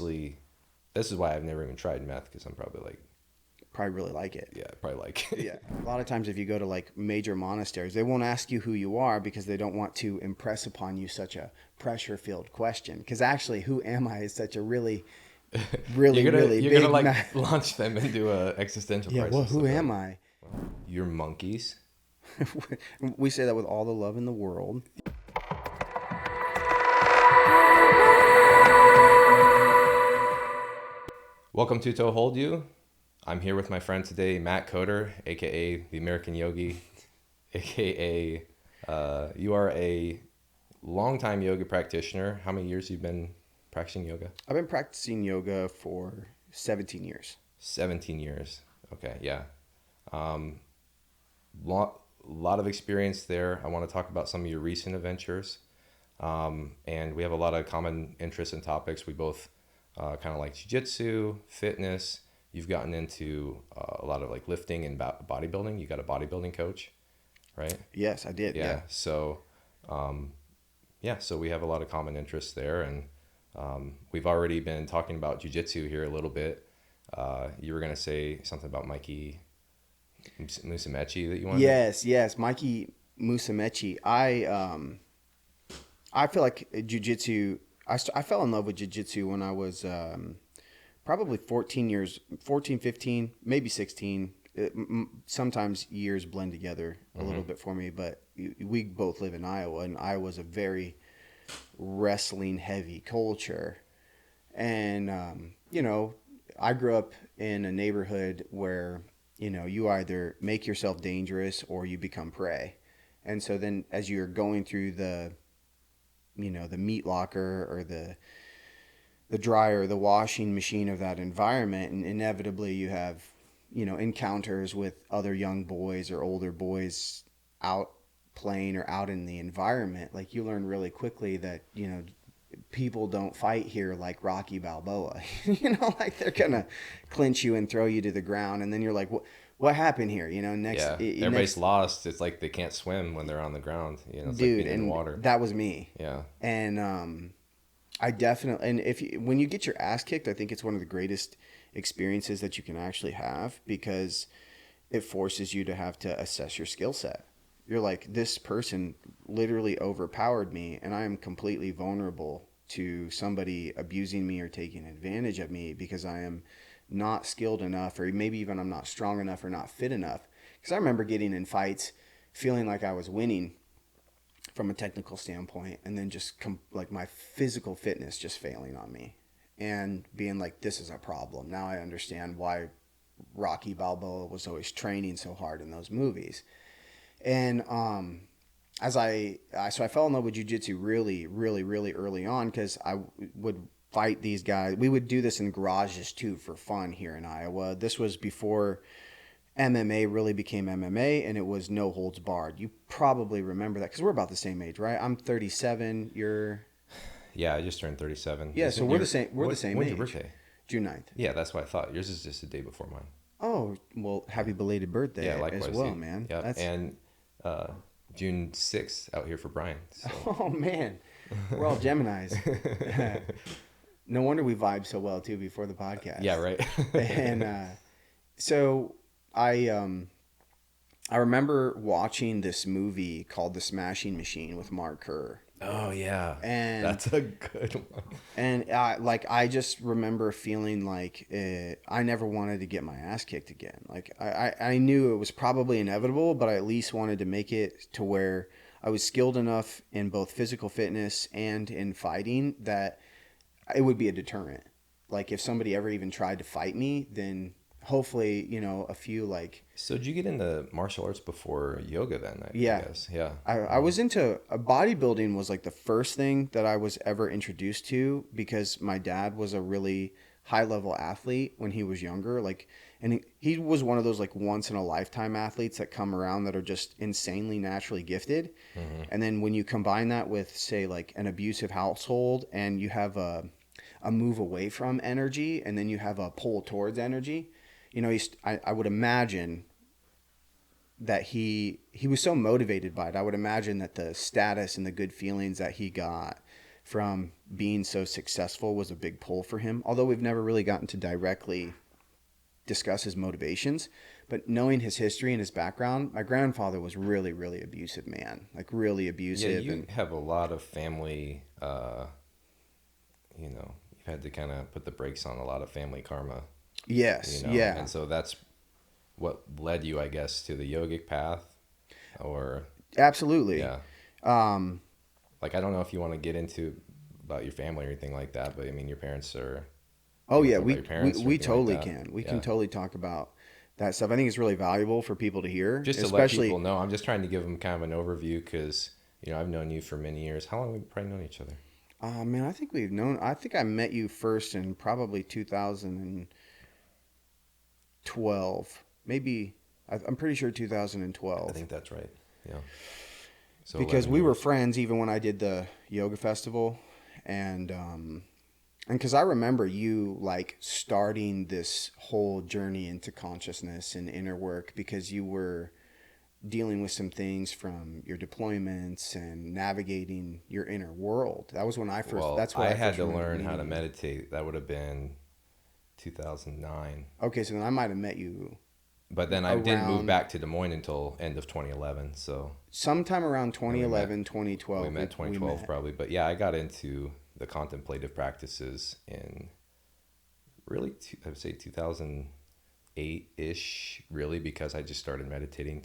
obviously, this is why I've never even tried meth, because I'm probably really like it. yeah, probably like it. Yeah. A lot of times if you go to like major monasteries, they won't ask you who you are because they don't want to impress upon you such a pressure-filled question. Because actually, who am I is such a really you're big gonna like launch them into a existential Yeah, well, crisis. who They'll be am like, I? You're monkeys. We say that with all the love in the world. Welcome to TOEHOLDyou. I'm here with my friend today, Matt Koder, aka the American Yogi, aka you are a longtime yoga practitioner. How many years you've been practicing yoga? I've been practicing yoga for 17 years. 17 years. Okay, yeah. Lot of experience there. I want to talk about some of your recent adventures. And we have a lot of common interests and topics. We both kind of like jiu-jitsu, fitness. You've gotten into a lot of like lifting and bodybuilding. You got a bodybuilding coach, right? Yes, I did. Yeah. So, so we have a lot of common interests there, and we've already been talking about jiu-jitsu here a little bit. You were gonna say something about Mikey Musumeci that you wanted. Yes, Mikey Musumeci. I feel like jiu-jitsu. I fell in love with jiu-jitsu when I was probably 14, 15, maybe 16. Sometimes years blend together a little bit for me, but we both live in Iowa, and Iowa's a very wrestling heavy culture. And, I grew up in a neighborhood where, you either make yourself dangerous or you become prey. And so then as you're going through the meat locker or the dryer, the washing machine of that environment, and inevitably you have, encounters with other young boys or older boys out playing or out in the environment. Like, you learn really quickly that, people don't fight here like Rocky Balboa. Like they're gonna clinch you and throw you to the ground, and then you're like, what happened here? Everybody's lost. It's like they can't swim when they're on the ground. It's dude, like being in and the water. that was me. Yeah. And I definitely, and when you get your ass kicked, I think it's one of the greatest experiences that you can actually have, because it forces you to have to assess your skill set. You're like, this person literally overpowered me, and I am completely vulnerable to somebody abusing me or taking advantage of me because I am not skilled enough, or maybe even I'm not strong enough or not fit enough. Because I remember getting in fights feeling like I was winning from a technical standpoint, and then just like my physical fitness just failing on me and being like, this is a problem. Now I understand why Rocky Balboa was always training so hard in those movies. And so I fell in love with jiu-jitsu really, really, really early on, because I would fight these guys. We would do this in garages too for fun here in Iowa. This was before MMA really became MMA, and it was no holds barred. You probably remember that because we're about the same age, right? I'm 37. You're... Yeah, I just turned 37. Yeah, so we're the same. We're the same age. When's your birthday? June 9th. Yeah, that's what I thought. Yours is just a day before mine. Oh, well, happy belated birthday. Yeah, likewise, as well, dude. man. Yeah, and June 6th out here for Brian. So. Oh, man. We're all Geminis. No wonder we vibe so well, too, before the podcast. Yeah, right. And so I remember watching this movie called The Smashing Machine with Mark Kerr. Oh, yeah. And that's a good one. And I just remember feeling like I never wanted to get my ass kicked again. Like I knew it was probably inevitable, but I at least wanted to make it to where I was skilled enough in both physical fitness and in fighting that it would be a deterrent. Like, if somebody ever even tried to fight me, then hopefully, a few like... So did you get into martial arts before yoga then? I guess. Yeah. I was into... bodybuilding was like the first thing that I was ever introduced to, because my dad was a really high-level athlete when he was younger. Like, and he was one of those like once-in-a-lifetime athletes that come around that are just insanely naturally gifted. Mm-hmm. And then when you combine that with, say, like an abusive household, and you have a move away from energy, and then you have a pull towards energy... I would imagine that he was so motivated by it. I would imagine that the status and the good feelings that he got from being so successful was a big pull for him. Although we've never really gotten to directly discuss his motivations, but knowing his history and his background, my grandfather was really, really abusive man, like really abusive. Yeah, you have a lot of family, you know, you've had to kind of put the brakes on a lot of family karma, Yes, you know, yeah. and so that's what led you, I guess, to the yogic path, or Absolutely. yeah. Like, I don't know if you want to get into about your family or anything like that, but I mean, your parents are. Oh You want to yeah, talk about your parents or we anything like totally that? can. We can Yeah. totally talk about that stuff. I think it's really valuable for people to hear, Just to let people especially. know, I'm just trying to give them kind of an overview because, you know, I've known you for many years. How long have we probably known each other? Man, I think we've known. I think I met you first in probably 2012, maybe. I'm pretty sure I 2012, think that's right. Yeah. So because 11 we were years. friends even when I did the yoga festival, and because I remember you like starting this whole journey into consciousness and inner work because you were dealing with some things from your deployments and navigating your inner world. That was when I first. Well, That's where I I had first to remember learn how to meeting you. meditate. That would have been 2009. Okay, so then I might have met you But then I didn't move around back to Des Moines until end of 2011. So sometime around then we met. 2011, We 2012. met We 2012 met. probably. But yeah, I got into the contemplative practices in really, I would say 2008 ish, really, because I just started meditating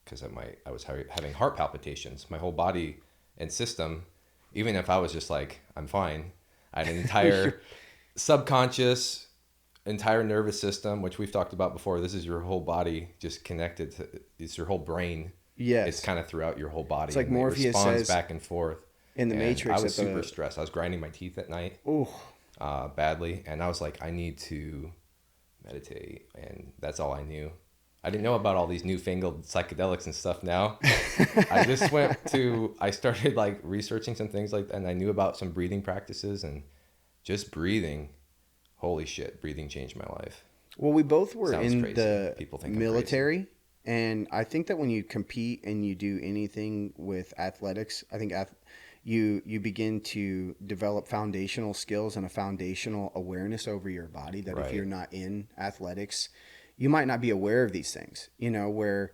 because I was having heart palpitations. My whole body and system, even if I was just like, I'm fine, I had an entire subconscious, entire nervous system, which we've talked about before. This is your whole body just connected to, it's your whole brain. It's Yes, kind of throughout your whole it's body like and it Morpheus responds says back and forth. in the And I Matrix was at super the. stressed. I was grinding my teeth at night Oh, badly. And I was like, I need to meditate. And that's all I knew. I didn't know about all these newfangled psychedelics and stuff now. I started like researching some things like that. And I knew about some breathing practices and just breathing. Holy shit, breathing changed my life. well, we both were Sounds in crazy. the People think I'm crazy. military, and I think that when you compete and you do anything with athletics, I think you begin to develop foundational skills and a foundational awareness over your body that if Right. you're not in athletics, you might not be aware of these things. You know, where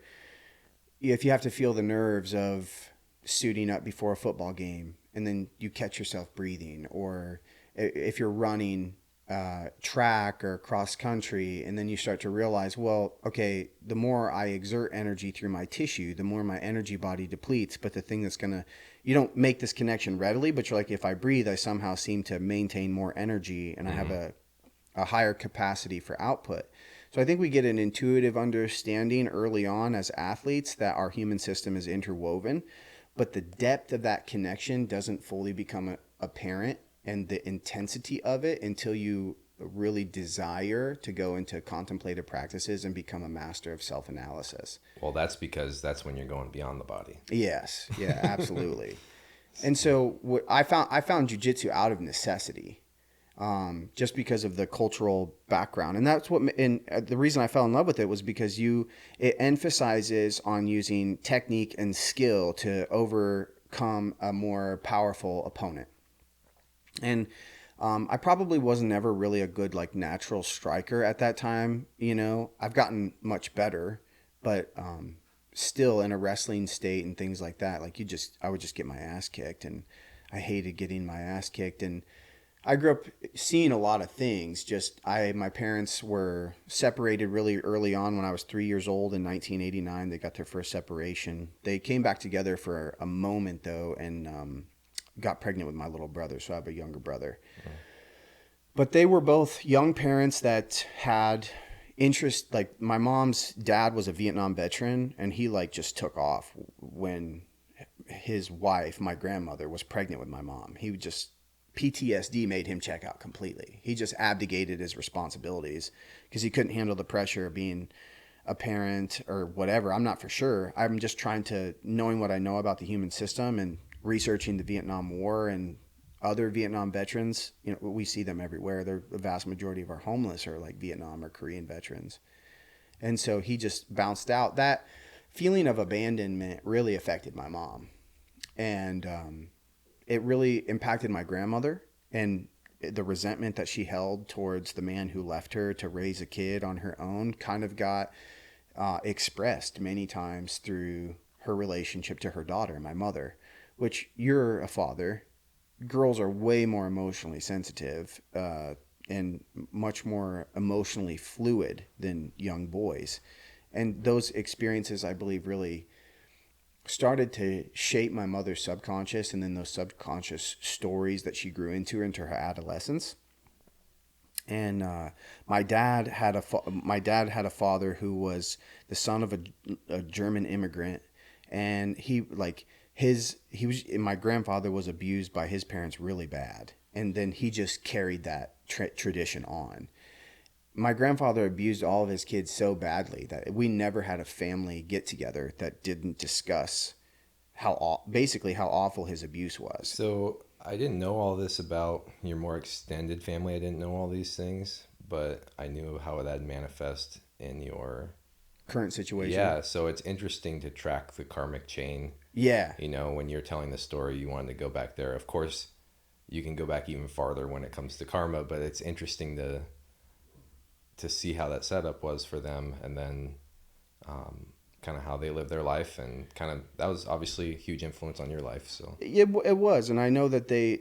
if you have to feel the nerves of suiting up before a football game and then you catch yourself breathing, or if you're running track or cross country and then you start to realize, well, okay, the more I exert energy through my tissue, the more my energy body depletes. But the thing that's gonna, you don't make this connection readily, but you're like, if I breathe, I somehow seem to maintain more energy and I have a higher capacity for output. So I think we get an intuitive understanding early on as athletes that our human system is interwoven, but the depth of that connection doesn't fully become apparent, and the intensity of it until you really desire to go into contemplative practices and become a master of self-analysis. Well, that's because that's when you're going beyond the body. Yes, yeah, absolutely. And so what I found jujitsu out of necessity. Just because of the cultural background, and that's what. And the reason I fell in love with it was because it emphasizes on using technique and skill to overcome a more powerful opponent. And I probably was never really a good like natural striker at that time. You know, I've gotten much better, but still in a wrestling state and things like that. Like I would just get my ass kicked, and I hated getting my ass kicked. And I grew up seeing a lot of things. My parents were separated really early on when I was 3 years old in 1989. They got their first separation. They came back together for a moment though, and got pregnant with my little brother. So I have a younger brother. But they were both young parents that had interest. Like my mom's dad was a Vietnam veteran, and he like just took off when his wife, my grandmother, was pregnant with my mom. He would just PTSD made him check out completely. He just abdicated his responsibilities because he couldn't handle the pressure of being a parent or whatever. I'm not for sure. I'm just knowing what I know about the human system and researching the Vietnam War and other Vietnam veterans. You know, we see them everywhere. The vast majority of our homeless are like Vietnam or Korean veterans. And so he just bounced out. That feeling of abandonment really affected my mom. And it really impacted my grandmother, and the resentment that she held towards the man who left her to raise a kid on her own kind of got expressed many times through her relationship to her daughter, my mother, which you're a father. Girls are way more emotionally sensitive and much more emotionally fluid than young boys. And those experiences, I believe, really started to shape my mother's subconscious, and then those subconscious stories that she grew into her adolescence. And my dad had a father who was the son of a German immigrant, and my grandfather was abused by his parents really bad, and then he just carried that tradition on. My grandfather abused all of his kids so badly that we never had a family get together that didn't discuss basically how awful his abuse was. So I didn't know all this about your more extended family. I didn't know all these things, but I knew how that manifest in your Current situation. Yeah, so it's interesting to track the karmic chain. Yeah. When you're telling the story, you wanted to go back there. Of course, you can go back even farther when it comes to karma, but it's interesting to see how that setup was for them, and then kind of how they live their life, and kind of that was obviously a huge influence on your life. So it was, and I know that they,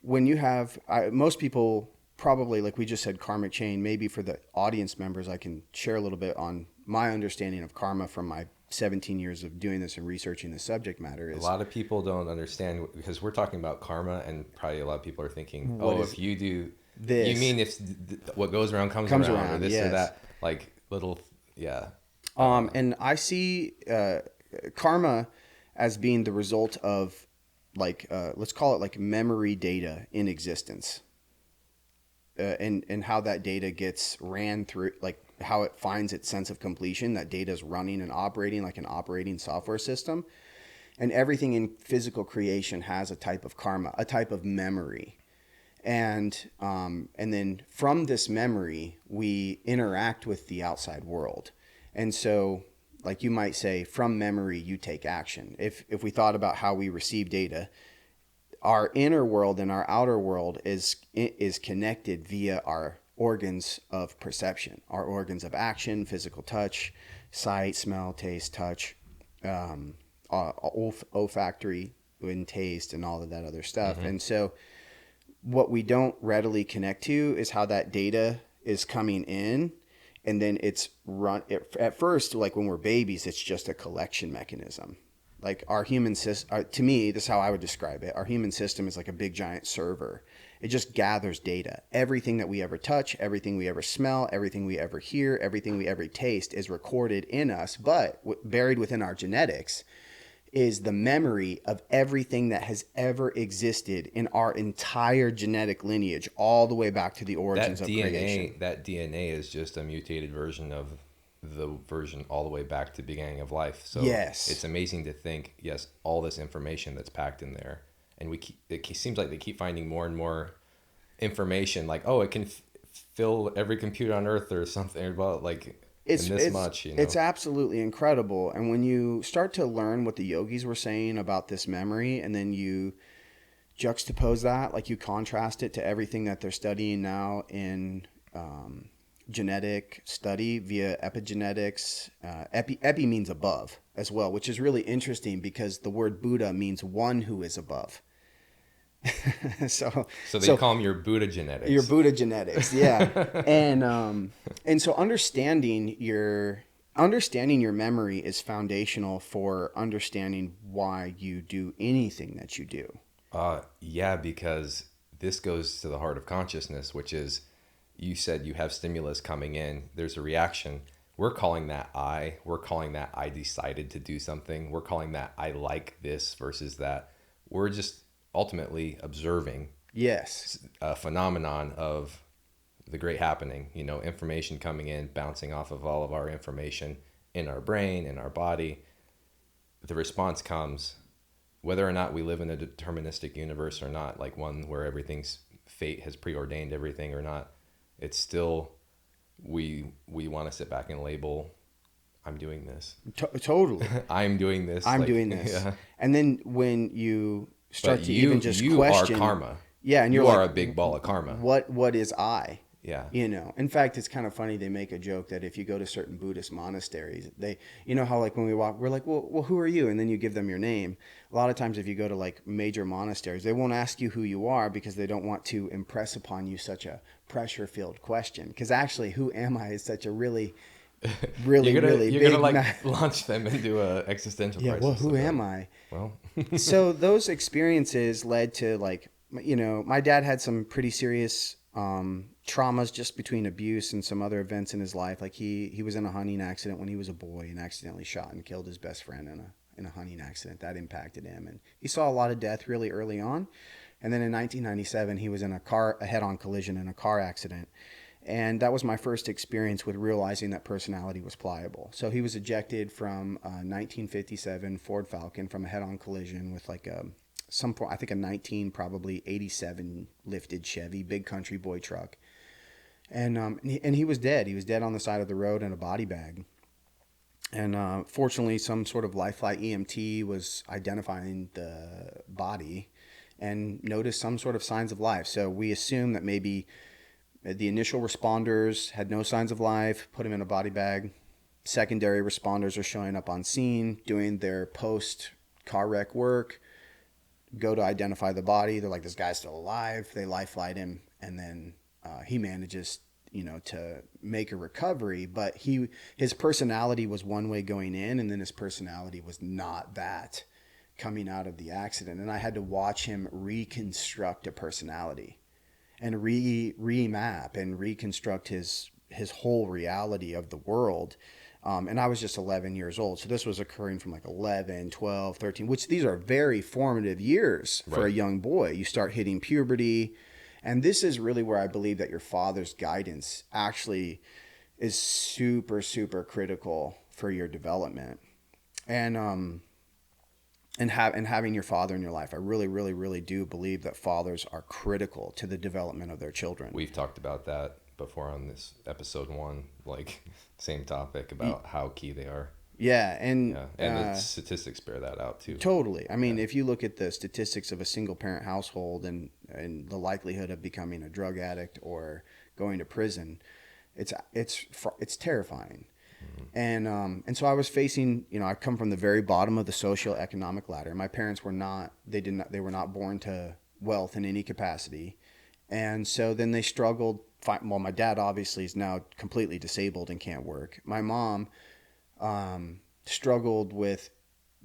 when you have most people probably, like we just said, karmic chain. Maybe for the audience members, I can share a little bit on my understanding of karma from my 17 years of doing this and researching the subject matter. A lot of people don't understand, because we're talking about karma, and probably a lot of people are thinking, if you do this, you mean if what goes around comes around, or this or that, like little, yeah. And I see karma as being the result of let's call it like memory data in existence, and how that data gets ran through, like how it finds its sense of completion. That data is running and operating like an operating software system, and everything in physical creation has a type of karma, a type of memory. And then from this memory, we interact with the outside world. And so, like you might say, from memory, you take action. If we thought about how we receive data, our inner world and our outer world is connected via our organs of perception, our organs of action, physical touch, sight, smell, taste, touch, olfactory and taste, and all of that other stuff. Mm-hmm. And so what we don't readily connect to is how that data is coming in. And then it's run at first, like when we're babies, it's just a collection mechanism. Like our human system, to me, this is how I would describe it. Our human system is like a big giant server. It just gathers data. Everything that we ever touch, everything we ever smell, everything we ever hear, everything we ever taste is recorded in us. But buried within our genetics is the memory of everything that has ever existed in our entire genetic lineage, all the way back to the origins of creation. That DNA is just a mutated version of the version all the way back to the beginning of life. So yes, it's amazing to think, all this information that's packed in there, and it seems like they keep finding more and more information, like, it can fill every computer on Earth or something, about like much. It's absolutely incredible. And when you start to learn what the yogis were saying about this memory, and then you juxtapose that, like you contrast it to everything that they're studying now in genetic study via epigenetics. Epi means above as well, which is really interesting because the word Buddha means one who is above. so they call them your Buddha genetics. Your Buddha genetics, yeah. And so understanding your memory is foundational for understanding why you do anything that you do. Because this goes to the heart of consciousness, which is, you said you have stimulus coming in, there's a reaction. We're calling that we're calling that I decided to do something. We're calling that I like this versus that. We're just ultimately observing a phenomenon of the great happening, information coming in, bouncing off of all of our information in our brain, in our body. The response comes, whether or not we live in a deterministic universe or not, like one where everything's fate has preordained everything or not. It's still, we want to sit back and label, I'm doing this. Totally. I'm doing this. I'm doing this. Yeah. And then when you start But to even just you question. are karma. Yeah, and you're You are like, a big ball of karma. what is I? Yeah. In fact, it's kind of funny. They make a joke that if you go to certain Buddhist monasteries, how like when we walk, we're like, well, who are you? And then you give them your name. A lot of times, if you go to like major monasteries, they won't ask you who you are because they don't want to impress upon you such a pressure-filled question. Because actually, who am I is such a really, really, really you're big. gonna like launch them into a existential Yeah. crisis. Well, who am like, I? Well, So those experiences led to like, my dad had some pretty serious traumas just between abuse and some other events in his life. Like he was in a hunting accident when he was a boy and accidentally shot and killed his best friend in a hunting accident. That impacted him, and he saw a lot of death really early on. And then in 1997, he was in a head-on collision in a car accident. And that was my first experience with realizing that personality was pliable. So he was ejected from a 1957 Ford Falcon from a head-on collision with like I think a 1987 lifted Chevy, big country boy truck. And he was dead. He was dead on the side of the road in a body bag. And fortunately, some sort of life flight EMT was identifying the body and noticed some sort of signs of life. So we assumed that maybe the initial responders had no signs of life, put him in a body bag. Secondary responders are showing up on scene, doing their post car wreck work, go to identify the body. They're like, this guy's still alive. They life flight him, and then he manages, to make a recovery. But his personality was one way going in, and then his personality was not that coming out of the accident. And I had to watch him reconstruct a personality and remap and reconstruct his whole reality of the world. And I was just 11 years old. So this was occurring from like 11, 12, 13, which these are very formative years for a young boy. You start hitting puberty. And this is really where I believe that your father's guidance actually is super, super critical for your development. And having your father in your life. I really, really, really do believe that fathers are critical to the development of their children. we've talked about that before on this episode 1, like same topic about how key they are. Yeah, and the statistics bear that out too. Totally. I mean, if you look at the statistics of a single parent household and the likelihood of becoming a drug addict or going to prison, it's terrifying. Mm-hmm. And so I was facing, I come from the very bottom of the socioeconomic ladder. My parents were not born to wealth in any capacity. And so then they struggled. Well, my dad obviously is now completely disabled and can't work. My mom struggled with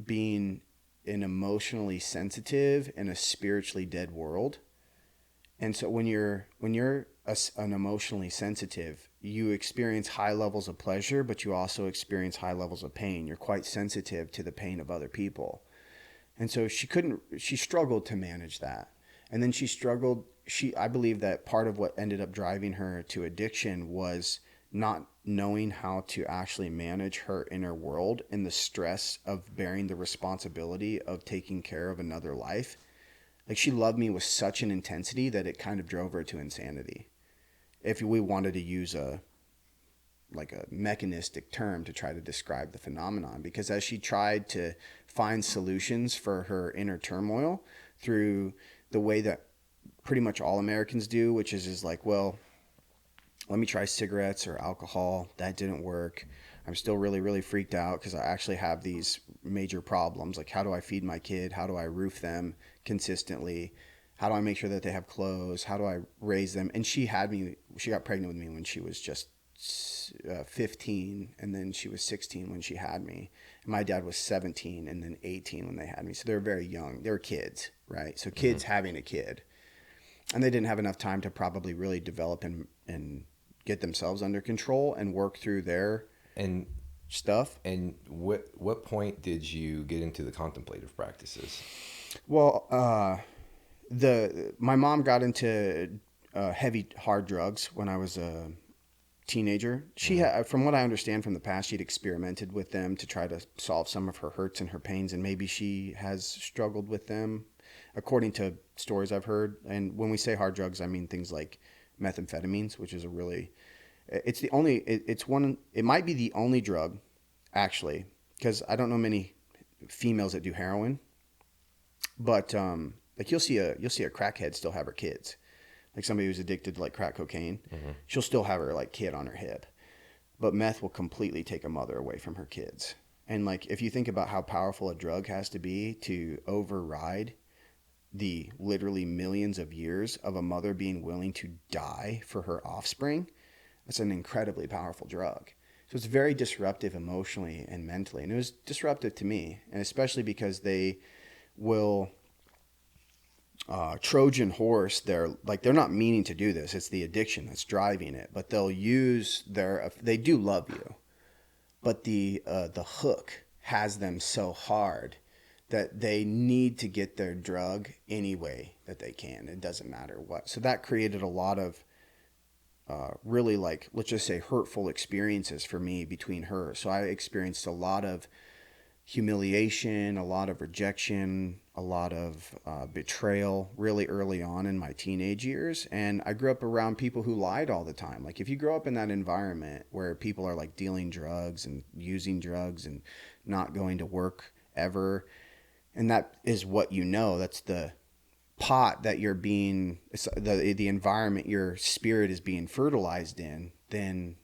being an emotionally sensitive in a spiritually dead world. And so when you're an emotionally sensitive, you experience high levels of pleasure, but you also experience high levels of pain. You're quite sensitive to the pain of other people. And so she struggled to manage that. And then I believe that part of what ended up driving her to addiction was not knowing how to actually manage her inner world and the stress of bearing the responsibility of taking care of another life. Like, she loved me with such an intensity that it kind of drove her to insanity. If we wanted to use a mechanistic term to try to describe the phenomenon, because as she tried to find solutions for her inner turmoil through the way that pretty much all Americans do, which is like, well, let me try cigarettes or alcohol. That didn't work. I'm still really, really freaked out because I actually have these major problems. Like, how do I feed my kid? How do I roof them consistently? How do I make sure that they have clothes? How do I raise them? And she got pregnant with me when she was just 15, and then she was 16 when she had me. And my dad was 17 and then 18 when they had me. So they were very young. They were kids, right? So kids having a kid. And they didn't have enough time to probably really develop and get themselves under control and work through their stuff. And what point did you get into the contemplative practices? Well, my mom got into heavy hard drugs when I was a teenager. She had, from what I understand from the past, she'd experimented with them to try to solve some of her hurts and her pains, and maybe she has struggled with them, according to stories I've heard. And when we say hard drugs, I mean things like methamphetamines, which is it might be the only drug, actually, because I don't know many females that do heroin. But like you'll see a crackhead still have her kids, like somebody who's addicted to like crack cocaine. She'll still have her like kid on her hip. But meth will completely take a mother away from her kids. And like if you think about how powerful a drug has to be to override the literally millions of years of a mother being willing to die for her offspring, that's an incredibly powerful drug. So it's very disruptive emotionally and mentally. And it was disruptive to me, and especially because they will Trojan horse. They're not meaning to do this. It's the addiction that's driving it. But they'll use they do love you, but the hook has them so hard that they need to get their drug any way that they can. It doesn't matter what. So that created a lot of really, like, let's just say, hurtful experiences for me between her. So I experienced a lot of humiliation, a lot of rejection, a lot of betrayal really early on in my teenage years. And I grew up around people who lied all the time. Like if you grow up in that environment where people are like dealing drugs and using drugs and not going to work ever, and that is what you know, that's the pot that you're being, the environment your spirit is being fertilized in, then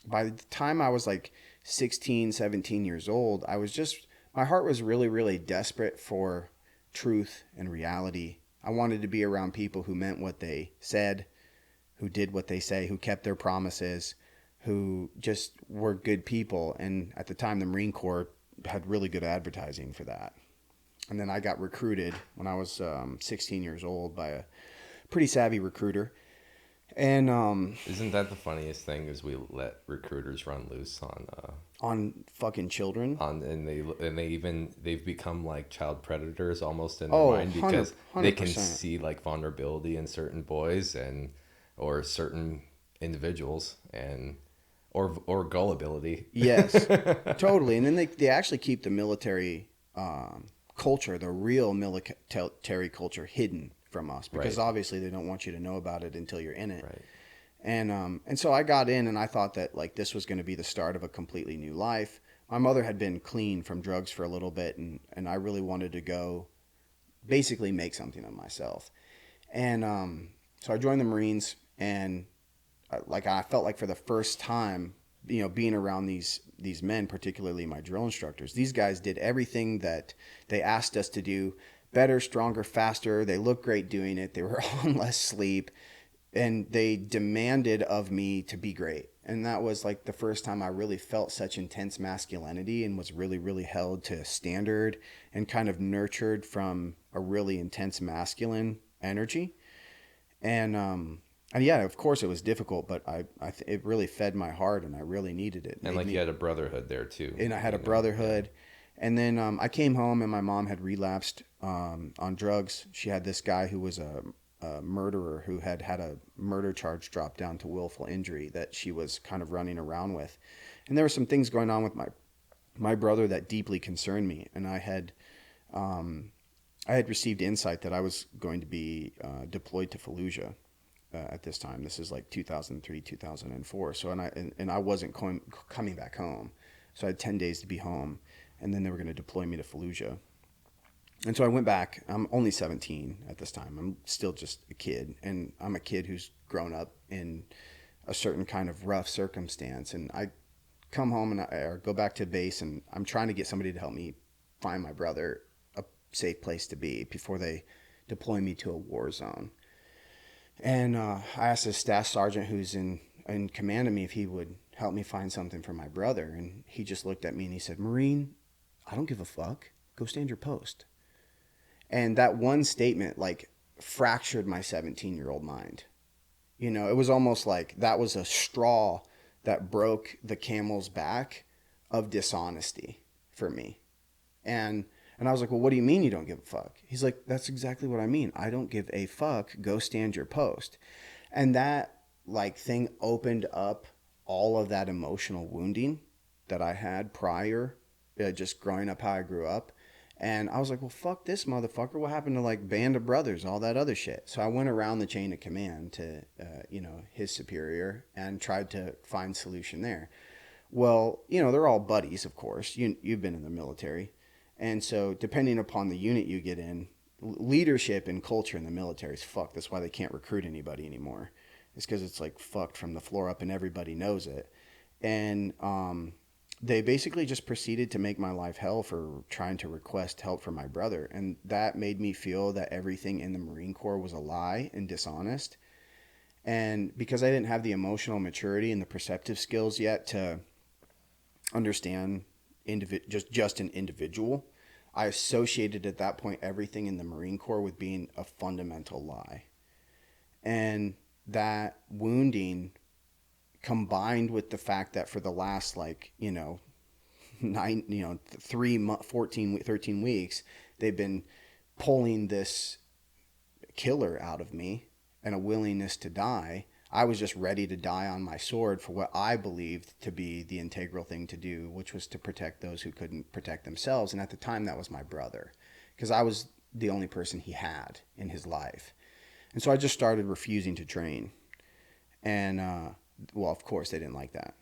by the time I was like 16, 17 years old, my heart was really, really desperate for truth and reality. I wanted to be around people who meant what they said, who did what they say, who kept their promises, who just were good people. And at the time, the Marine Corps had really good advertising for that. And then I got recruited when I was 16 years old by a pretty savvy recruiter. And isn't that the funniest thing? Is we let recruiters run loose on fucking children. They've become like child predators almost in their Oh, mind, because 100%. they can see like vulnerability in certain boys or certain individuals or gullibility. Yes, totally. And then they actually keep the military culture, the real military culture, hidden from us, because Right. obviously they don't want you to know about it until you're in it. Right. And so I got in, and I thought that like this was going to be the start of a completely new life. My mother had been clean from drugs for a little bit, and I really wanted to go basically make something of myself. And so I joined the Marines, and I felt like for the first time, being around these men, particularly my drill instructors, these guys did everything that they asked us to do, better, stronger, faster. They looked great doing it. They were on less sleep, and they demanded of me to be great. And that was like the first time I really felt such intense masculinity and was really, really held to standard and kind of nurtured from a really intense masculine energy. And yeah, of course it was difficult, but it really fed my heart, and I really needed it. And like you had a brotherhood there too. And I had a brotherhood. And then I came home, and my mom had relapsed on drugs. She had this guy who was a murderer who had a murder charge dropped down to willful injury that she was kind of running around with. And there were some things going on with my brother that deeply concerned me. And I had received insight that I was going to be deployed to Fallujah at this time. This is like 2003, 2004. So and I wasn't coming back home. So I had 10 days to be home, and then they were going to deploy me to Fallujah. And so I went back. I'm only 17 at this time. I'm still just a kid, and I'm a kid who's grown up in a certain kind of rough circumstance. And I come home or go back to base, and I'm trying to get somebody to help me find my brother a safe place to be before they deploy me to a war zone. And I asked the staff sergeant who's in command of me if he would help me find something for my brother. And he just looked at me and he said, "Marine, I don't give a fuck. Go stand your post." And that one statement like fractured my 17-year-old mind. It was almost like that was a straw that broke the camel's back of dishonesty for me. And I was like, "Well, what do you mean you don't give a fuck?" He's like, "That's exactly what I mean. I don't give a fuck. Go stand your post." And that like thing opened up all of that emotional wounding that I had prior, just growing up how I grew up. And I was like, "Well, fuck this motherfucker. What happened to like Band of Brothers, all that other shit?" So I went around the chain of command to, his superior and tried to find solution there. Well, they're all buddies, of course. You've been in the military. And so depending upon the unit you get in, leadership and culture in the military is fucked. That's why they can't recruit anybody anymore. It's because it's like fucked from the floor up and everybody knows it. And they basically just proceeded to make my life hell for trying to request help from my brother. And that made me feel that everything in the Marine Corps was a lie and dishonest. And because I didn't have the emotional maturity and the perceptive skills yet to understand just an individual, I associated at that point everything in the Marine Corps with being a fundamental lie. And that wounding combined with the fact that for the last 13 weeks, they've been pulling this killer out of me and a willingness to die. I was just ready to die on my sword for what I believed to be the integral thing to do, which was to protect those who couldn't protect themselves. And at the time, that was my brother, because I was the only person he had in his life. And so I just started refusing to train. And, well, of course, they didn't like that.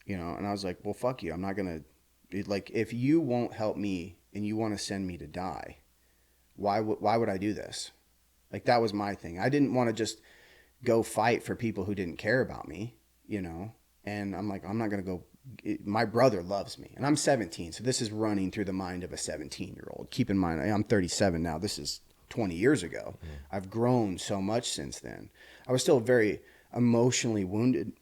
And I was like, well, fuck you. I'm not going to, if you won't help me and you want to send me to die, why would I do this? That was my thing. I didn't want to just go fight for people who didn't care about me, and I'm like, I'm not going to go. My brother loves me, and I'm 17. So this is running through the mind of a 17-year-old. Keep in mind, I'm 37 now. This is 20 years ago. Mm. I've grown so much since then. I was still very emotionally wounded,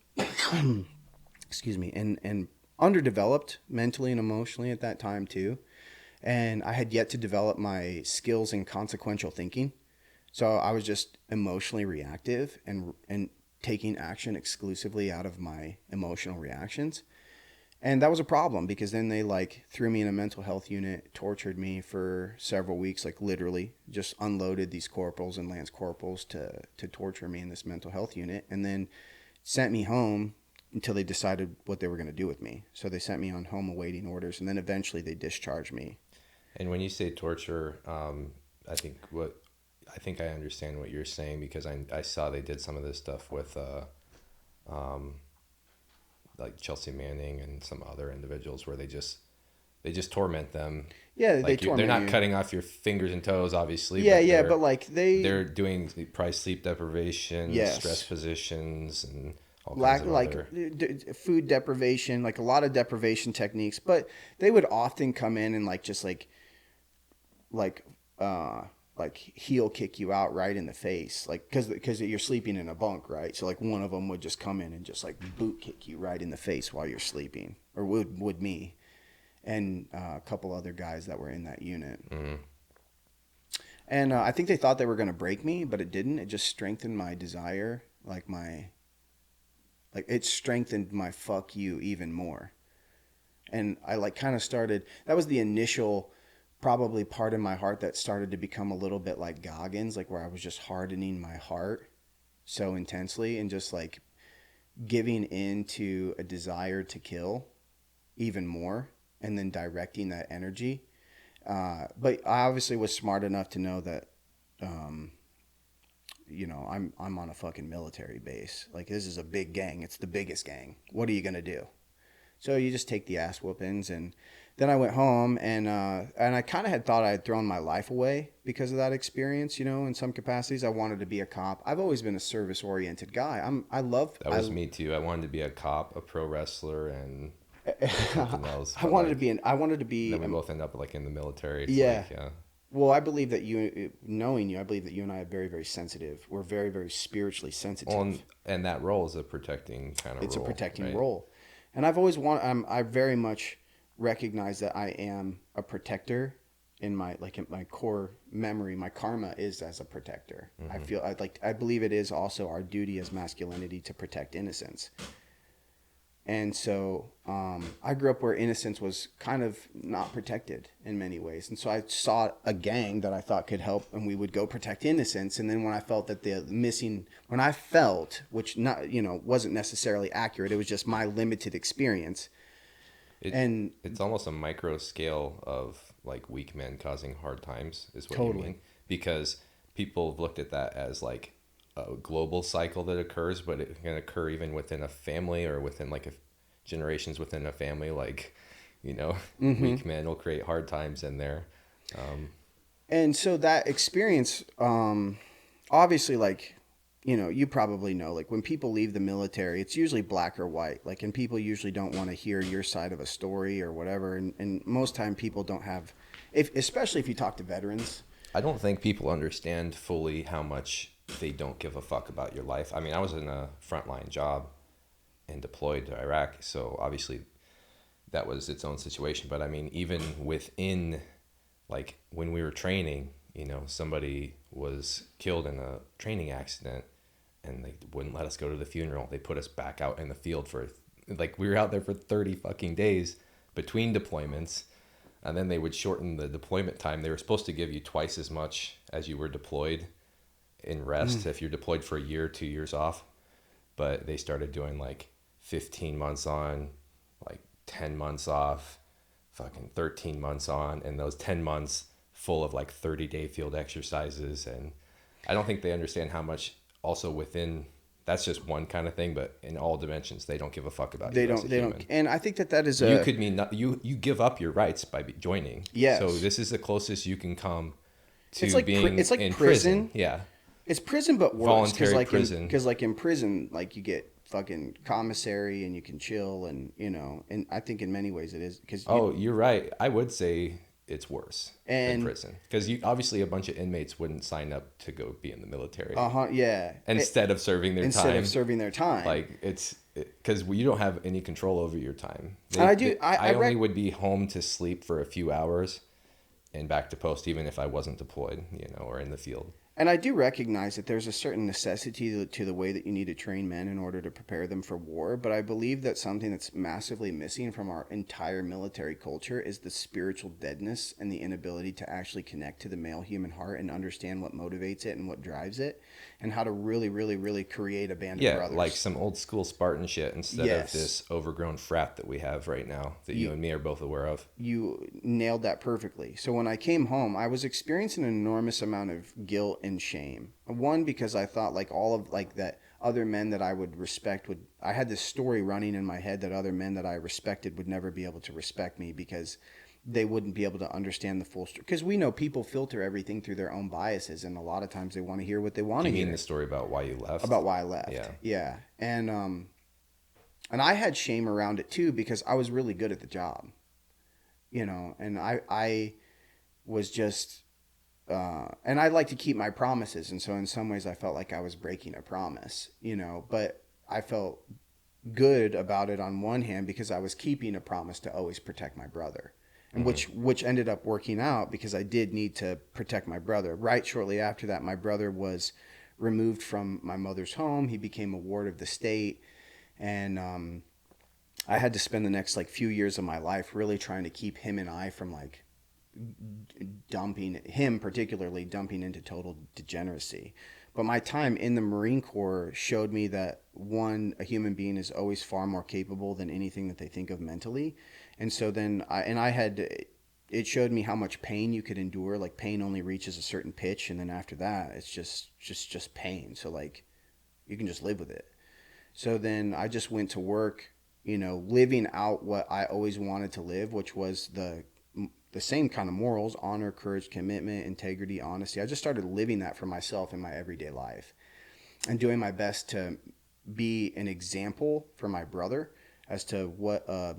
excuse me, and underdeveloped mentally and emotionally at that time too. And I had yet to develop my skills in consequential thinking. So I was just emotionally reactive and taking action exclusively out of my emotional reactions. And that was a problem, because then they threw me in a mental health unit, tortured me for several weeks, literally just unloaded these corporals and lance corporals to torture me in this mental health unit, and then sent me home until they decided what they were going to do with me. So they sent me on home awaiting orders, and then eventually they discharged me. And when you say torture, I think I understand what you're saying, because I saw they did some of this stuff with Chelsea Manning and some other individuals, where they just torment them. Yeah, they torment they're not you. cutting off your fingers and toes, obviously. Yeah, but they're doing probably sleep deprivation, yes, stress positions, and all kinds of other food deprivation, a lot of deprivation techniques. But they would often come in and heel kick you out right in the face, because you're sleeping in a bunk, right? So one of them would just come in and just boot kick you right in the face while you're sleeping, or would me and a couple other guys that were in that unit. Mm-hmm. And I think they thought they were going to break me, but it didn't. It just strengthened my desire, it strengthened my fuck you even more. And I kind of started, that was the initial probably part of my heart that started to become a little bit like Goggins, where I was just hardening my heart so intensely and just giving into a desire to kill even more, and then directing that energy. But I obviously was smart enough to know that, I'm on a fucking military base. This is a big gang. It's the biggest gang. What are you going to do? So you just take the ass whoopings. And then I went home, and I kind of had thought I had thrown my life away because of that experience, in some capacities. I wanted to be a cop. I've always been a service-oriented guy. That was me too. I wanted to be a cop, a pro wrestler, and something else. I wanted to be. Then we both end up in the military. It's yeah. Well, I believe that knowing you, I believe that you and I are very, very sensitive. We're very, very spiritually sensitive. And that role is a protecting kind of role. It's a protecting role. And I've always I very much recognize that I am a protector in my core memory. My karma is as a protector. Mm-hmm. I believe it is also our duty as masculinity to protect innocence. And so I grew up where innocence was kind of not protected in many ways. And so I saw a gang that I thought could help, and we would go protect innocence. And then when I felt that which wasn't necessarily accurate, it was just my limited experience. It's almost a micro scale of weak men causing hard times is what you mean. Because people have looked at that as a global cycle that occurs, but it can occur even within a family or within generations within a family. Mm-hmm. Weak men will create hard times in there. And so that experience, obviously, like, you probably know, like when people leave the military, it's usually black or white. Like, and people usually don't want to hear your side of a story or whatever. And most time people don't have, especially if you talk to veterans. I don't think people understand fully how much they don't give a fuck about your life. I mean, I was in a frontline job and deployed to Iraq, so obviously that was its own situation. But I mean, even within, like when we were training, somebody was killed in a training accident and they wouldn't let us go to the funeral. They put us back out in the field for, like, we were out there for 30 fucking days between deployments. And then they would shorten the deployment time. They were supposed to give you twice as much as you were deployed in rest if you're deployed for a year, 2 years off. But they started doing like 15 months on, like 10 months off, fucking 13 months on, and those 10 months full of like 30-day field exercises. And I don't think they understand how much also within, that's just one kind of thing, but in all dimensions, they don't give a fuck about you as a human. Don't. And I think that is you could mean you give up your rights by joining. Yes. So this is the closest you can come to it's like being it's like in prison. Yeah. It's prison, but worse. Voluntary prison. Because like in prison, like you get fucking commissary and you can chill and, and I think in many ways it is. You're right. I would say it's worse in prison. Because obviously a bunch of inmates wouldn't sign up to go be in the military. Yeah. Instead of serving their time. Like it's because you don't have any control over your time. I only would be home to sleep for a few hours and back to post, even if I wasn't deployed, or in the field. And I do recognize that there's a certain necessity to the way that you need to train men in order to prepare them for war. But I believe that something that's massively missing from our entire military culture is the spiritual deadness and the inability to actually connect to the male human heart and understand what motivates it and what drives it and how to really, really, really create a band of brothers. Yeah, like some old school Spartan shit instead of this overgrown frat that we have right now that you and me are both aware of. You nailed that perfectly. So when I came home, I was experiencing an enormous amount of guilt and shame. One, because I thought like all of like that other men that I would respect I had this story running in my head that other men that I respected would never be able to respect me because they wouldn't be able to understand the full story. Because we know people filter everything through their own biases, and a lot of times they want to hear what they want to hear. You mean the story about why you left? About why I left. Yeah. And I had shame around it too because I was really good at the job, and I was just. And I like to keep my promises. And so in some ways I felt like I was breaking a promise, but I felt good about it on one hand because I was keeping a promise to always protect my brother. And which ended up working out because I did need to protect my brother. Right shortly after that, my brother was removed from my mother's home. He became a ward of the state. And I had to spend the next few years of my life really trying to keep him and I from dumping into total degeneracy. But my time in the Marine Corps showed me that a human being is always far more capable than anything that they think of mentally. And so then it showed me how much pain you could endure. Like pain only reaches a certain pitch. And then after that, it's just pain. So you can just live with it. So then I just went to work, living out what I always wanted to live, which was the same kind of morals: honor, courage, commitment, integrity, honesty. I just started living that for myself in my everyday life and doing my best to be an example for my brother as to what a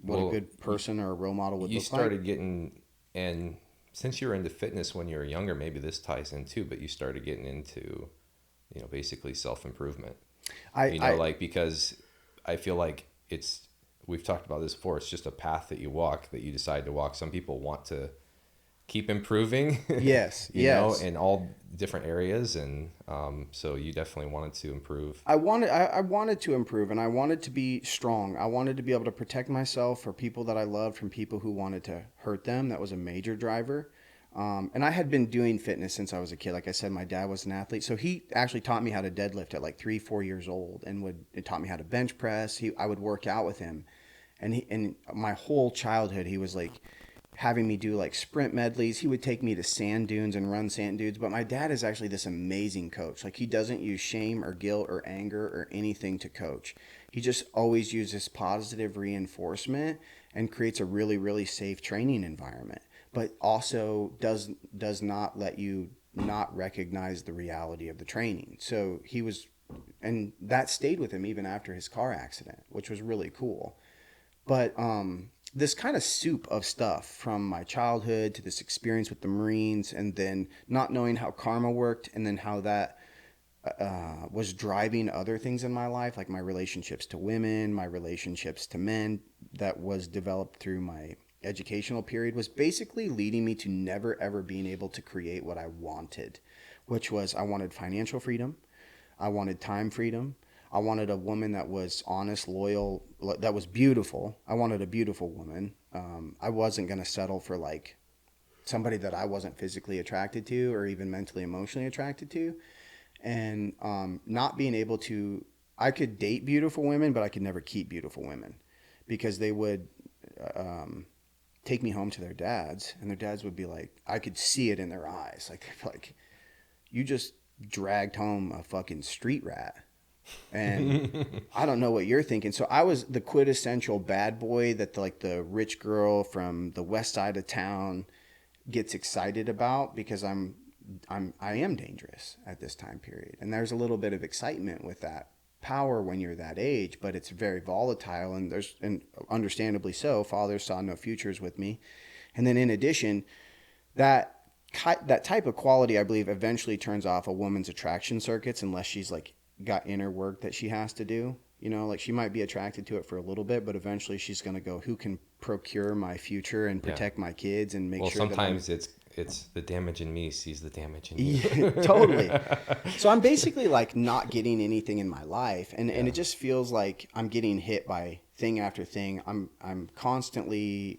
good person or a role model would look like. You started getting, and since you were into fitness when you were younger, maybe this ties in too, but you started getting into, basically self-improvement. Because I feel like we've talked about this before. It's just a path that you walk, that you decide to walk. Some people want to keep improving. Yes. In all different areas. And so you definitely wanted to improve. I wanted to improve, and I wanted to be strong. I wanted to be able to protect myself for people that I loved from people who wanted to hurt them. That was a major driver. And I had been doing fitness since I was a kid. Like I said, my dad was an athlete. So he actually taught me how to deadlift at 3-4 years old, and it taught me how to bench press. I would work out with him. And my whole childhood, he was having me do sprint medleys. He would take me to sand dunes and run sand dunes. But my dad is actually this amazing coach. He doesn't use shame or guilt or anger or anything to coach. He just always uses positive reinforcement and creates a really, really safe training environment. but also does not let you not recognize the reality of the training. So he was, and that stayed with him even after his car accident, which was really cool. But this kind of soup of stuff from my childhood to this experience with the Marines, and then not knowing how karma worked, and then how that was driving other things in my life, like my relationships to women, my relationships to men, that was developed through my educational period, was basically leading me to never ever being able to create what I wanted, which was I wanted financial freedom, I wanted time freedom, I wanted a woman that was honest, loyal, that was beautiful. I wanted a beautiful woman. I wasn't going to settle for like somebody that I wasn't physically attracted to or even mentally, emotionally attracted to. And not being able to, I could date beautiful women, but I could never keep beautiful women, because they would take me home to their dads, and their dads would be like, I could see it in their eyes. Like, they'd be like, you just dragged home a fucking street rat. And I don't know what you're thinking. So I was the quintessential bad boy that like the rich girl from the west side of town gets excited about, because I am dangerous at this time period. And there's a little bit of excitement with that power when you're that age, but it's very volatile, and understandably so. Fathers saw no futures with me. And then in addition, that type of quality, I believe, eventually turns off a woman's attraction circuits, unless she's like got inner work that she has to do. You know, like she might be attracted to it for a little bit, but eventually she's going to go, who can procure my future and protect my kids and make sure sometimes it's the damage in me sees the damage in you. Yeah, totally. So I'm basically like not getting anything in my life, and it just feels like I'm getting hit by thing after thing. I'm constantly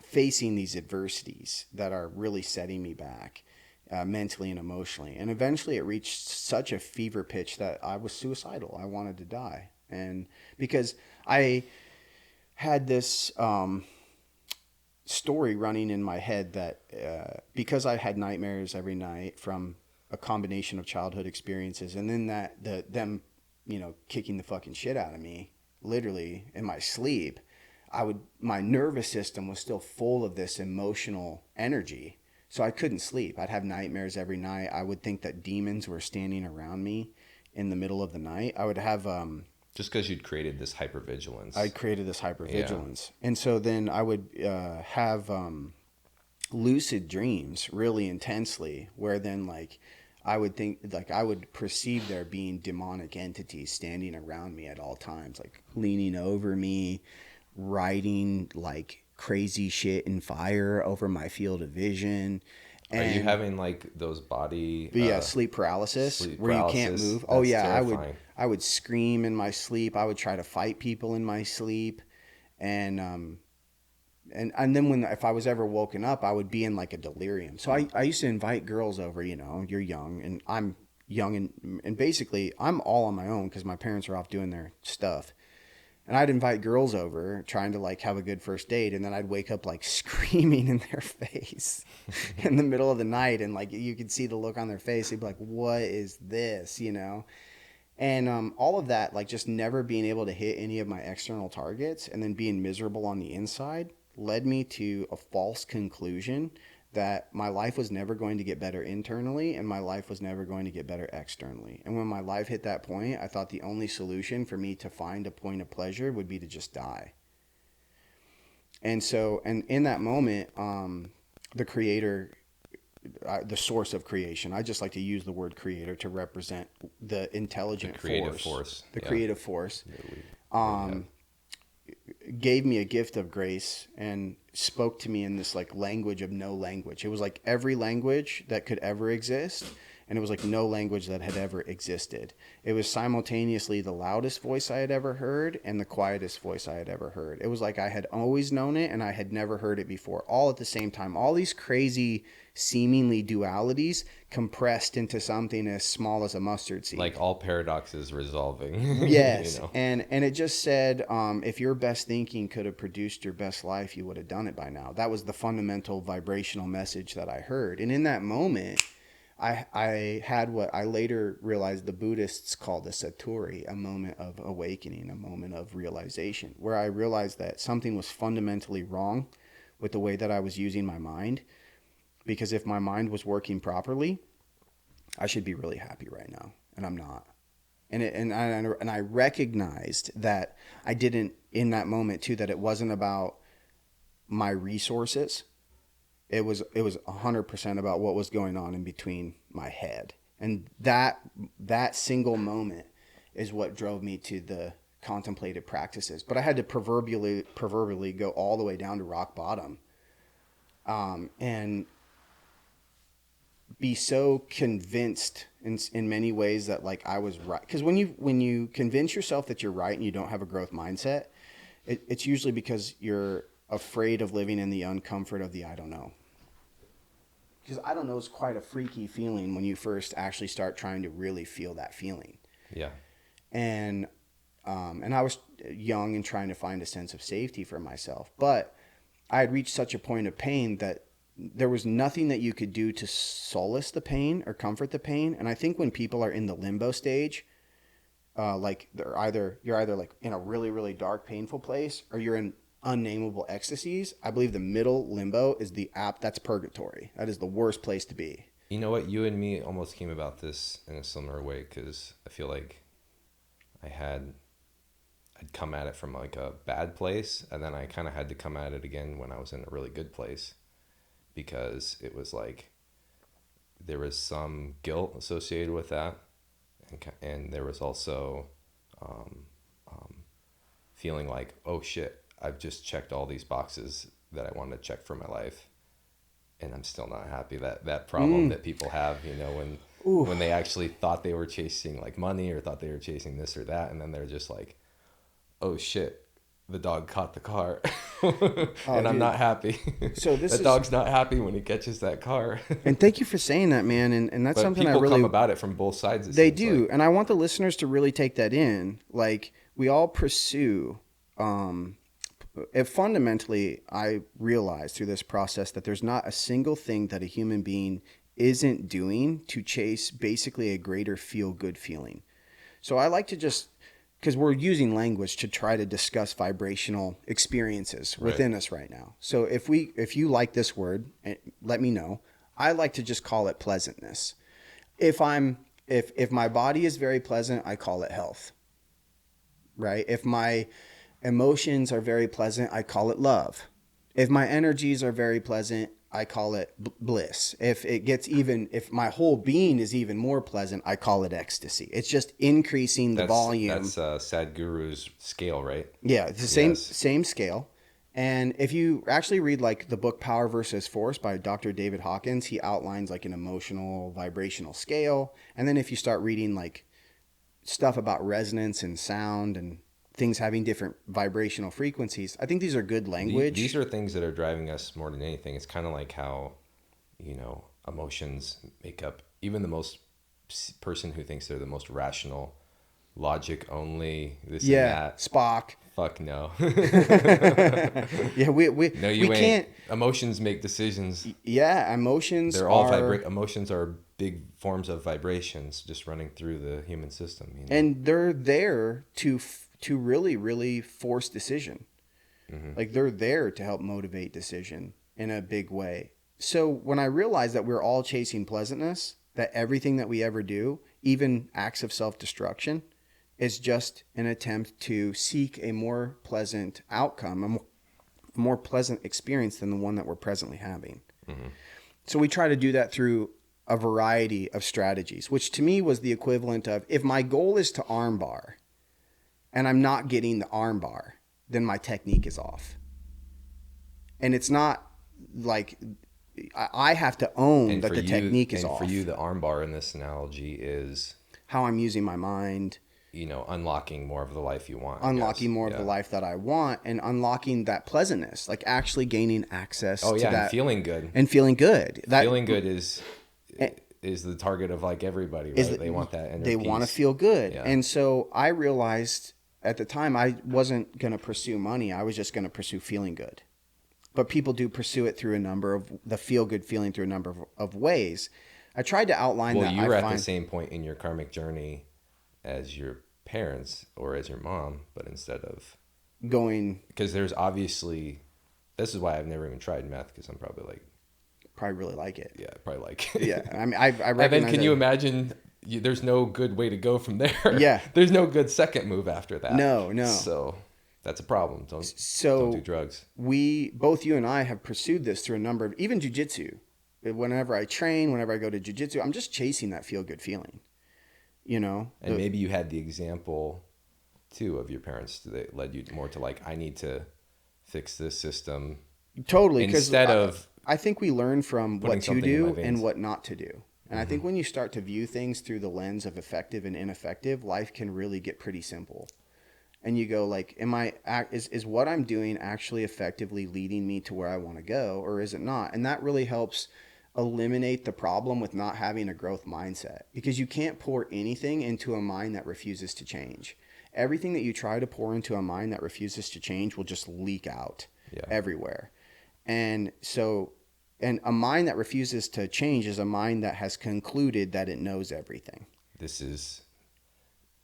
facing these adversities that are really setting me back. Mentally and emotionally. And eventually it reached such a fever pitch that I was suicidal. I wanted to die. And because I had this story running in my head that because I had nightmares every night from a combination of childhood experiences, and then them, you know, kicking the fucking shit out of me, literally in my sleep, my nervous system was still full of this emotional energy. So I couldn't sleep. I'd have nightmares every night. I would think that demons were standing around me in the middle of the night. I would have... just because you'd created this hypervigilance. I created this hypervigilance. Yeah. And so then I would have lucid dreams really intensely, where then like I would think, like I would perceive there being demonic entities standing around me at all times, like leaning over me, writing like crazy shit in fire over my field of vision. And are you having like those body sleep paralysis where you can't move? That's terrifying. I would scream in my sleep. I would try to fight people in my sleep, and then if I was ever woken up, I would be in like a delirium. So I used to invite girls over. You know, you're young, and I'm young, and basically I'm all on my own because my parents are off doing their stuff. And I'd invite girls over trying to like have a good first date. And then I'd wake up like screaming in their face in the middle of the night. And like, you could see the look on their face. They'd be like, what is this? You know? And all of that, like just never being able to hit any of my external targets and then being miserable on the inside, led me to a false conclusion that my life was never going to get better internally and my life was never going to get better externally. And when my life hit that point, I thought the only solution for me to find a point of pleasure would be to just die. And so, and in that moment, the creator, the source of creation, I just like to use the word creator to represent the intelligent force. The creative force. Gave me a gift of grace and spoke to me in this like language of no language. It was like every language that could ever exist, and it was like no language that had ever existed. It was simultaneously the loudest voice I had ever heard and the quietest voice I had ever heard. It was like I had always known it and I had never heard it before, all at the same time. All these crazy seemingly dualities compressed into something as small as a mustard seed. Like all paradoxes resolving. Yes. You know? And it just said, if your best thinking could have produced your best life, you would have done it by now. That was the fundamental vibrational message that I heard. And in that moment, I had what I later realized the Buddhists called a satori, a moment of awakening, a moment of realization, where I realized that something was fundamentally wrong with the way that I was using my mind, because if my mind was working properly, I should be really happy right now, and I'm not. And I recognized that I didn't in that moment too, that it wasn't about my resources. It was 100% about what was going on in between my head. And that single moment is what drove me to the contemplative practices. But I had to proverbially go all the way down to rock bottom, and be so convinced in many ways that like I was right. Because when you convince yourself that you're right and you don't have a growth mindset, it's usually because you're afraid of living in the uncomfort of the I don't know. Because I don't know is quite a freaky feeling when you first actually start trying to really feel that feeling. Yeah. And I was young and trying to find a sense of safety for myself. But I had reached such a point of pain that there was nothing that you could do to solace the pain or comfort the pain. And I think when people are in the limbo stage, like you're either like in a really, really dark, painful place, or you're in unnameable ecstasies. I believe the middle limbo is that's purgatory. That is the worst place to be. You know what? You and me almost came about this in a similar way, because I feel like I'd come at it from like a bad place, and then I kind of had to come at it again when I was in a really good place, because it was like there was some guilt associated with that, and there was also feeling like, oh shit, I've just checked all these boxes that I wanted to check for my life, and I'm still not happy. That problem that people have, you know, when they actually thought they were chasing like money, or thought they were chasing this or that, and then they're just like, oh shit, the dog caught the car. And I'm not happy. So dog's not happy when he catches that car. And thank you for saying that, man. And that's but something people I really come about it from both sides. They do. Like. And I want the listeners to really take that in. Like, we all pursue, fundamentally, I realized through this process that there's not a single thing that a human being isn't doing to chase basically a greater feel-good feeling. So I like to just, because we're using language to try to discuss vibrational experiences within us right now. So if you like this word, let me know. I like to just call it pleasantness. If my body is very pleasant, I call it health. Right? If my emotions are very pleasant, I call it love. If my energies are very pleasant, I call it bliss. If my whole being is even more pleasant, I call it ecstasy. It's just increasing the volume. That's Sadhguru's scale, right? Yeah, it's the same scale. And if you actually read like the book Power versus Force by Dr. David Hawkins, he outlines like an emotional vibrational scale. And then if you start reading like stuff about resonance and sound and things having different vibrational frequencies, I think these are good language. These are things that are driving us more than anything. It's kind of like how, you know, emotions make up even the most person who thinks they're the most rational, logic only, this and that. Spock. Fuck no. Yeah, we can't. Emotions make decisions. Yeah, emotions. They're all emotions are big forms of vibrations just running through the human system. You know? And they're there to really, really force decision. Mm-hmm. Like they're there to help motivate decision in a big way. So when I realized that we're all chasing pleasantness, that everything that we ever do, even acts of self-destruction, is just an attempt to seek a more pleasant outcome, a more pleasant experience than the one that we're presently having. Mm-hmm. So we try to do that through a variety of strategies, which to me was the equivalent of, if my goal is to armbar and I'm not getting the armbar, then my technique is off. And it's not like I have to own that the technique is off. And for you, the armbar in this analogy is how I'm using my mind. You know, unlocking more of the life you want. Unlocking more of the life that I want, and unlocking that pleasantness, like actually gaining access to that. And feeling good. And feeling good. Feeling good is the target of like everybody, right? They want that inner They peace. Want to feel good. Yeah. And so I realized at the time I wasn't going to pursue money. I was just going to pursue feeling good. But people do pursue it through the feel good feeling through a number of ways. I tried to outline that. Well, you were at the same point in your karmic journey as your parents or as your mom, but instead of going, because there's obviously This is why I've never even tried meth, because I'm probably like, Probably really like it. yeah, probably like it. Yeah. I mean, I recognize And then can you it. imagine, there's no good way to go from there. Yeah. There's no good second move after that. No. So that's a problem. Don't So do drugs. both you and I have pursued this through a number of, even jujitsu. Whenever I train, whenever I go to jujitsu, I'm just chasing that feel good feeling, you know? And maybe you had the example too of your parents that led you more to like, I need to fix this system. Totally. 'Cause Instead of I think we learn from putting what to something in my do veins. and what not to do. And I think when you start to view things through the lens of effective and ineffective, life can really get pretty simple. And you go like, is what I'm doing actually effectively leading me to where I want to go, or is it not? And that really helps eliminate the problem with not having a growth mindset, because you can't pour anything into a mind that refuses to change. Everything that you try to pour into a mind that refuses to change will just leak out everywhere. And so, and a mind that refuses to change is a mind that has concluded that it knows everything. This is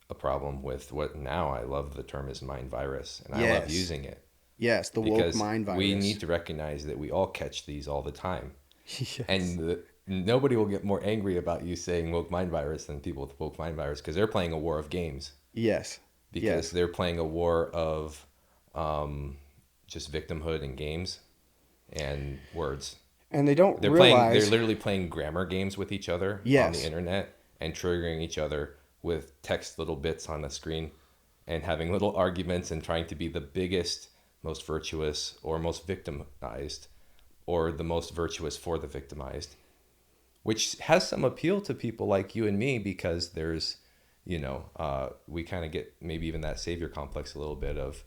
a problem with what now I love the term is mind virus, and I love using it. Yes, the woke mind virus. We need to recognize that we all catch these all the time. Yes. And nobody will get more angry about you saying woke mind virus than people with woke mind virus, because they're playing a war of games. Yes. Because they're playing a war of just victimhood and games and words. And they don't They're realize... They're literally playing grammar games with each other on the internet and triggering each other with text little bits on the screen and having little arguments and trying to be the biggest, most virtuous, or most victimized, or the most virtuous for the victimized, which has some appeal to people like you and me, because there's, we kind of get maybe even that savior complex a little bit of,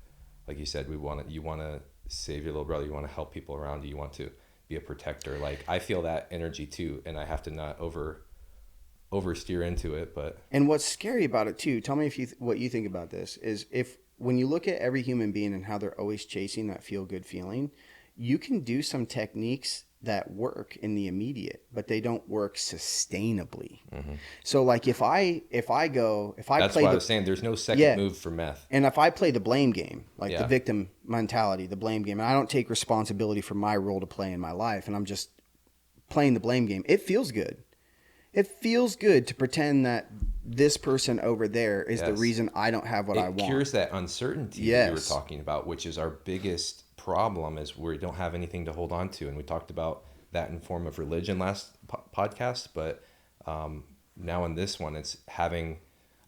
like you said, you want to save your little brother, you want to help people around you, you want to be a protector. Like, I feel that energy too, and I have to not oversteer into it. But and what's scary about it too, tell me what you think about this, is when you look at every human being and how they're always chasing that feel good feeling, you can do some techniques that work in the immediate, but they don't work sustainably. Mm-hmm. So like if I that's play why I was saying there's no second move for meth. And if I play the blame game, like the victim mentality, the blame game, and I don't take responsibility for my role to play in my life, and I'm just playing the blame game, it feels good. It feels good to pretend that this person over there is the reason I don't have what I want. It cures that uncertainty that you were talking about, which is our biggest problem, is we don't have anything to hold on to. And we talked about that in form of religion last podcast, but now in this one, it's having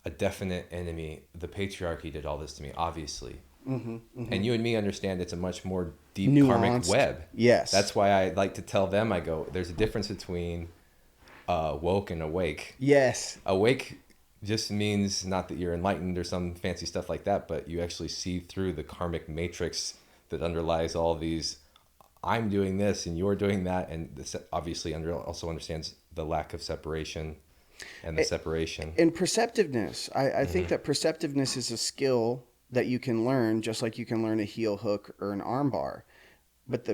a definite enemy. The patriarchy did all this to me, obviously. Mm-hmm, mm-hmm. And you and me understand it's a much more deep nuanced karmic web. Yes. That's why I like to tell them, I go, there's a difference between woke and awake. Yes. Awake just means not that you're enlightened or some fancy stuff like that, but you actually see through the karmic matrix that underlies all these, I'm doing this and you're doing that. And this obviously also understands the lack of separation and the separation. And perceptiveness. I think that perceptiveness is a skill that you can learn, just like you can learn a heel hook or an arm bar. But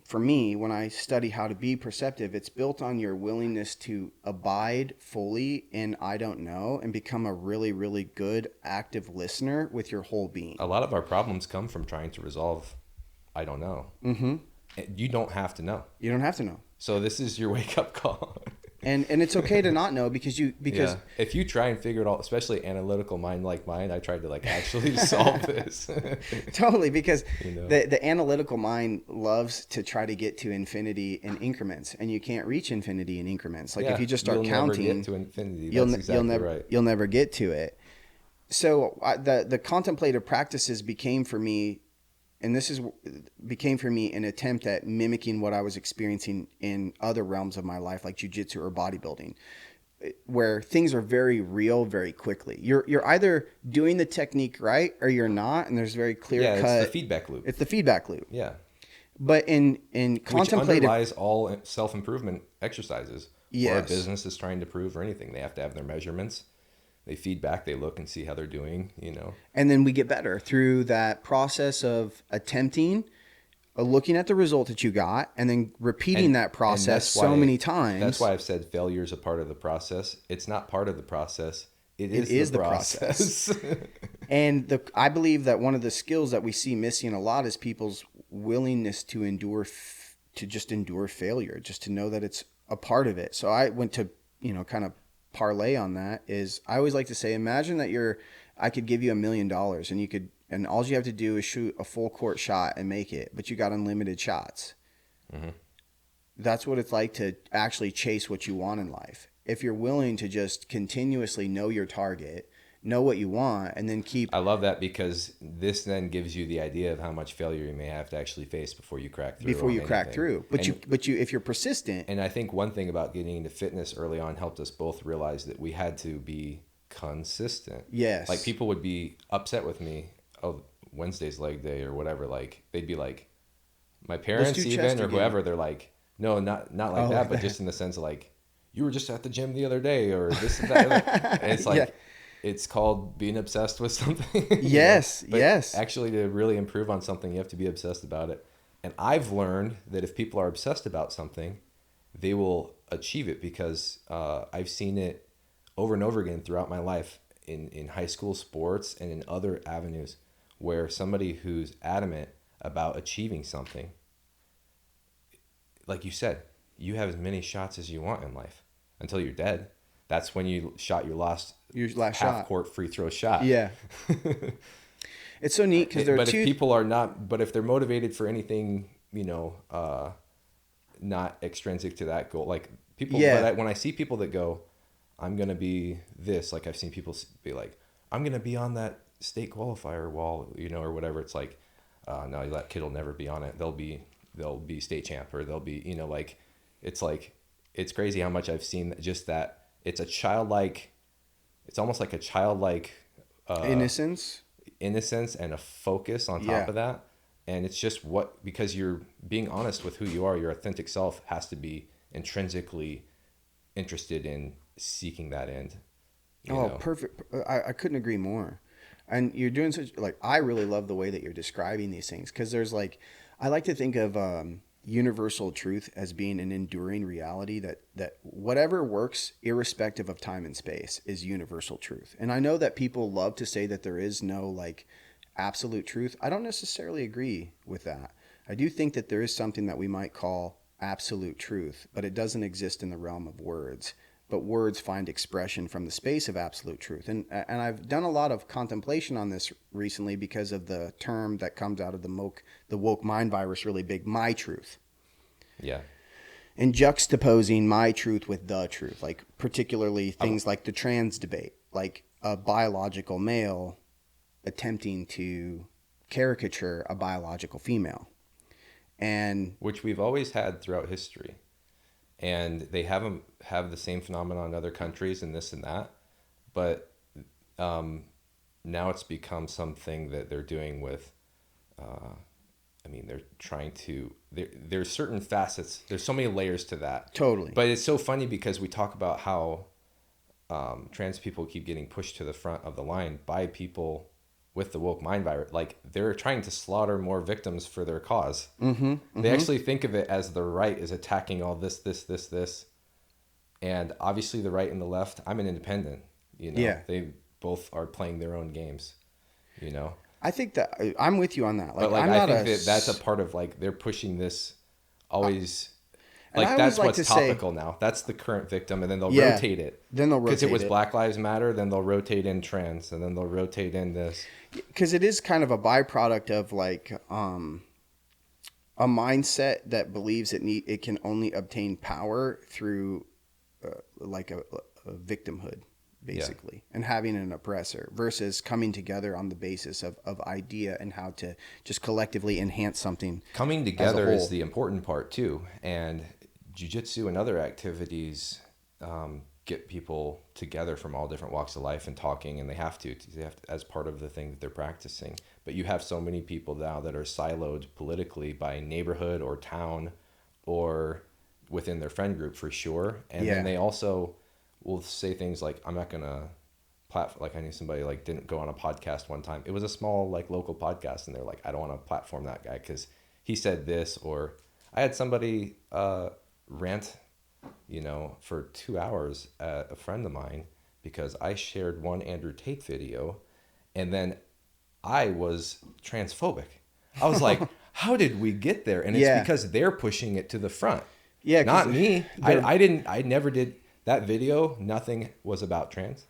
for me, when I study how to be perceptive, it's built on your willingness to abide fully in I don't know and become a really, really good active listener with your whole being. A lot of our problems come from trying to resolve I don't know. Mm-hmm. You don't have to know. You don't have to know. So this is your wake up call. And it's okay to not know because if you try and figure it out, especially analytical mind like mine, I tried to actually solve this. Totally, because the analytical mind loves to try to get to infinity in increments, and you can't reach infinity in increments. Like if you just start counting, never get to infinity. You'll never get to it. So the contemplative practices became for me. And became for me an attempt at mimicking what I was experiencing in other realms of my life, like jiu-jitsu or bodybuilding, where things are very real very quickly. You're either doing the technique right or you're not, and there's very clear cut. Yeah, it's the feedback loop. It's the feedback loop. Yeah. But in contemplative, which underlies all self-improvement exercises. Yes. Or a business is trying to prove or anything. They have to have their measurements. They feed back, they look and see how they're doing, And then we get better through that process of attempting, looking at the result that you got, and then repeating that process so many times. That's why I've said failure is a part of the process. It's not part of the process. It is the process. And I believe that one of the skills that we see missing a lot is people's willingness to to just endure failure, just to know that it's a part of it. So I went to, kind of parlay on that is I always like to say, imagine that I could give you $1 million and all you have to do is shoot a full court shot and make it, but you got unlimited shots. Mm-hmm. That's what it's like to actually chase what you want in life. If you're willing to just continuously know your target, know what you want, and then keep... I love that, because this then gives you the idea of how much failure you may have to actually face before you crack through. But if you're persistent... And I think one thing about getting into fitness early on helped us both realize that we had to be consistent. Yes. Like, people would be upset with me, Wednesday's leg day or whatever. Like, they'd be like, my parents even, or whoever, they're like, no, not like that, but just in the sense of like, you were just at the gym the other day, or this and that. And it's like, it's called being obsessed with something. Yes, yes. Actually, to really improve on something, you have to be obsessed about it. And I've learned that if people are obsessed about something, they will achieve it, because I've seen it over and over again throughout my life in high school sports and in other avenues, where somebody who's adamant about achieving something, like you said, you have as many shots as you want in life until you're dead. That's when you shot your last half-court free throw shot. Yeah. It's so neat because if people are not, but if they're motivated for anything, not extrinsic to that goal, like people. Yeah. But when I see people that go, I'm gonna be this, like I've seen people be like, I'm gonna be on that state qualifier wall, or whatever. It's like, no, that kid will never be on it. They'll be state champ, or they'll be, like, it's like, it's crazy how much I've seen just that. It's it's almost like a childlike innocence and a focus on top of that. And it's just because you're being honest with who you are, your authentic self has to be intrinsically interested in seeking that end. Perfect. I couldn't agree more. And you're doing I really love the way that you're describing these things, because there's I like to think of universal truth as being an enduring reality, that whatever works irrespective of time and space is universal truth. And I know that people love to say that there is no absolute truth. I don't necessarily agree with that. I do think that there is something that we might call absolute truth, but it doesn't exist in the realm of words. But words find expression from the space of absolute truth. And I've done a lot of contemplation on this recently because of the term that comes out of the woke mind virus really big, my truth. Yeah. And juxtaposing my truth with the truth, particularly things like the trans debate, like a biological male attempting to caricature a biological female. And which we've always had throughout history. And they have the same phenomenon in other countries and this and that, but now it's become something that they're doing with. They're trying to. There's certain facets. There's so many layers to that. Totally. But it's so funny because we talk about how trans people keep getting pushed to the front of the line by people with the woke mind virus. Like, they're trying to slaughter more victims for their cause. Mm-hmm, mm-hmm. They actually think of it as the right is attacking all this. And obviously the right and the left, I'm an independent, Yeah. They both are playing their own games, I think that I'm with you on that. I think that's a part of they're pushing this always. That's what's topical now. That's the current victim, and then they'll rotate it. Because it was Black Lives Matter, then they'll rotate in trans, and then they'll rotate in this. Because it is kind of a byproduct of a mindset that believes it can only obtain power through a victimhood, basically, and having an oppressor, versus coming together on the basis of idea and how to just collectively enhance something. Coming together is the important part too, and jiu-jitsu and other activities get people together from all different walks of life and talking, and they have to as part of the thing that they're practicing. But you have so many people now that are siloed politically by neighborhood or town or within their friend group, for sure. And then they also will say things like, I'm not gonna platform. I knew somebody didn't go on a podcast one time. It was a small local podcast, and they're like, I don't want to platform that guy because he said this. Or I had somebody rant for 2 hours at a friend of mine because I shared one Andrew Tate video, and then I was transphobic. I was like, how did we get there? And it's because they're pushing it to the front. Yeah, not me. I never did that video. Nothing was about trans.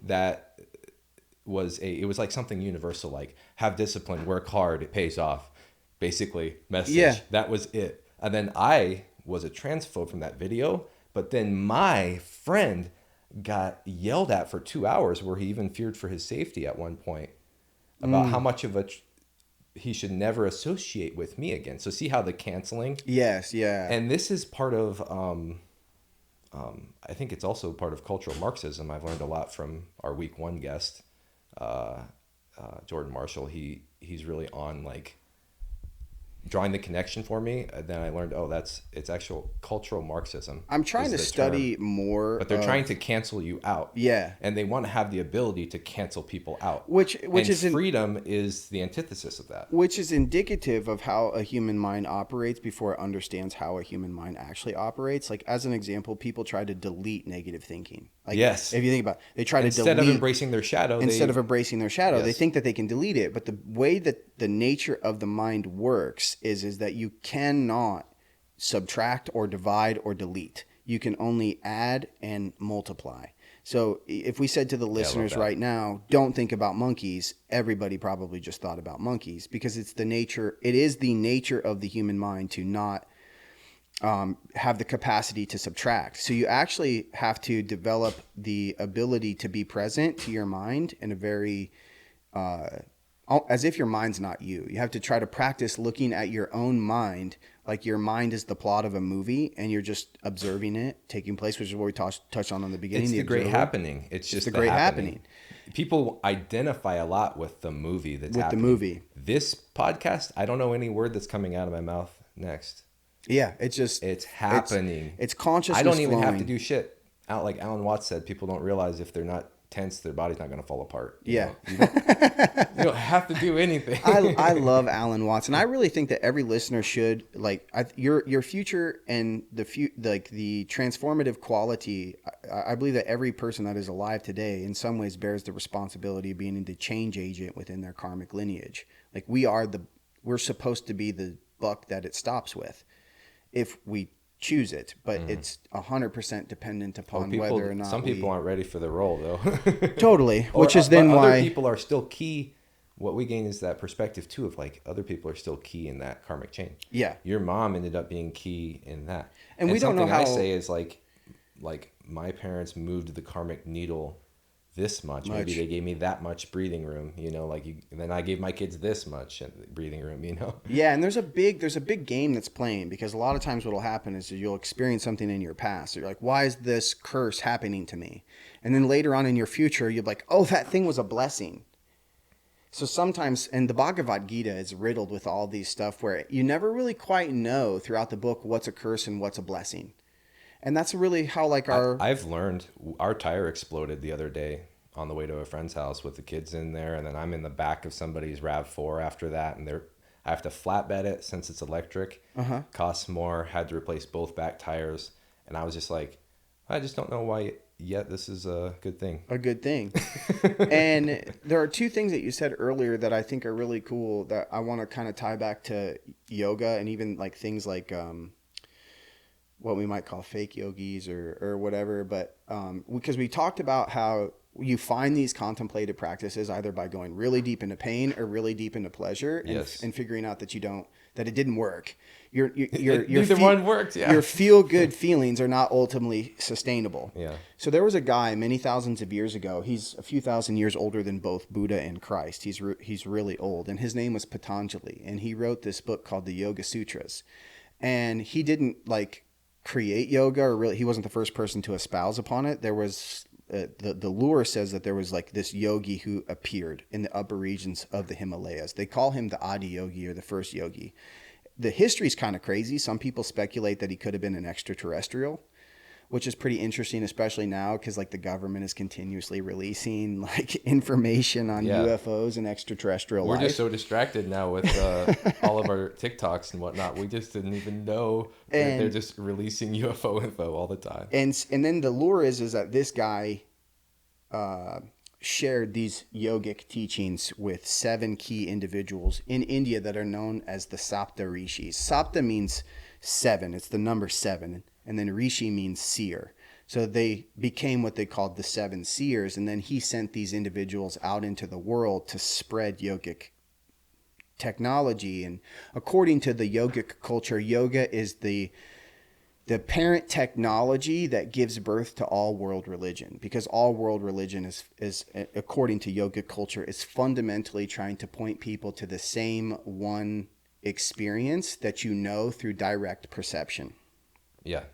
That was it was like something universal, like have discipline, work hard, it pays off, basically message. Yeah. That was it. And then I was a transphobe from that video, but then my friend got yelled at for 2 hours, where he even feared for his safety at one point about how much of he should never associate with me again. So see how the canceling. Yes. Yeah. And this is part of I think it's also part of cultural Marxism. I've learned a lot from our week 1 guest, Jordan Marshall. He's really on like drawing the connection for me. Then I learned, it's actual cultural Marxism. I'm trying to study more. But they're trying to cancel you out. Yeah. And they want to have the ability to cancel people out. Which is freedom is the antithesis of that. Which is indicative of how a human mind operates before it understands how a human mind actually operates. Like, as an example, people try to delete negative thinking. Like, yes. If you think about it, they try to delete. Instead of embracing their shadow. They think that they can delete it. But the way that the nature of the mind works is that you cannot subtract or divide or delete. You can only add and multiply. So if we said to the listeners right now, don't think about monkeys, everybody probably just thought about monkeys, because it is the nature of the human mind to not have the capacity to subtract. So you actually have to develop the ability to be present to your mind in a very as if your mind's not you. You have to try to practice looking at your own mind like your mind is the plot of a movie and you're just observing it taking place, which is what we touched on the beginning. It's the great happening. It's just the great happening. People identify a lot with the movie that's happening. With the movie. This podcast, I don't know any word that's coming out of my mouth next. Yeah, it's happening. It's consciousness. I don't even flowing. have to do shit. Like Alan Watts said, people don't realize if they're not tense, their body's not going to fall apart. You don't have to do anything. I love Alan Watts, and I really think that every listener should your future and the transformative quality. I believe that every person that is alive today, in some ways, bears the responsibility of being the change agent within their karmic lineage. Like we're supposed to be the buck that it stops with, if we choose it, but it's 100% dependent upon whether or not some people aren't ready for the role, though. Totally. Which is then why other people are still key. What we gain is that perspective too of like other people are still key in that karmic chain. Yeah. Your mom ended up being key in that. And we don't know how. I say is like my parents moved the karmic needle this much. Maybe they gave me that much breathing room, and then I gave my kids this much breathing room, Yeah, and there's a big game that's playing, because a lot of times what'll happen is you'll experience something in your past. So you're like, why is this curse happening to me? And then later on in your future, you're like, oh, that thing was a blessing. So sometimes, and the Bhagavad Gita is riddled with all these stuff where you never really quite know throughout the book what's a curse and what's a blessing. And that's really how I've learned. Our tire exploded the other day on the way to a friend's house with the kids in there, and then I'm in the back of somebody's RAV4 after that, and I have to flatbed it since it's electric. Costs more. Had to replace both back tires, and I was just like, I just don't know why yet this is a good thing. A good thing. And there are two things that you said earlier that I think are really cool that I want to kind of tie back to yoga, and even like things like what we might call fake yogis or whatever. But because we talked about how you find these contemplative practices either by going really deep into pain or really deep into pleasure, and figuring out that it didn't work. Neither one worked. Yeah. Your feel good feelings are not ultimately sustainable. Yeah. So there was a guy many thousands of years ago. He's a few thousand years older than both Buddha and Christ. He's really old, and his name was Patanjali, and he wrote this book called the Yoga Sutras. And he didn't create yoga, or really, he wasn't the first person to espouse upon it. There was the lore says that there was this yogi who appeared in the upper regions of the Himalayas. They call him the Adi Yogi, or the first yogi. The history's kind of crazy. Some people speculate that he could have been an extraterrestrial, which is pretty interesting, especially now because the government is continuously releasing information on UFOs and extraterrestrial life. We're just so distracted now with all of our TikToks and whatnot. We just didn't even know that they're just releasing UFO info all the time. And then the lure is that this guy, shared these yogic teachings with 7 key individuals in India that are known as the Sapta Rishis. Sapta means 7, it's the number 7, and then Rishi means seer. So they became what they called the 7 seers, and then he sent these individuals out into the world to spread yogic technology. And according to the yogic culture, yoga is the parent technology that gives birth to all world religion, because all world religion is according to yogic culture, is fundamentally trying to point people to the same one experience that you know through direct perception. Yeah.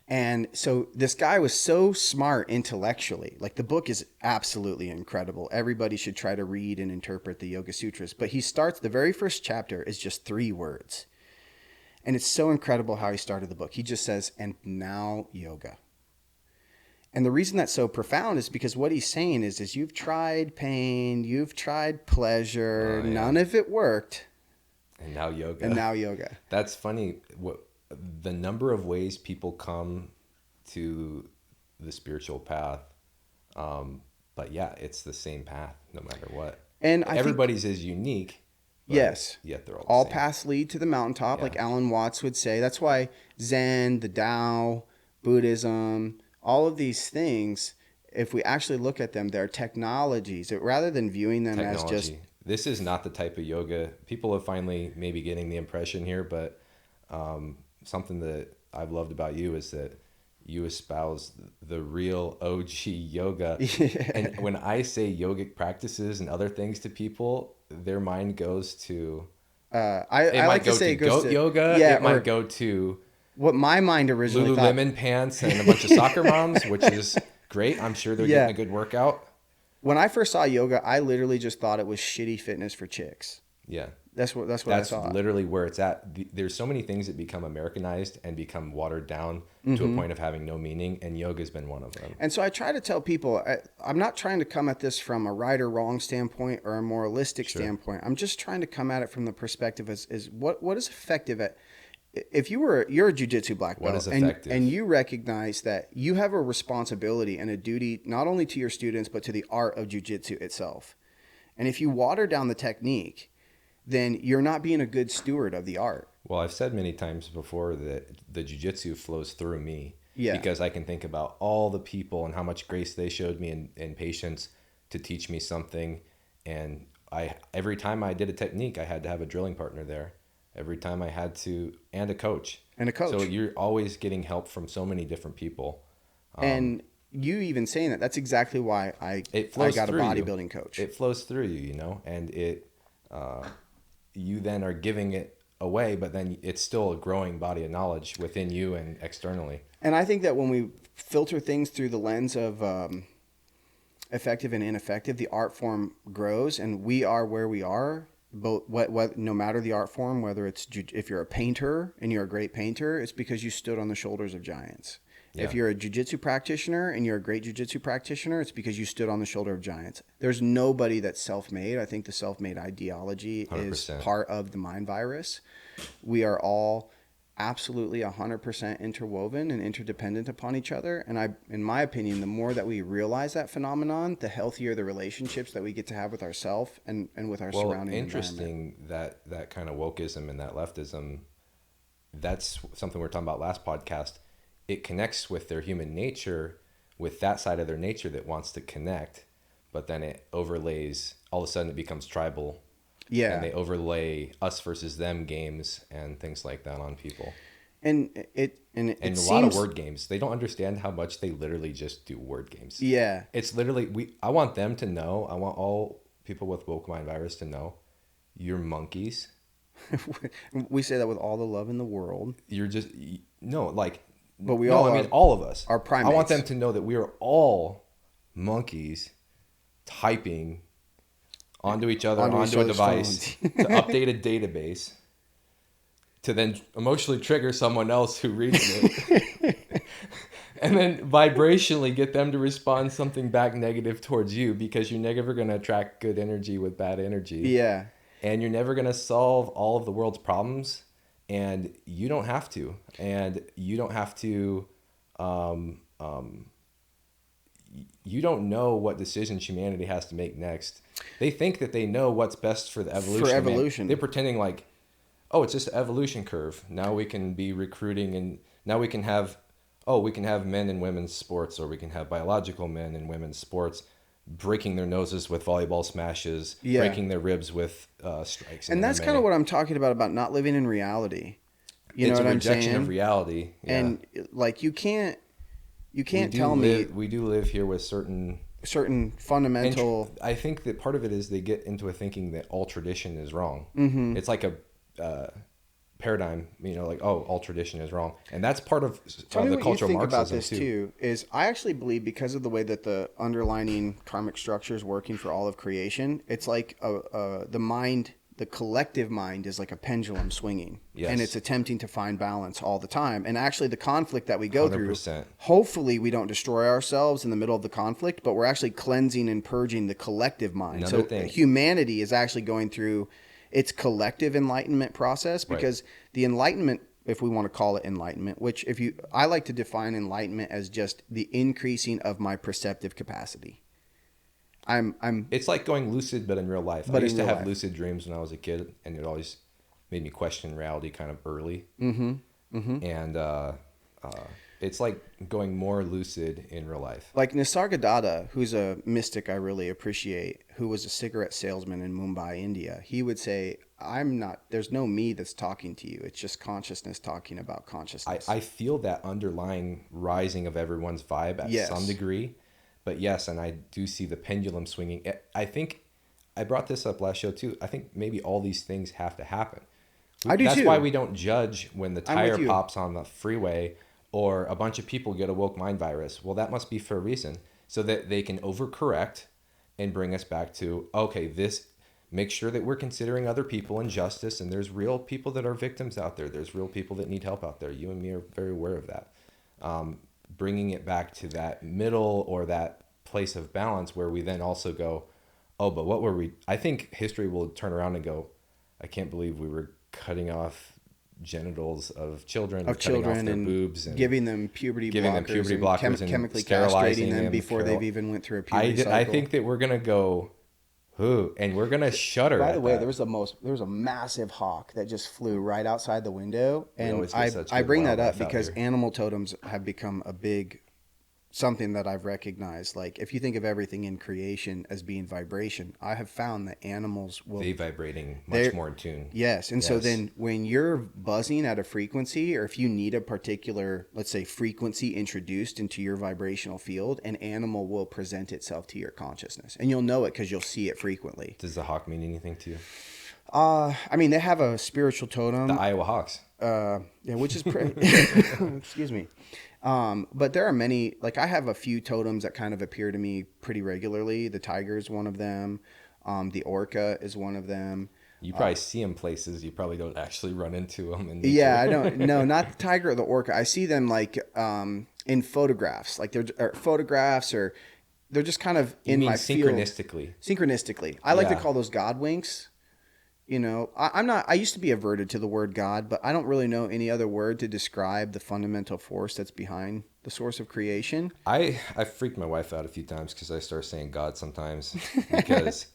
And so this guy was so smart intellectually. Like, the book is absolutely incredible. Everybody should try to read and interpret the Yoga Sutras. But he starts, the very first chapter is just 3 words. And it's so incredible how he started the book. He just says, and now yoga. And the reason that's so profound is because what he's saying is you've tried pain, you've tried pleasure, none of it worked. And now yoga. And now yoga. That's funny. The number of ways people come to the spiritual path. But yeah, it's the same path no matter what. And everybody's is unique. Yes. Yet they're all the same. paths lead to the mountaintop, like Alan Watts would say. That's why Zen, the Tao, Buddhism, all of these things, if we actually look at them, they're technologies. Rather than viewing them as just... This is not the type of yoga. People are finally maybe getting the impression here, but something that I've loved about you is that you espouse the real OG yoga. Yeah. And when I say yogic practices and other things to people, their mind goes to... I like to say it goes goat to yoga. Yeah, it might go to... What my mind originally thought... Lululemon pants and a bunch of soccer moms, which is great. I'm sure they're getting a good workout. When I first saw yoga, I literally just thought it was shitty fitness for chicks. Yeah. That's what I thought. That's literally where it's at. There's so many things that become Americanized and become watered down to a point of having no meaning, and yoga's been one of them. And so I try to tell people, I'm not trying to come at this from a right or wrong standpoint or a moralistic standpoint. I'm just trying to come at it from the perspective as what is effective at... If you're a jiu-jitsu black belt, what is effective? And you recognize that you have a responsibility and a duty not only to your students but to the art of jiu-jitsu itself. And if you water down the technique, then you're not being a good steward of the art. Well, I've said many times before that the jiu-jitsu flows through me. Yeah. Because I can think about all the people and how much grace they showed me and patience to teach me something. And every time I did a technique, I had to have a drilling partner there. Every time I had to, and a coach. So you're always getting help from so many different people. And you even saying that, that's exactly why I got a bodybuilding coach. It flows through you, and you then are giving it away, but then it's still a growing body of knowledge within you and externally. And I think that when we filter things through the lens of effective and ineffective, the art form grows, and we are where we are. No matter the art form, whether it's if you're a painter and you're a great painter, it's because you stood on the shoulders of giants. Yeah. If you're a jiu-jitsu practitioner and you're a great jiu-jitsu practitioner, it's because you stood on the shoulder of giants. There's nobody that's self-made. I think the self-made ideology 100%. Is part of the mind virus. We are all absolutely 100% interwoven and interdependent upon each other. And in my opinion, the more that we realize that phenomenon, the healthier the relationships that we get to have with ourselves and with our surrounding interesting environment. That kind of wokeism and that leftism, that's something we were talking about last podcast. It connects with their human nature, with that side of their nature that wants to connect, but then it overlays, all of a sudden it becomes tribal. Yeah. And they overlay us versus them games and things like that on people. And a lot of word games. They don't understand how much they literally just do word games. Yeah. It's literally, I want them to know, I want all people with woke mind virus to know, you're monkeys. We say that with all the love in the world. You're just, no, like, but we all, I mean, all of us are primates. I want them to know that we are all monkeys typing onto each other, onto a device, to update a database, to then emotionally trigger someone else who reads it, and then vibrationally get them to respond something back negative towards you, because you're never going to attract good energy with bad energy. Yeah. And you're never going to solve all of the world's problems, and you don't have to. And you don't have to... you don't know what decisions humanity has to make next. They think that they know what's best for the evolution. For evolution. They're pretending like, oh, it's just an evolution curve. Now we can be recruiting, and now we can have men and women's sports, or we can have biological men and women's sports breaking their noses with volleyball smashes, breaking their ribs with strikes. And that's kind of what I'm talking about not living in reality. You know what I'm saying? It's a rejection of reality. Yeah. And like you can't tell me we do live here with certain fundamental. I think that part of it is they get into a thinking that all tradition is wrong. It's like a paradigm, like, oh, all tradition is wrong, and that's part of the cultural Marxism about this too. Is I actually believe, because of the way that the underlining karmic structure is working for all of creation, it's like the collective mind is like a pendulum swinging, and it's attempting to find balance all the time. And actually, the conflict that we go 100%. through, hopefully, we don't destroy ourselves in the middle of the conflict, but we're actually cleansing and purging the collective mind. Humanity is actually going through its collective enlightenment process, because the enlightenment, if we want to call it enlightenment, which I like to define enlightenment as just the increasing of my perceptive capacity. It's like going lucid, but in real life. I used to have lucid dreams when I was a kid, and it always made me question reality kind of early. And it's like going more lucid in real life. Like Nisargadatta, who's a mystic I really appreciate, who was a cigarette salesman in Mumbai, India. He would say, there's no me that's talking to you. It's just consciousness talking about consciousness. I feel that underlying rising of everyone's vibe at some degree. But yes, and I do see the pendulum swinging. I think I brought this up last show too. I think maybe all these things have to happen. I do too. That's why we don't judge when the tire pops on the freeway or a bunch of people get a woke mind virus. Well, that must be for a reason, so that they can overcorrect and bring us back to, okay, make sure that we're considering other people and justice, and there's real people that are victims out there. There's real people that need help out there. You and me are very aware of that. Bringing it back to that middle or that place of balance where we then also go, oh, but what were we? I think history will turn around and go, I can't believe we were cutting off genitals of children, cutting off their boobs, and giving them puberty blockers, and chemically castrating them before they've even went through a puberty cycle. I think that we're gonna go, and we're gonna shudder. By the way, there was a massive hawk that just flew right outside the window, and I bring that up because animal totems have become a big something that I've recognized. Like, if you think of everything in creation as being vibration, I have found that animals they vibrating much more in tune. Yes. And so then when you're buzzing at a frequency, or if you need a particular, let's say, frequency introduced into your vibrational field, an animal will present itself to your consciousness, and you'll know it because you'll see it frequently. Does the hawk mean anything to you? I mean, they have a spiritual totem. The Iowa Hawks. Which is excuse me. But there are many, like, I have a few totems that kind of appear to me pretty regularly. The tiger is one of them. The orca is one of them. You probably see them places. You probably don't actually run into them. I don't. No, not the tiger or the orca. I see them like in photographs. Like they're photographs, or they're just kind of in my synchronistically. Field. Synchronistically. I like to call those God winks. I'm not, I used to be averted to the word God, but I don't really know any other word to describe the fundamental force that's behind the source of creation. I freaked my wife out a few times because I start saying God sometimes, because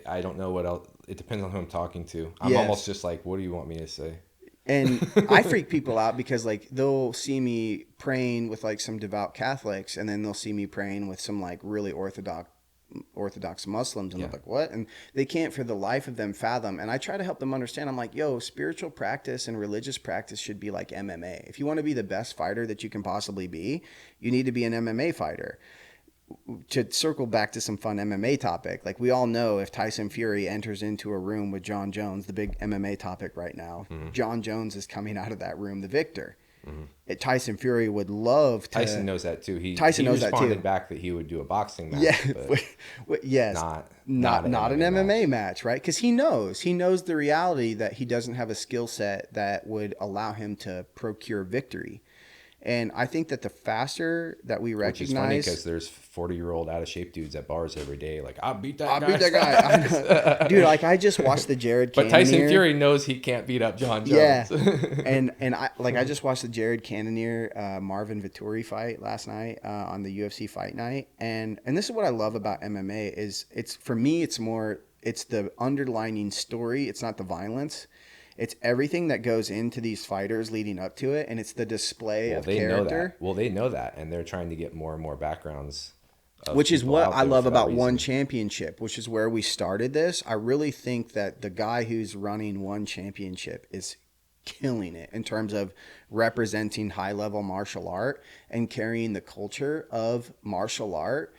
I don't know what else. It depends on who I'm talking to. I'm almost just like, what do you want me to say? And I freak people out because, like, they'll see me praying with like some devout Catholics, and then they'll see me praying with some like really Orthodox Muslims, and they're like, what? And they can't for the life of them fathom. And I try to help them understand. I'm like, spiritual practice and religious practice should be like MMA. If you want to be the best fighter that you can possibly be, you need to be an MMA fighter. To circle back to some fun MMA topic, like, we all know if Tyson Fury enters into a room with John Jones, the big MMA topic right now, John Jones is coming out of that room the victor. Tyson Fury would love to. Tyson knows that too. He responded back that he would do a boxing match. Yes, not an MMA match, right? Because he knows the reality that he doesn't have a skill set that would allow him to procure victory. And I think that the faster that we Which is funny recognize, because there's 40-year-old out of shape dudes at bars every day. Like, I'll beat that I'll guy. beat that guy. I know. Dude, like I just watched the Jared But Cannonier. Tyson Fury knows he can't beat up John Yeah. Jones. and I just watched the Jared Cannonier Marvin Vettori fight last night on the UFC Fight Night. And this is what I love about MMA is it's for me it's the underlining story. It's not the violence. It's everything that goes into these fighters leading up to it, and it's the display of character. Know that. Well, they know that, and they're trying to get more and more backgrounds. Which is what I love about One Championship, which is where we started this. I really think that the guy who's running One Championship is killing it in terms of representing high-level martial art and carrying the culture of martial art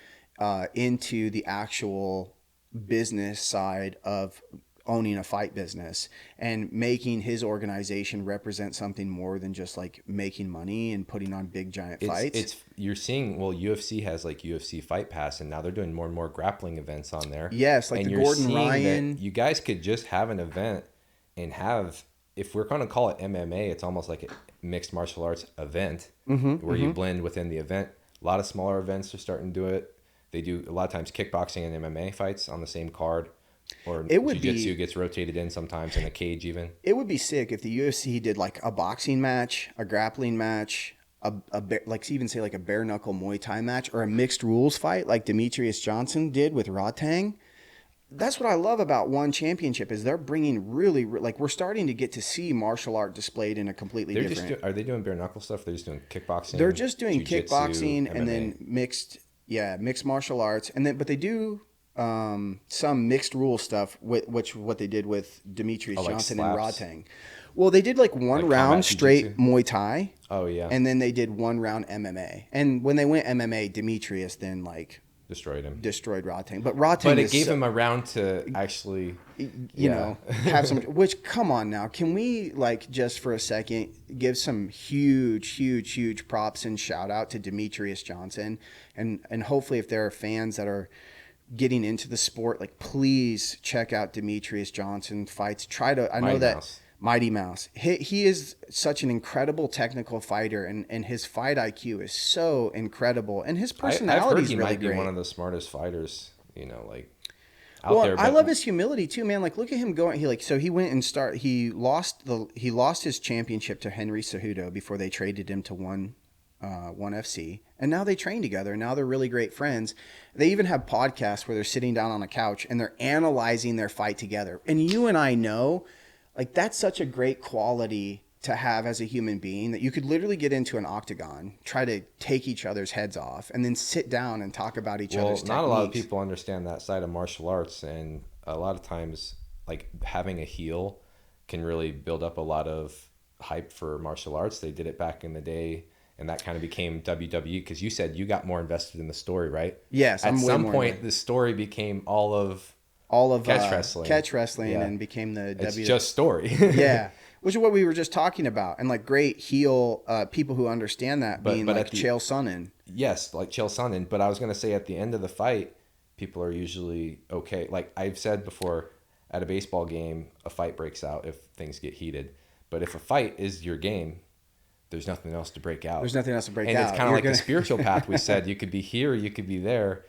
into the actual business side of owning a fight business and making his organization represent something more than just like making money and putting on big giant fights. You're seeing, well, UFC has like UFC Fight Pass, and now they're doing more and more grappling events on there. Yes, like and the Gordon Ryan. You guys could just have an event and have, if we're going to call it MMA, it's almost like a mixed martial arts event where you blend within the event. A lot of smaller events are starting to do it. They do a lot of times kickboxing and MMA fights on the same card. Or jiu-jitsu gets rotated in sometimes in a cage even. It would be sick if the UFC did like a boxing match, a grappling match, like even say like a bare knuckle Muay Thai match, or a mixed rules fight like Demetrius Johnson did with Rodtang. That's what I love about One Championship is they're bringing really like we're starting to get to see martial art displayed in a completely different. Are they doing bare knuckle stuff? They're just doing kickboxing. They're just doing kickboxing and then mixed martial arts, and then but they do. Some mixed rule stuff, what they did with Demetrius Johnson and Rodtang. Well, they did like one round straight Muay Thai. Oh yeah. And then they did one round MMA. And when they went MMA, Demetrius then like destroyed Rodtang. But it gave him a round to actually you know have some. Which come on now, can we like just for a second give some huge props and shout out to Demetrius Johnson, and hopefully if there are fans that are getting into the sport, like please check out Demetrius Johnson fights. Mighty Mouse. He is such an incredible technical fighter, and his fight IQ is so incredible, and his personality is really great. He might be one of the smartest fighters, like out there. I love his humility too, man. Like look at him going. He went and he lost his championship to Henry Cejudo before they traded him to One FC, and now they train together, and now they're really great friends. They even have podcasts where they're sitting down on a couch and they're analyzing their fight together. And you and I know, like that's such a great quality to have as a human being, that you could literally get into an octagon, try to take each other's heads off, and then sit down and talk about each other's techniques. Not a lot of people understand that side of martial arts, and a lot of times like having a heel can really build up a lot of hype for martial arts. They did it back in the day. And that kind of became WWE, because you said you got more invested in the story, right? Yes. At some point, the story became all of catch wrestling, and became the WWE. It's just story. Yeah, which is what we were just talking about, and like great heel people who understand that, being like Chael Sonnen. Yes, like Chael Sonnen. But I was going to say at the end of the fight, people are usually okay. Like I've said before, at a baseball game, a fight breaks out if things get heated. But if a fight is your game, there's nothing else to break out. And it's kind of like the spiritual path we said. You could be here, you could be there.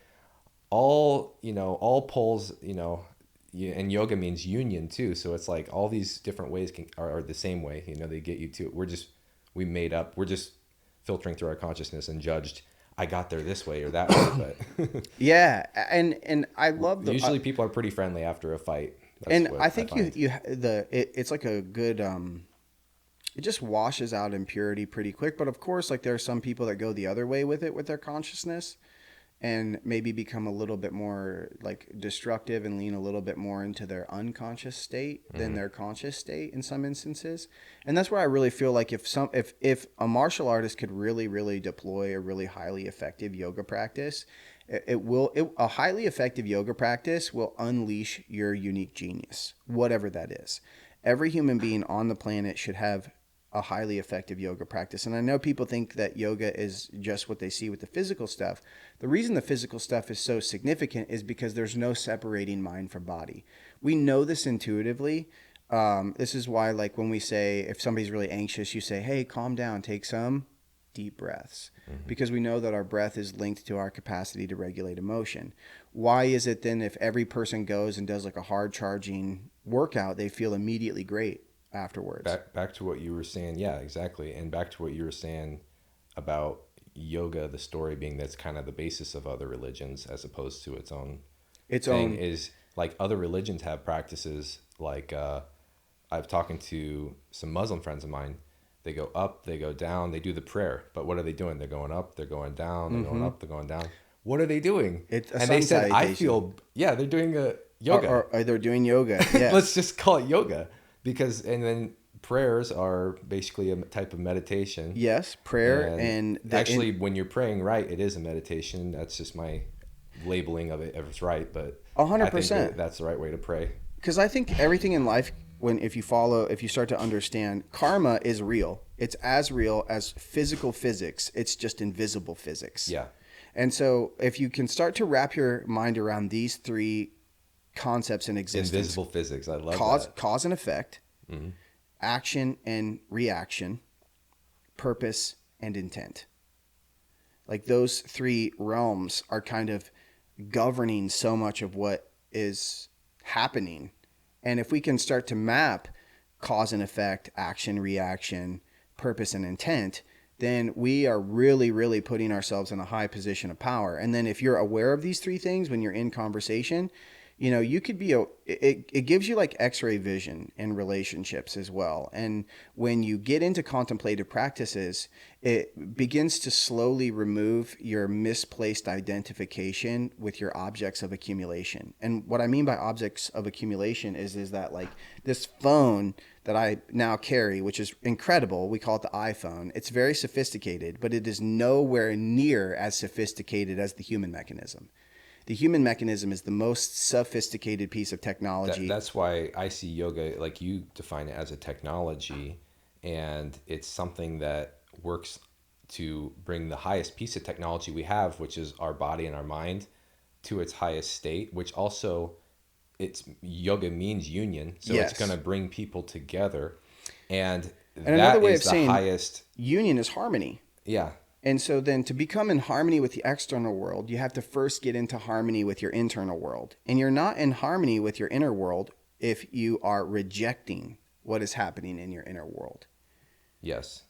All poles, and yoga means union too. So it's like all these different ways are the same way. They get you to. We're just filtering through our consciousness and judged. I got there this way or that way, but yeah, and I love usually people are pretty friendly after a fight. I think it's like a good. It just washes out impurity pretty quick. But of course, like there are some people that go the other way with it, with their consciousness, and maybe become a little bit more like destructive and lean a little bit more into their unconscious state than their conscious state in some instances. And that's where I really feel like if a martial artist could really deploy a really highly effective yoga practice, a highly effective yoga practice will unleash your unique genius, whatever that is. Every human being on the planet should have a highly effective yoga practice. And I know people think that yoga is just what they see with the physical stuff. The reason the physical stuff is so significant is because there's no separating mind from body. We know this intuitively. This is why, like when we say, if somebody's really anxious, you say, hey, calm down, take some deep breaths because we know that our breath is linked to our capacity to regulate emotion. Why is it then if every person goes and does like a hard charging workout, they feel immediately great afterwards? Back to what you were saying. Yeah, exactly. And back to what you were saying about yoga, the story being that's kind of the basis of other religions as opposed to its own thing is like other religions have practices like I've talking to some Muslim friends of mine. They go up, they go down, they do the prayer. But what are they doing? They're going up, they're going down, they're going up, they're going down. What are they doing? It's a and they said, salutation. I feel, yeah, they're doing a yoga. Or they're doing yoga. Yes. Let's just call it yoga and then prayers are basically a type of meditation. Yes, prayer and actually when you're praying right, it is a meditation. That's just my labeling of it if it's right, but 100%. I think that's the right way to pray. Because I think everything in life, if you start to understand, karma is real. It's as real as physical physics. It's just invisible physics. Yeah. And so if you can start to wrap your mind around these three concepts in existence. Invisible physics. I love that. Cause and effect, action and reaction, purpose and intent. Like those three realms are kind of governing so much of what is happening. And if we can start to map cause and effect, action, reaction, purpose, and intent, then we are really, really putting ourselves in a high position of power. And then if you're aware of these three things when you're in conversation, you know, you could be, it gives you like x-ray vision in relationships as well. And when you get into contemplative practices, it begins to slowly remove your misplaced identification with your objects of accumulation. And what I mean by objects of accumulation is that like this phone that I now carry, which is incredible. We call it the iPhone. It's very sophisticated, but it is nowhere near as sophisticated as the human mechanism. The human mechanism is the most sophisticated piece of technology. That's why I see yoga, like you define it, as a technology, and it's something that works to bring the highest piece of technology we have, which is our body and our mind, to its highest state, which also, yoga means union, so Yes. it's going to bring people together, and another way is of the saying highest. Union is harmony. Yeah. And so then to become in harmony with the external world, you have to first get into harmony with your internal world. And you're not in harmony with your inner world if you are rejecting what is happening in your inner world. Yes.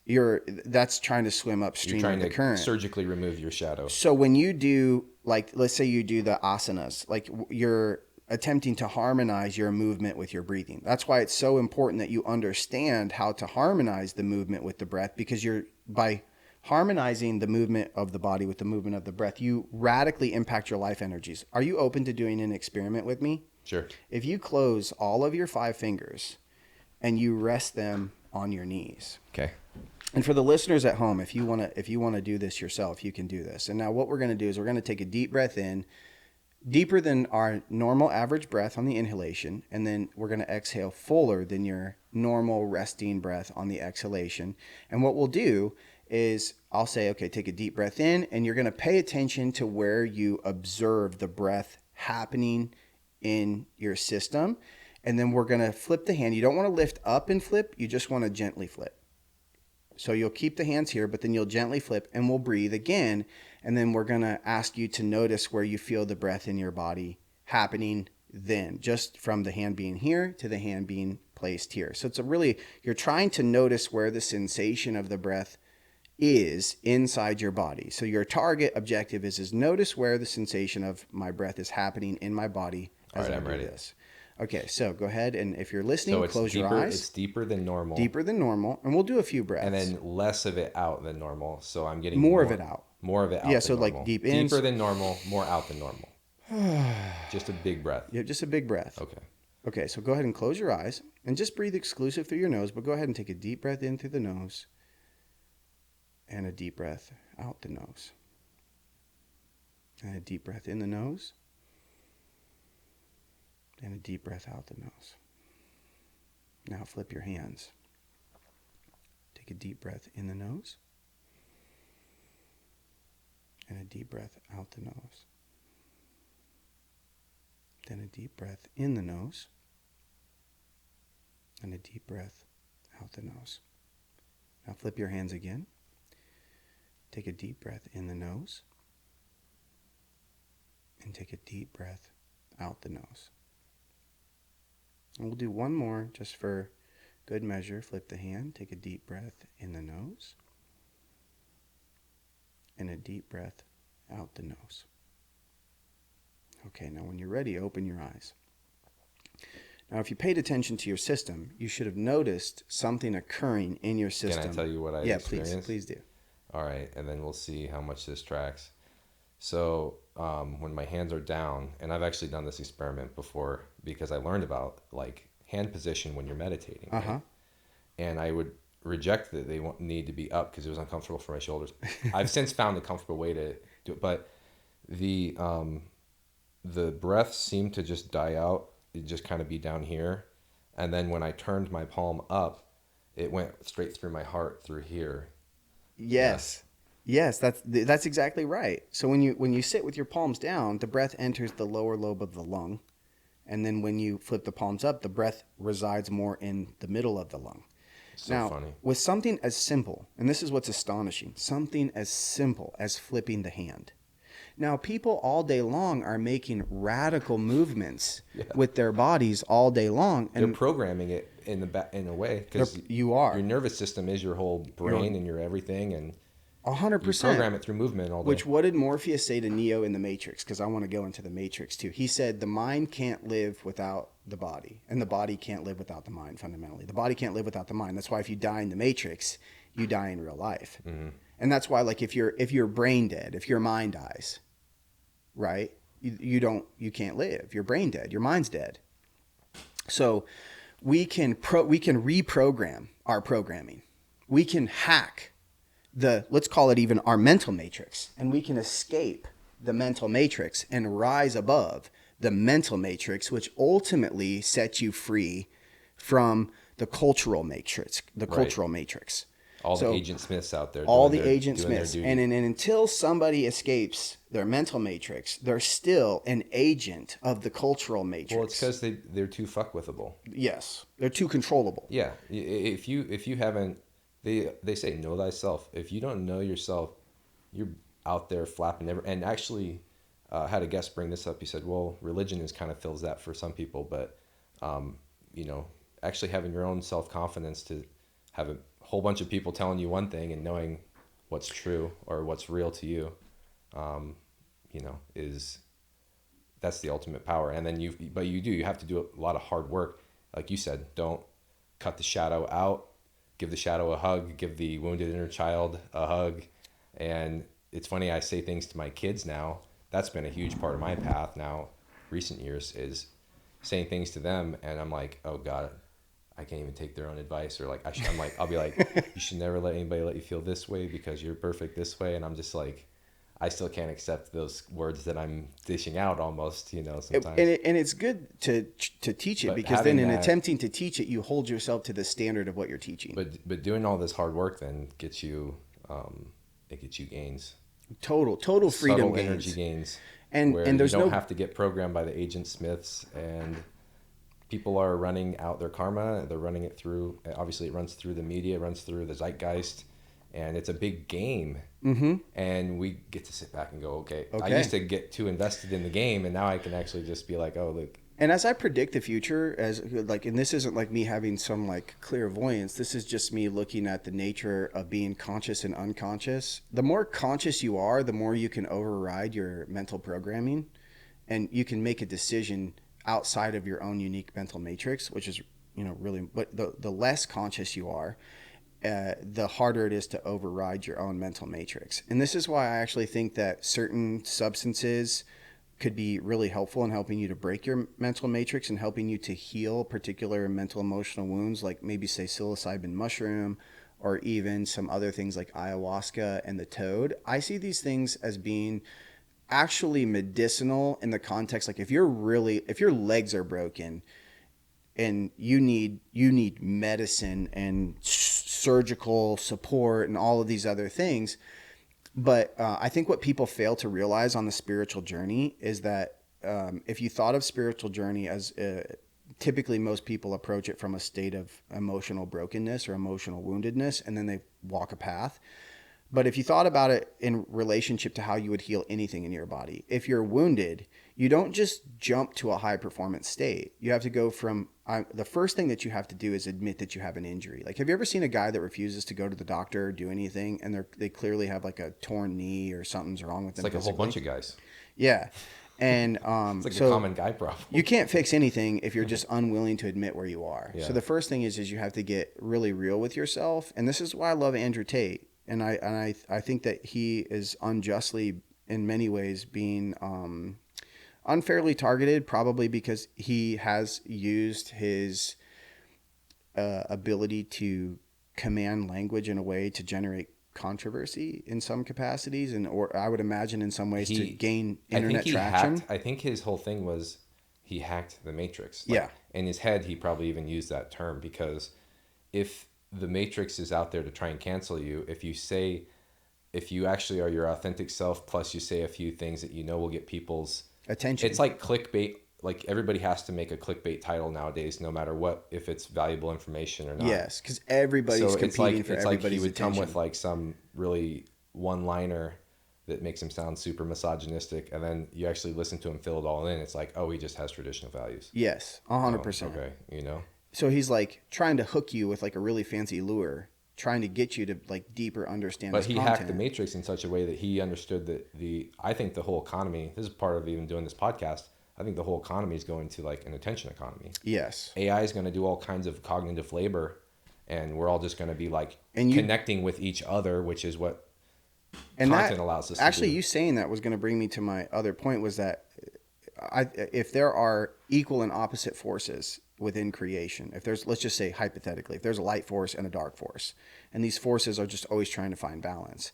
That's trying to swim upstream of the current. You're trying to surgically remove your shadow. So when you do, like, let's say you do the asanas, like you're attempting to harmonize your movement with your breathing. That's why it's so important that you understand how to harmonize the movement with the breath, because by harmonizing the movement of the body with the movement of the breath, you radically impact your life energies. Are you open to doing an experiment with me? Sure. If you close all of your 5 fingers and you rest them on your knees. Okay. And for the listeners at home, if you want to do this yourself, you can do this. And now what we're going to do is we're going to take a deep breath in, deeper than our normal average breath on the inhalation, and then we're going to exhale fuller than your normal resting breath on the exhalation. And what we'll do is I'll say, okay, take a deep breath in, and you're going to pay attention to where you observe the breath happening in your system. And then we're going to flip the hand. You don't want to lift up and flip. You just want to gently flip. So you'll keep the hands here, but then you'll gently flip, and we'll breathe again. And then we're going to ask you to notice where you feel the breath in your body happening then, just from the hand being here to the hand being placed here. So you're trying to notice where the sensation of the breath is inside your body. So your target objective is notice where the sensation of my breath is happening in my body as I do this. Okay, so go ahead, and if you're listening, close your eyes. It's deeper than normal. Deeper than normal, and we'll do a few breaths. And then less of it out than normal. So I'm getting more of it out. More of it out. Yeah, than so normal. like deep in. Deeper than normal, more out than normal. Just a big breath. Yeah, just a big breath. Okay, so go ahead and close your eyes and just breathe exclusive through your nose, but go ahead and take a deep breath in through the nose and a deep breath out the nose. And a deep breath in the nose and a deep breath out the nose. Now flip your hands. Take a deep breath in the nose and a deep breath out the nose. Then a deep breath in the nose and a deep breath out the nose. Now flip your hands again. Take a deep breath in the nose. And take a deep breath out the nose. And we'll do one more just for good measure. Flip the hand. Take a deep breath in the nose. And a deep breath out the nose. Okay, now when you're ready, open your eyes. Now, if you paid attention to your system, you should have noticed something occurring in your system. Can I tell you what I experienced? Yeah, please do. All right, and then we'll see how much this tracks. So when my hands are down, and I've actually done this experiment before because I learned about like hand position when you're meditating. Right? And I would reject that they need to be up because it was uncomfortable for my shoulders. I've since found a comfortable way to do it, but the breath seemed to just die out. It'd just kind of be down here. And then when I turned my palm up, it went straight through my heart through here. Yes. Yes, that's exactly right. So when you sit with your palms down, the breath enters the lower lobe of the lung. And then when you flip the palms up, the breath resides more in the middle of the lung. So now, funny. with something as simple, and this is what's astonishing, something as simple as flipping the hand. Now, people all day long are making radical movements with their bodies all day long. And they're programming it in a way because your nervous system is your whole brain and your everything, and 100%. You program it through movement all day. What did Morpheus say to Neo in the Matrix? Because I want to go into the Matrix too. He said the mind can't live without the body, and the body can't live without the mind. Fundamentally, the body can't live without the mind. That's why if you die in the Matrix, you die in real life. Mm-hmm. And that's why, like, if you're brain dead, if your mind dies, right, you can't live. You're brain dead. Your mind's dead. So we can reprogram our programming. We can hack let's call it even our mental matrix, and we can escape the mental matrix and rise above the mental matrix, which ultimately sets you free from the cultural matrix. All the Agent Smiths out there. All the Agent Smiths. And until somebody escapes their mental matrix, they're still an agent of the cultural matrix. Well, it's because they're too fuckwithable. Yes. They're too controllable. Yeah. If you haven't, they say know thyself. If you don't know yourself, you're out there flapping. And actually, had a guest bring this up. He said, well, religion kind of fills that for some people, but actually having your own self-confidence to have a whole bunch of people telling you one thing and knowing what's true or what's real to you, that's the ultimate power. And then you have to do a lot of hard work. Like you said, don't cut the shadow out, give the shadow a hug, give the wounded inner child a hug. And it's funny, I say things to my kids now. That's been a huge part of my path now, recent years, is saying things to them. And I'm like, oh God, I can't even take their own advice, or like I'll be like, you should never let anybody let you feel this way because you're perfect this way. And I'm just like, I still can't accept those words that I'm dishing out almost, sometimes. And it's good to teach it, but because then in attempting to teach it, you hold yourself to the standard of what you're teaching. But doing all this hard work then gets you gains. Total freedom Subtle gains. Energy gains. And there's you don't have to get programmed by the Agent Smiths, and people are running out their karma. They're running it through, obviously it runs through the media, it runs through the zeitgeist, and it's a big game. Mm-hmm. And we get to sit back and go, okay. I used to get too invested in the game, and now I can actually just be like, oh, look. And as I predict the future, and this isn't like me having some like clairvoyance, this is just me looking at the nature of being conscious and unconscious. The more conscious you are, the more you can override your mental programming, and you can make a decision outside of your own unique mental matrix, which is, really, but the less conscious you are, the harder it is to override your own mental matrix. And this is why I actually think that certain substances could be really helpful in helping you to break your mental matrix and helping you to heal particular mental emotional wounds, like maybe say psilocybin mushroom, or even some other things like ayahuasca and the toad. I see these things as being actually medicinal in the context, like if your legs are broken and you need medicine and surgical support and all of these other things. But I think what people fail to realize on the spiritual journey is that if you thought of spiritual journey as typically most people approach it from a state of emotional brokenness or emotional woundedness, and then they walk a path. But if you thought about it in relationship to how you would heal anything in your body, if you're wounded, you don't just jump to a high performance state. You have to go from the first thing that you have to do is admit that you have an injury. Like, have you ever seen a guy that refuses to go to the doctor or do anything, and they clearly have like a torn knee or something's wrong with them? It's like physically? A whole bunch of guys. Yeah. And it's like a common guy problem. You can't fix anything if you're just unwilling to admit where you are. Yeah. So the first thing is you have to get really real with yourself. And this is why I love Andrew Tate. And I think that he is unjustly, in many ways, being unfairly targeted, probably because he has used his ability to command language in a way to generate controversy in some capacities, or I would imagine in some ways to gain internet traction. I think his whole thing was he hacked the Matrix. Yeah. In his head, he probably even used that term, because if the Matrix is out there to try and cancel you, if you actually are your authentic self, plus you say a few things that will get people's attention. It's like clickbait. Like, everybody has to make a clickbait title nowadays, no matter what, if it's valuable information or not. Yes, because everybody's competing for everybody's attention. It's like he would come with like some really one-liner that makes him sound super misogynistic, and then you actually listen to him fill it all in. It's like, oh, he just has traditional values. Yes, 100%. Okay, So he's like trying to hook you with like a really fancy lure, trying to get you to like deeper understand his content. But he hacked the Matrix in such a way that he understood that I think the whole economy, this is part of even doing this podcast, I think the whole economy is going to like an attention economy. Yes. AI is going to do all kinds of cognitive labor, and we're all just going to be like connecting with each other, which is what content allows us to do. Actually, you saying that was going to bring me to my other point, was that if there are equal and opposite forces within creation, if there's, let's just say hypothetically, if there's a light force and a dark force, and these forces are just always trying to find balance.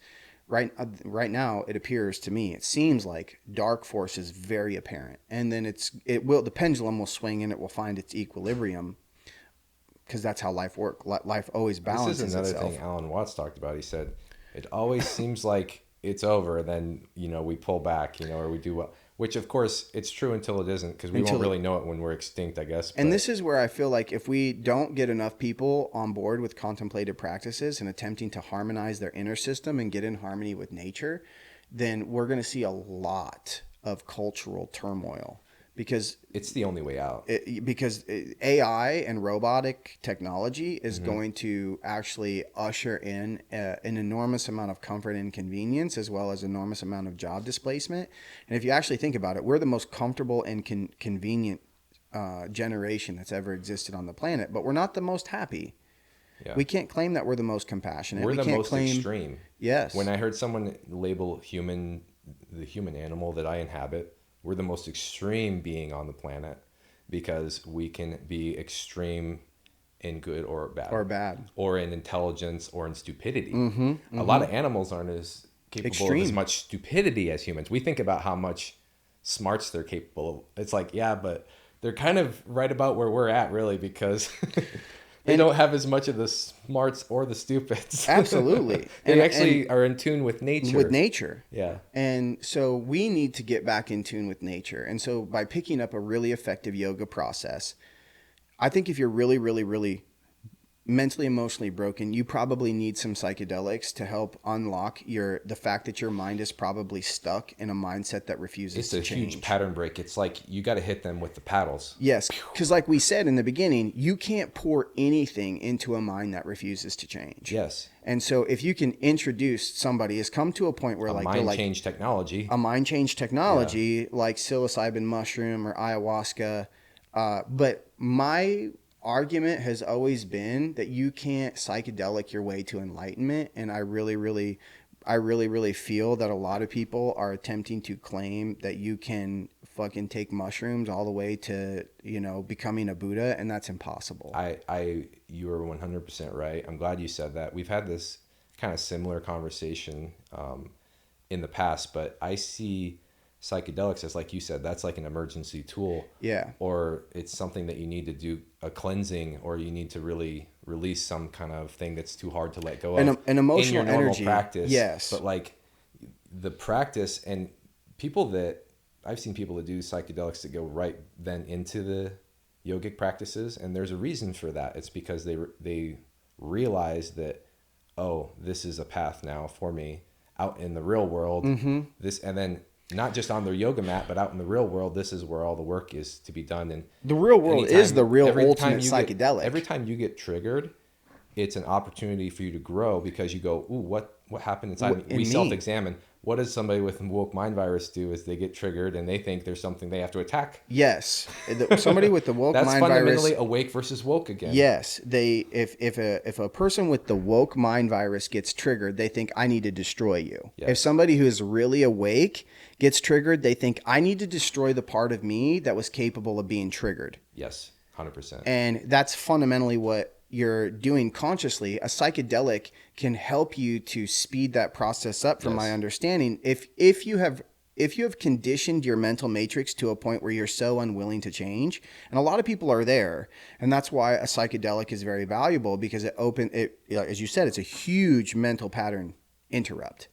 Right now, it appears to me, it seems like dark force is very apparent, and then the pendulum will swing and it will find its equilibrium, because that's how life works. Life always balances itself. This is another thing Alan Watts talked about. He said, it always seems like it's over, then we pull back, or we do well. Which, of course, it's true until it isn't, because we won't really know it when we're extinct, I guess. And this is where I feel like if we don't get enough people on board with contemplative practices and attempting to harmonize their inner system and get in harmony with nature, then we're going to see a lot of cultural turmoil. Because it's the only way out. Because AI and robotic technology is going to actually usher in an enormous amount of comfort and convenience, as well as enormous amount of job displacement. And if you actually think about it, we're the most comfortable and convenient generation that's ever existed on the planet, but we're not the most happy. Yeah. We can't claim that we're the most compassionate. We're the most extreme. Yes. When I heard someone label the human animal that I inhabit, we're the most extreme being on the planet, because we can be extreme in good or bad. Or in intelligence or in stupidity. A lot of animals aren't as capable of as much stupidity as humans. We think about how much smarts they're capable of. It's like, yeah, but they're kind of right about where we're at, really, because they don't have as much of the smarts or the stupids. Absolutely. They actually are in tune with nature. With nature. Yeah. And so we need to get back in tune with nature. And so by picking up a really effective yoga process, I think if you're really, really, really mentally, emotionally broken, you probably need some psychedelics to help unlock the fact that your mind is probably stuck in a mindset that refuses to change. It's a huge pattern break. It's like you got to hit them with the paddles. Yes, because like we said in the beginning, you can't pour anything into a mind that refuses to change. Yes. And so if you can introduce somebody, has come to a point where a mind change technology, like psilocybin mushroom or ayahuasca, but my argument has always been that you can't psychedelic your way to enlightenment, and I really feel that a lot of people are attempting to claim that you can fucking take mushrooms all the way to becoming a Buddha, and that's impossible. You are 100% right. I'm glad you said that. We've had this kind of similar conversation in the past, but I see psychedelics as, like you said, that's like an emergency tool. Yeah. Or it's something that you need to do a cleansing, or you need to really release some kind of thing that's too hard to let go of. An emotional in your normal energy. Practice. Yes. But like the practice, and I've seen people that do psychedelics that go right then into the yogic practices, and there's a reason for that. It's because they realize that, oh, this is a path now for me out in the real world. This, and then not just on their yoga mat, but out in the real world, this is where all the work is to be done. And the real world is the real ultimate psychedelic. Every time you get triggered, it's an opportunity for you to grow, because you go, ooh, what happened inside me? We self-examine. What does somebody with woke mind virus do is they get triggered and they think there's something they have to attack? Yes. Somebody with the woke mind virus. That's fundamentally awake versus woke again. Yes. If a person with the woke mind virus gets triggered, they think, I need to destroy you. Yes. If somebody who is really awake gets triggered, they think, I need to destroy the part of me that was capable of being triggered. Yes, 100%. And that's fundamentally what you're doing consciously. A psychedelic can help you to speed that process up, from my understanding. If you have conditioned your mental matrix to a point where you're so unwilling to change, and a lot of people are there, and that's why a psychedelic is very valuable, because as you said, it's a huge mental pattern interrupt.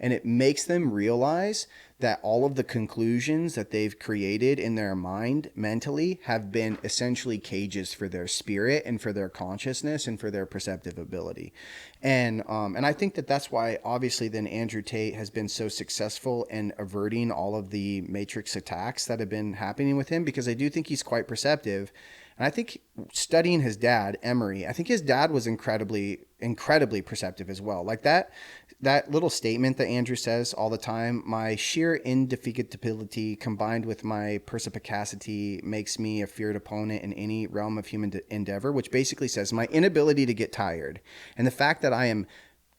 And it makes them realize that all of the conclusions that they've created in their mind mentally have been essentially cages for their spirit and for their consciousness and for their perceptive ability. And I think that that's why, obviously, then Andrew Tate has been so successful in averting all of the matrix attacks that have been happening with him, because I do think he's quite perceptive. And I think, studying his dad, Emery, I think his dad was incredibly perceptive as well. Like that little statement that Andrew says all the time, my sheer indefatigability combined with my perspicacity makes me a feared opponent in any realm of human endeavor, which basically says my inability to get tired and the fact that I am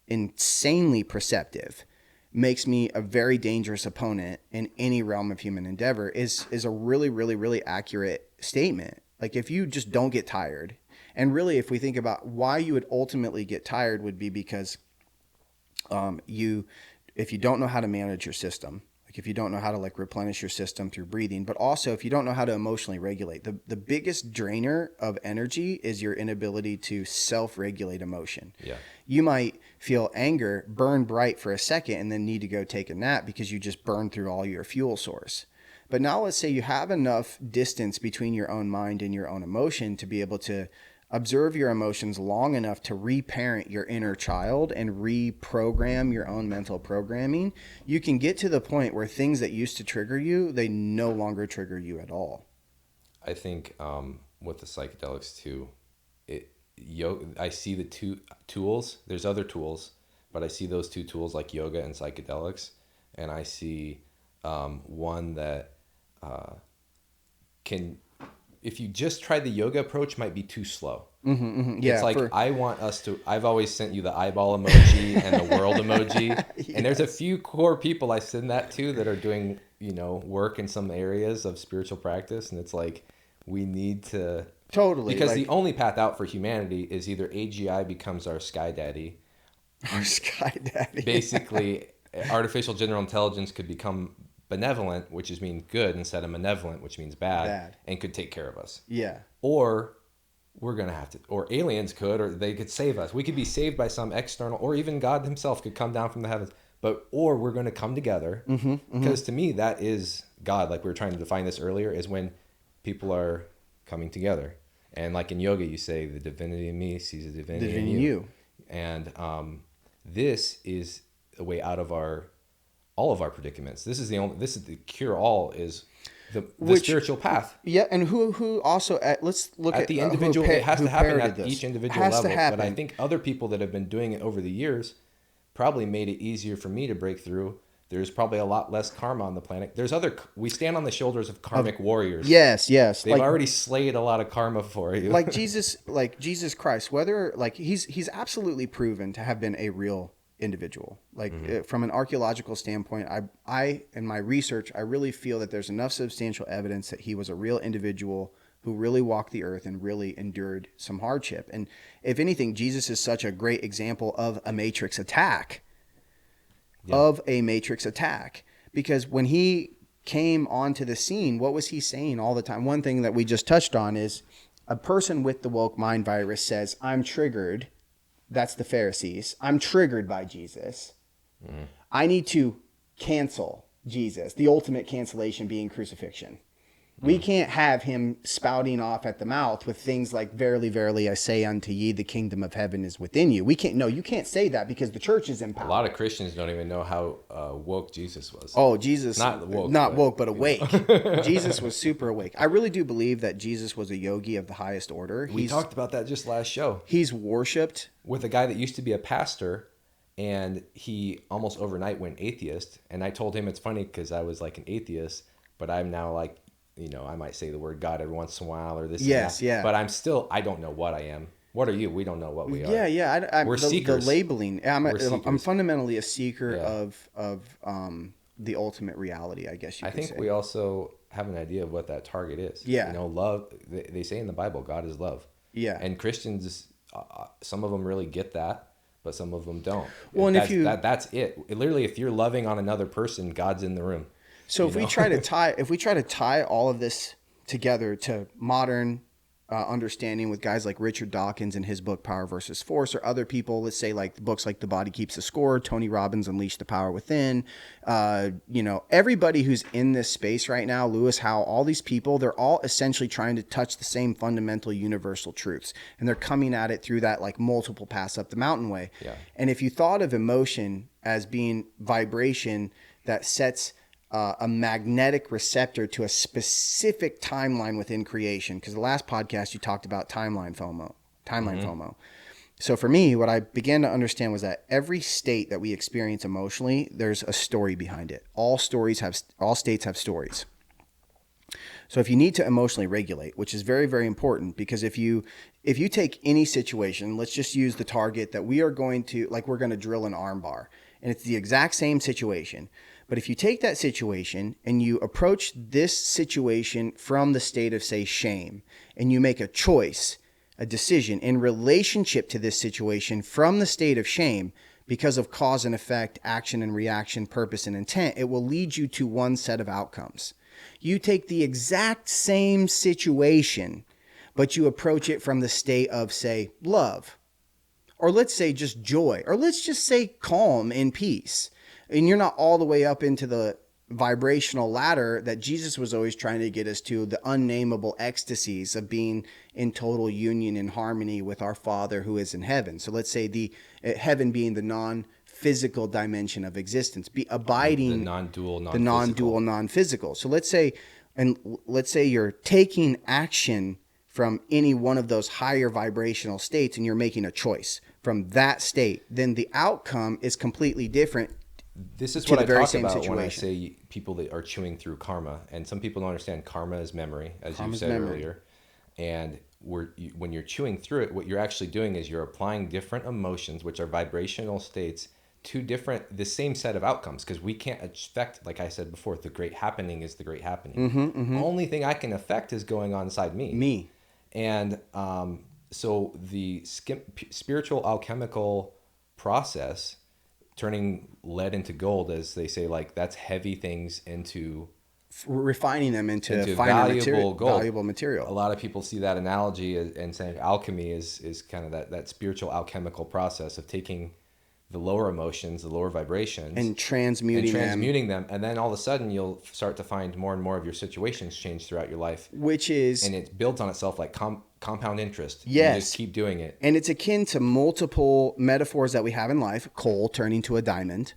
insanely perceptive makes me a very dangerous opponent in any realm of human endeavor is a really, really, really accurate statement. Like, if you just don't get tired, and really, if we think about why you would ultimately get tired, would be because if you don't know how to manage your system, like if you don't know how to replenish your system through breathing, but also if you don't know how to emotionally regulate, the biggest drainer of energy is your inability to self-regulate emotion. Yeah. You might feel anger burn bright for a second and then need to go take a nap because you just burned through all your fuel source. But now let's say you have enough distance between your own mind and your own emotion to be able to observe your emotions long enough to reparent your inner child and reprogram your own mental programming. You can get to the point where things that used to trigger you, they no longer trigger you at all. I think with the psychedelics too, I see the two tools. There's other tools, but I see those two tools like yoga and psychedelics, and I see one that can, if you just try the yoga approach, might be too slow. Yeah, it's like, I've always sent you the eyeball emoji and the world emoji. Yes. And there's a few core people I send that to that are doing, work in some areas of spiritual practice. And it's like, we need to totally, because the only path out for humanity is either AGI becomes our sky daddy. Our sky daddy. Basically, artificial general intelligence could become benevolent, which means good, instead of malevolent, which means bad, and could take care of us. Yeah. Or we're going to have to, or aliens could, or they could save us. We could be saved by some external, or even God himself could come down from the heavens. Or we're going to come together. Because to me, that is God. Like we were trying to define this earlier, is when people are coming together. And like in yoga, you say the divinity in me sees the divinity in you. And this is a way out of all of our predicaments. This is the cure all, is the spiritual path. Yeah, and who also let's look at the individual. It has to happen at each individual level. But I think other people that have been doing it over the years probably made it easier for me to break through. There's probably a lot less karma on the planet. We stand on the shoulders of karmic warriors. Yes. They've already slayed a lot of karma for you. Like Jesus Christ, whether he's absolutely proven to have been a real individual. From an archaeological standpoint, I in my research, I really feel that there's enough substantial evidence that he was a real individual who really walked the earth and really endured some hardship. And if anything, Jesus is such a great example of a matrix attack. Because when he came onto the scene, what was he saying all the time? One thing that we just touched on is a person with the woke mind virus says, I'm triggered. That's the Pharisees. I'm triggered by Jesus. I need to cancel Jesus, the ultimate cancellation being crucifixion. We can't have him spouting off at the mouth with things like, verily, verily, I say unto ye, the kingdom of heaven is within you. We can't, no, you can't say that because the church is in power. A lot of Christians don't even know how woke Jesus was. Oh, Jesus, not woke, but awake. Jesus was super awake. I really do believe that Jesus was a yogi of the highest order. We talked about that just last show. He's worshipped. With a guy that used to be a pastor, and he almost overnight went atheist. And I told him it's funny because I was like an atheist, but I'm now like, you know, I might say the word God every once in a while or this. Yes, and that. yeah. But I don't know what I am. What are you? We don't know what we are. Yeah. We're seekers. The labeling. I'm seekers. fundamentally a seeker of the ultimate reality, I guess you could say. I think we also have an idea of what that target is. Yeah. You know, love, they say in the Bible, God is love. Yeah. And Christians, some of them really get that, but some of them don't. Well, and that's it. Literally, if you're loving on another person, God's in the room. So if we try to tie all of this together to modern understanding with guys like Richard Dawkins in his book Power versus Force, or other people, let's say like books like The Body Keeps the Score, Tony Robbins' Unleash the Power Within, you know, everybody who's in this space right now, Lewis Howell, all these people, they're all essentially trying to touch the same fundamental universal truths, and they're coming at it through that like multiple paths up the mountain way. Yeah. And if you thought of emotion as being vibration that sets a magnetic receptor to a specific timeline within creation, because the last podcast you talked about timeline FOMO. So for me, what I began to understand was that every state that we experience emotionally, there's a story behind it. All states have stories. So if you need to emotionally regulate, which is very, very important, because if you take any situation, let's just use the target that we're going to drill an arm bar, and it's the exact same situation. But if you take that situation and you approach this situation from the state of, say, shame, and you make a choice, a decision in relationship to this situation from the state of shame, because of cause and effect, action and reaction, purpose and intent, it will lead you to one set of outcomes. You take the exact same situation, but you approach it from the state of, say, love, or let's say just joy, or let's just say calm and peace. And you're not all the way up into the vibrational ladder that Jesus was always trying to get us to, the unnameable ecstasies of being in total union and harmony with our Father who is in heaven. So let's say the heaven being the non-physical dimension of existence, be abiding the non-dual, non-physical. So let's say you're taking action from any one of those higher vibrational states, and you're making a choice from that state. Then the outcome is completely different. This is what I talk about when I say people that are chewing through karma. And some people don't understand karma is memory, as you said earlier. And when you're chewing through it, what you're actually doing is you're applying different emotions, which are vibrational states, to the same set of outcomes. Because we can't affect, like I said before, the great happening is the great happening. The only thing I can affect is going on inside me. And so the spiritual alchemical process, turning lead into gold, as they say, like that's heavy things into refining them into finer valuable material. A lot of people see that analogy and saying alchemy is kind of that spiritual alchemical process of taking the lower emotions, the lower vibrations, and transmuting them. And then all of a sudden you'll start to find more and more of your situations change throughout your life. And it builds on itself like compound interest. Yes. You just keep doing it. And it's akin to multiple metaphors that we have in life: coal turning to a diamond,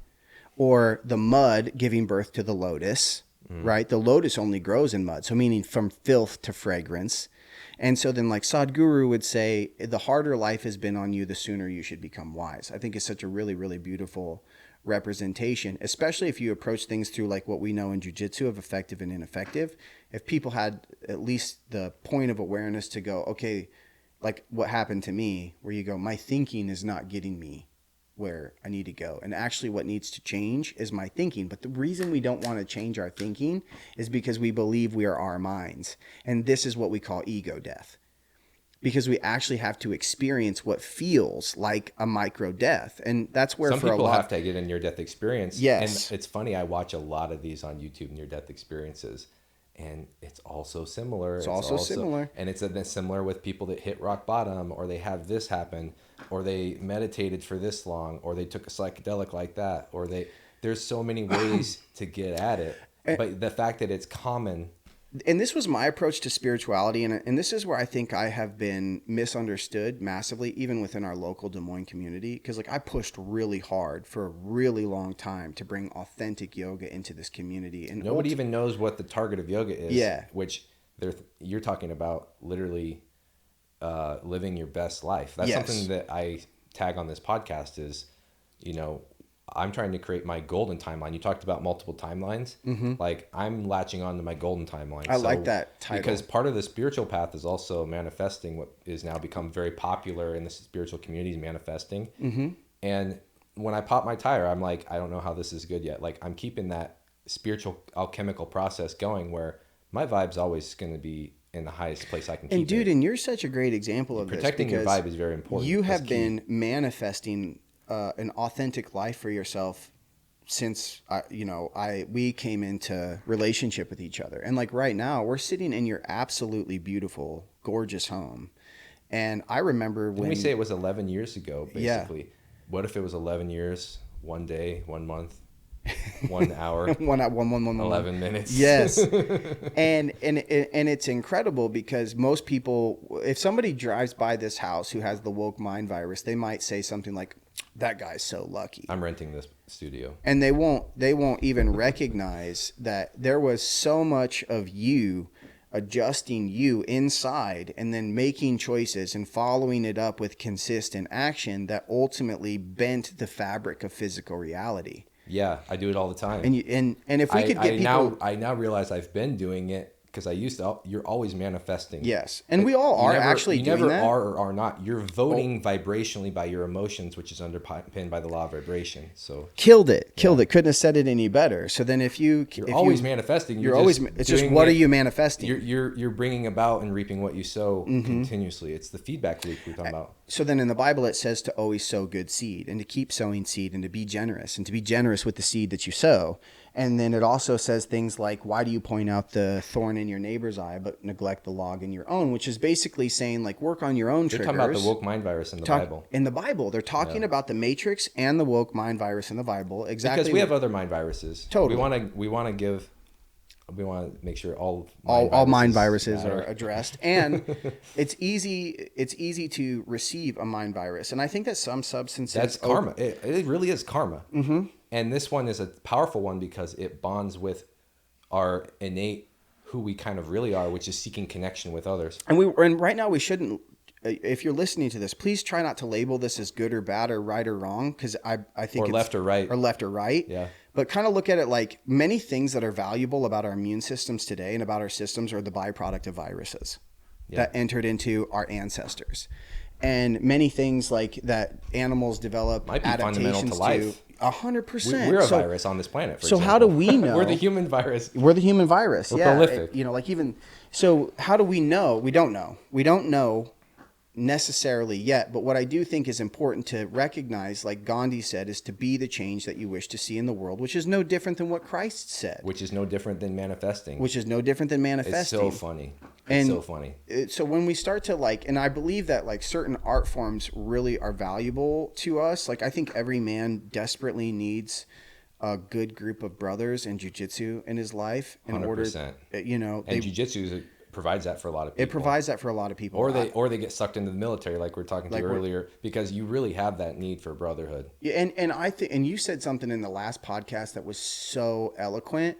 or the mud giving birth to the lotus, right? The lotus only grows in mud. So meaning from filth to fragrance. And so then like Sadhguru would say, the harder life has been on you, the sooner you should become wise. I think it's such a really, really beautiful representation, especially if you approach things through like what we know in jiu-jitsu of effective and ineffective. If people had at least the point of awareness to go, okay, like what happened to me, where you go, my thinking is not getting me where I need to go. And actually what needs to change is my thinking. But the reason we don't want to change our thinking is because we believe we are our minds. And this is what we call ego death. Because we actually have to experience what feels like a micro death. And that's where some people have to get a near-death experience. Yes. And it's funny, I watch a lot of these on YouTube, near-death experiences. And it's also similar. It's also similar. And it's similar with people that hit rock bottom, or they have this happen, or they meditated for this long, or they took a psychedelic like that, or there's so many ways to get at it. But the fact that it's common And this was my approach to spirituality. And this is where I think I have been misunderstood massively, even within our local Des Moines community. Because like I pushed really hard for a really long time to bring authentic yoga into this community. And nobody even knows what the target of yoga is. Yeah. Which you're talking about literally living your best life. That's Yes. something that I tag on this podcast is, I'm trying to create my golden timeline. You talked about multiple timelines. Mm-hmm. Like I'm latching on to my golden timeline. I like that title. Because part of the spiritual path is also manifesting what is now become very popular in the spiritual communities, manifesting. Mm-hmm. And when I pop my tire, I'm like, I don't know how this is good yet. Like I'm keeping that spiritual alchemical process going where my vibe's always going to be in the highest place I can keep And dude, it. and you're such a great example of Protecting this. your vibe is very important. You That's have key. been manifesting an authentic life for yourself since we came into relationship with each other. And like right now, we're sitting in your absolutely beautiful, gorgeous home. And I remember when we say it was 11 years ago, basically. Yeah. What if it was 11 years, 1 day, 1 month, 1 hour, one 11 minutes? Yes. and it's incredible because most people, if somebody drives by this house who has the woke mind virus, they might say something like, that guy's so lucky. I'm renting this studio. And they won't even recognize that there was so much of you adjusting you inside and then making choices and following it up with consistent action that ultimately bent the fabric of physical reality. Yeah, I do it all the time. And if we could get people... I now realize I've been doing it because I used to. You're always manifesting. Yes, and we all are actually doing that. You never are or are not. You're voting vibrationally by your emotions, which is underpinned by the law of vibration. So killed it. Couldn't have said it any better. So then you're always manifesting. You're always. It's just what are you manifesting? You're bringing about and reaping what you sow continuously. It's the feedback loop we're talking about. So then in the Bible it says to always sow good seed and to keep sowing seed and to be generous with the seed that you sow. And then it also says things like, why do you point out the thorn in your neighbor's eye but neglect the log in your own? Which is basically saying like work on your own triggers. They're talking about the woke mind virus in the Bible. In the Bible, they're talking about the matrix and the woke mind virus in the Bible. Exactly. Because we have other mind viruses. Totally. We want to make sure all mind viruses are addressed. And it's easy to receive a mind virus. And I think that some substances... That's karma. It really is karma. Mm-hmm. And this one is a powerful one because it bonds with our innate who we kind of really are, which is seeking connection with others. And right now we shouldn't... If you're listening to this, please try not to label this as good or bad or right or wrong, because I think or left or right. Or left or right. Yeah. But kind of look at it like many things that are valuable about our immune systems today and about our systems are the byproduct of viruses that entered into our ancestors. And many things like that animals develop might be fundamental to life. 100%. We're a virus on this planet. For example. How do we know? We're the human virus. We're the human virus. We're prolific. So how do we know? We don't know. We don't know necessarily yet, but what I do think is important to recognize, like Gandhi said, is to be the change that you wish to see in the world, which is no different than what Christ said. Which is no different than manifesting. It's so funny. So when we start to and I believe that certain art forms really are valuable to us. Like I think every man desperately needs a good group of brothers in jiu-jitsu in his life in 100%. order, and jiu-jitsu provides that for a lot of people. It provides that for a lot of people. Or they get sucked into the military, like we were talking to earlier, because you really have that need for brotherhood. Yeah, and I think, and you said something in the last podcast that was so eloquent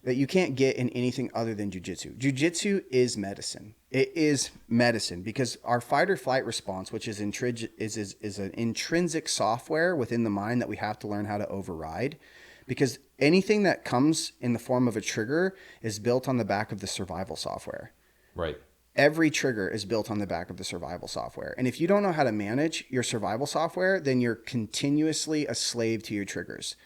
that you can't get in anything other than jiu-jitsu. Jiu-jitsu is medicine. It is medicine because our fight or flight response, which is an intrinsic software within the mind that we have to learn how to override. Because anything that comes in the form of a trigger is built on the back of the survival software. Right. Every trigger is built on the back of the survival software. And if you don't know how to manage your survival software, then you're continuously a slave to your triggers.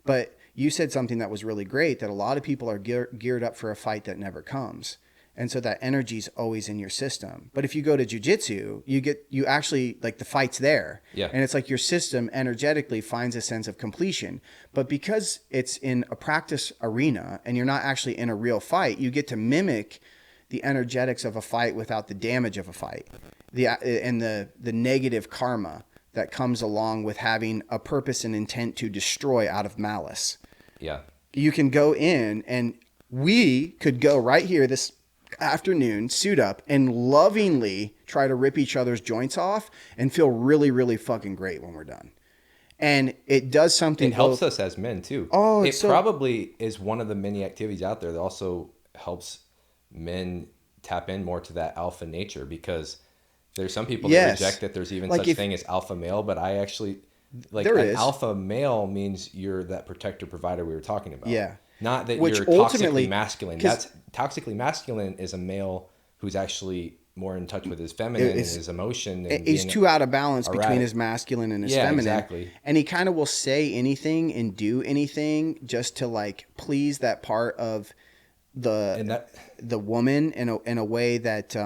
But you said something that was really great, that a lot of people are geared up for a fight that never comes. And so that energy is always in your system. But if you go to jiu-jitsu, you actually, the fight's there. Yeah. And it's like your system energetically finds a sense of completion. But because it's in a practice arena and you're not actually in a real fight, you get to mimic the energetics of a fight without the damage of a fight. The negative karma that comes along with having a purpose and intent to destroy out of malice. Yeah. You can go in and we could go right here this afternoon, suit up, and lovingly try to rip each other's joints off and feel really, really fucking great when we're done. And it does something. It helps us as men too. Oh, it probably is one of the many activities out there that also helps men tap in more to that alpha nature, because there's some people that reject that there's even such thing as alpha male, but I actually like an alpha male means you're that protector provider we were talking about. Yeah. Not that you're toxically masculine. That's toxically masculine is a male who's actually more in touch with his feminine and his emotion. And he's too out of balance between his masculine and his feminine. Exactly. And he kind of will say anything and do anything just to like please that part of the woman in a way that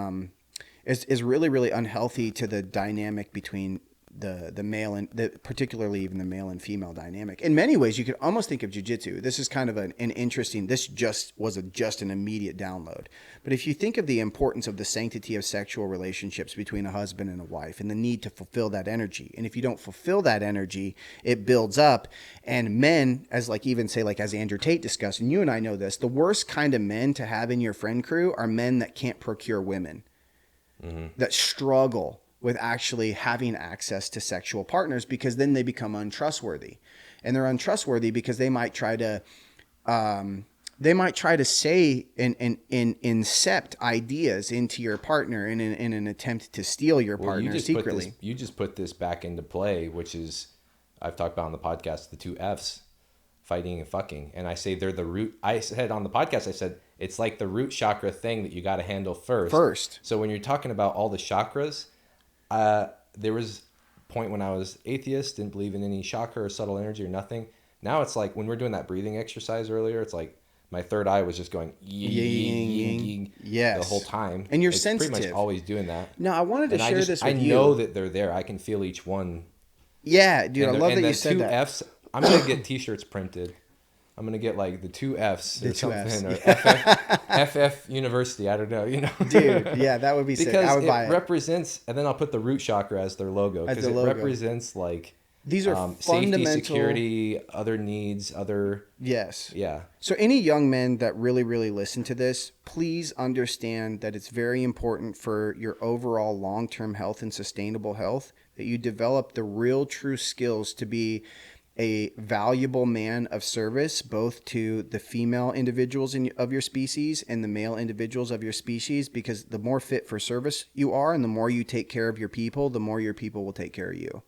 is really, really unhealthy to the dynamic between the male and particularly even the male and female dynamic. In many ways, you could almost think of jiu-jitsu. This is kind of an interesting, this just was just an immediate download. But if you think of the importance of the sanctity of sexual relationships between a husband and a wife and the need to fulfill that energy. And if you don't fulfill that energy, it builds up. And men, as Andrew Tate discussed, and you and I know this, the worst kind of men to have in your friend crew are men that can't procure women, that struggle with actually having access to sexual partners, because then they become untrustworthy. And they're untrustworthy because they might try to say and incept ideas into your partner in an attempt to steal your partner secretly. You just put this back into play, which is, I've talked about on the podcast, the two F's, fighting and fucking. And I say they're the root. I said on the podcast, I said, it's like the root chakra thing that you got to handle first. So when you're talking about all the chakras, there was a point when I was atheist, didn't believe in any chakra or subtle energy or nothing. Now it's like when we're doing that breathing exercise earlier, it's like my third eye was just going yin, the whole time. And you're it's sensitive. Pretty much always doing that. No, I wanted to share this with you. I know that they're there. I can feel each one. Yeah, dude, I love that you said that. And the two F's, I'm going to get t-shirts printed. I'm going to get like the two F's or something. Or FF University. I don't know, Dude, yeah, that would be sick. I would buy it. Because it represents, and then I'll put the root chakra as their logo. Because it represents like these are fundamental safety, security, other needs, other... Yes. Yeah. So any young men that really, really listen to this, please understand that it's very important for your overall long-term health and sustainable health that you develop the real true skills to be a valuable man of service, both to the female individuals of your species and the male individuals of your species, because the more fit for service you are and the more you take care of your people, the more your people will take care of you.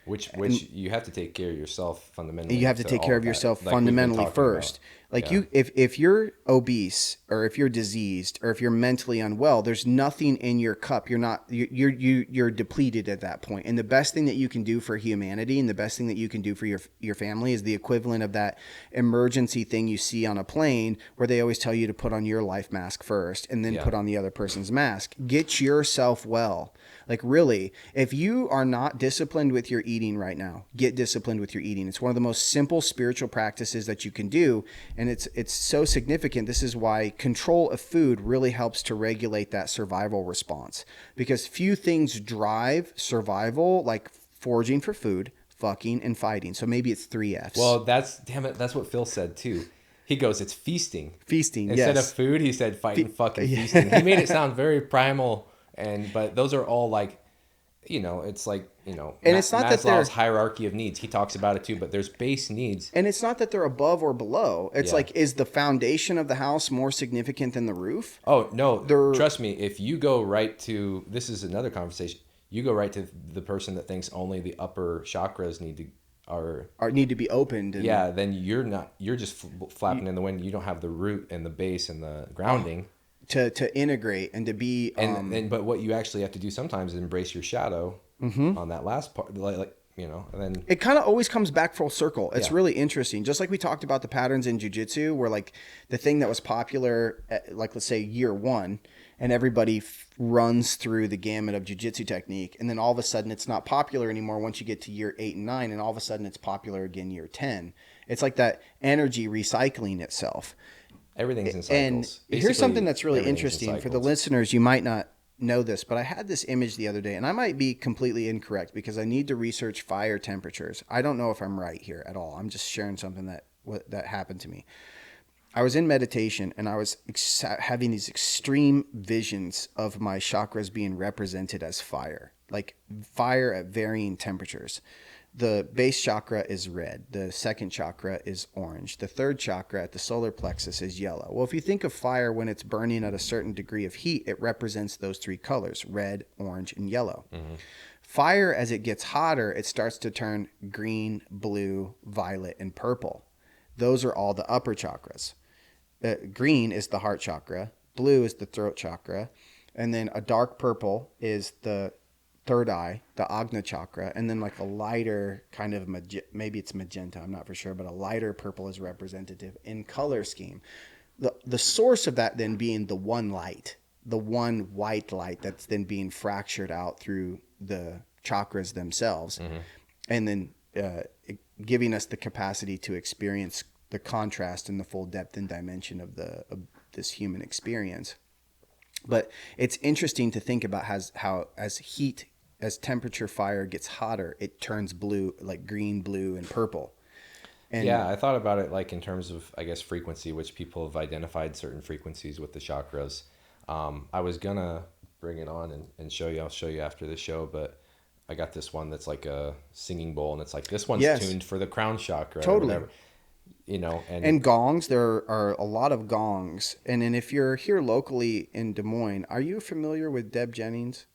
Which you have to take care of yourself fundamentally. You have to take care of yourself fundamentally first. Like if you're obese or if you're diseased or if you're mentally unwell, there's nothing in your cup. You're depleted at that point. And the best thing that you can do for humanity and the best thing that you can do for your family is the equivalent of that emergency thing you see on a plane where they always tell you to put on your life mask first and then put on the other person's mask. Get yourself well. Like really, if you are not disciplined with your eating right now, get disciplined with your eating. It's one of the most simple spiritual practices that you can do. And it's so significant. This is why control of food really helps to regulate that survival response, because few things drive survival like foraging for food, fucking, and fighting. So maybe it's 3 F's. Well, that's what Phil said too. He goes, it's feasting. Feasting, Instead of food, he said fighting, fucking, feasting. He made it sound very primal. But those are all like, it's like, and it's not that there's hierarchy of needs. He talks about it too, but there's base needs. And it's not that they're above or below. It's like, is the foundation of the house more significant than the roof? Oh, no. Trust me. If you go right to, this is another conversation. You go right to the person that thinks only the upper chakras need to be opened. And then you're just flapping in the wind. You don't have the root and the base and the grounding. To integrate and to be but what you actually have to do sometimes is embrace your shadow on that last part, and then it kind of always comes back full circle. It's really interesting. Just like we talked about the patterns in jiu-jitsu, where like the thing that was popular at, like, let's say year 1, and everybody runs through the gamut of jiu-jitsu technique, and then all of a sudden it's not popular anymore once you get to year 8 and 9, and all of a sudden it's popular again year 10. It's like that energy recycling itself. Everything's in cycles. And Basically, here's something that's really interesting for the listeners. You might not know this, but I had this image the other day, and I might be completely incorrect because I need to research fire temperatures. I don't know if I'm right here at all. I'm just sharing something that happened to me. I was in meditation and I was having these extreme visions of my chakras being represented as fire, like fire at varying temperatures. The base chakra is red. The second chakra is orange. The third chakra at the solar plexus is yellow. Well, if you think of fire when it's burning at a certain degree of heat, it represents those three colors, red, orange, and yellow. Mm-hmm. Fire, as it gets hotter, it starts to turn green, blue, violet, and purple. Those are all the upper chakras. Green is the heart chakra. Blue is the throat chakra. And then a dark purple is the third eye, the Agna chakra, and then like a lighter kind of maybe it's magenta, I'm not for sure, but a lighter purple is representative in color scheme. The source of that then being the one light, the one white light that's then being fractured out through the chakras themselves, mm-hmm. and then giving us the capacity to experience the contrast and the full depth and dimension of this human experience. But it's interesting to think about how as temperature fire gets hotter, it turns blue, like green, blue, and purple. And yeah, I thought about it like in terms of, I guess, frequency, which people have identified certain frequencies with the chakras. I was going to bring it on and show you. I'll show you after the show, but I got this one that's like a singing bowl, and it's like, this one's tuned for the crown chakra. Totally. Or whatever, you know, and gongs, there are a lot of gongs. And then if you're here locally in Des Moines, are you familiar with Deb Jennings?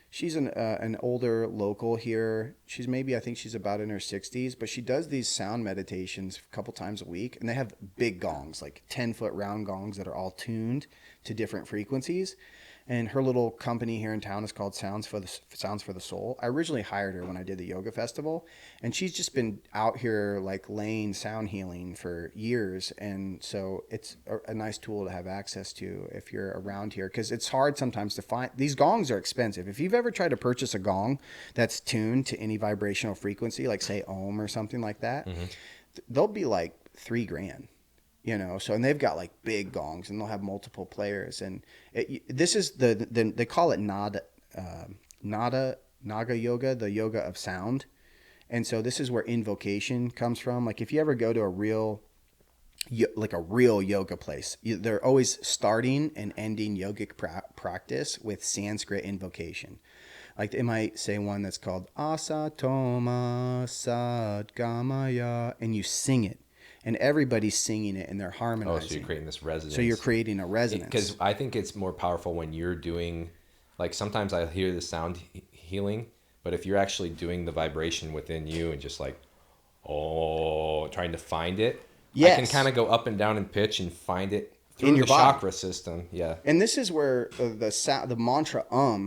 She's an older local here. She's I think she's about in her 60s, but she does these sound meditations a couple times a week, and they have big gongs, like 10-foot round gongs that are all tuned to different frequencies. And her little company here in town is called Sounds for the Soul. I originally hired her when I did the yoga festival, and she's just been out here like laying sound healing for years. And so it's a nice tool to have access to if you're around here, because it's hard sometimes to find. These gongs are expensive. If you've ever tried to purchase a gong that's tuned to any vibrational frequency, like say Ohm or something like that, mm-hmm. They'll be like $3,000. You know, so, and they've got like big gongs, and they'll have multiple players. And this is they call it Naga yoga, the yoga of sound. And so this is where invocation comes from. Like if you ever go to a real yoga place, they're always starting and ending yogic practice with Sanskrit invocation. Like they might say one that's called Asatoma Sadgamaya, and you sing it. And everybody's singing it and they're harmonizing. Oh, so you're creating this resonance. So you're creating a resonance. Because I think it's more powerful when you're doing, like sometimes I hear the sound healing, but if you're actually doing the vibration within you and just like, trying to find it, yes. I can kind of go up and down in pitch and find it through the chakra system. Yeah. And this is where the mantra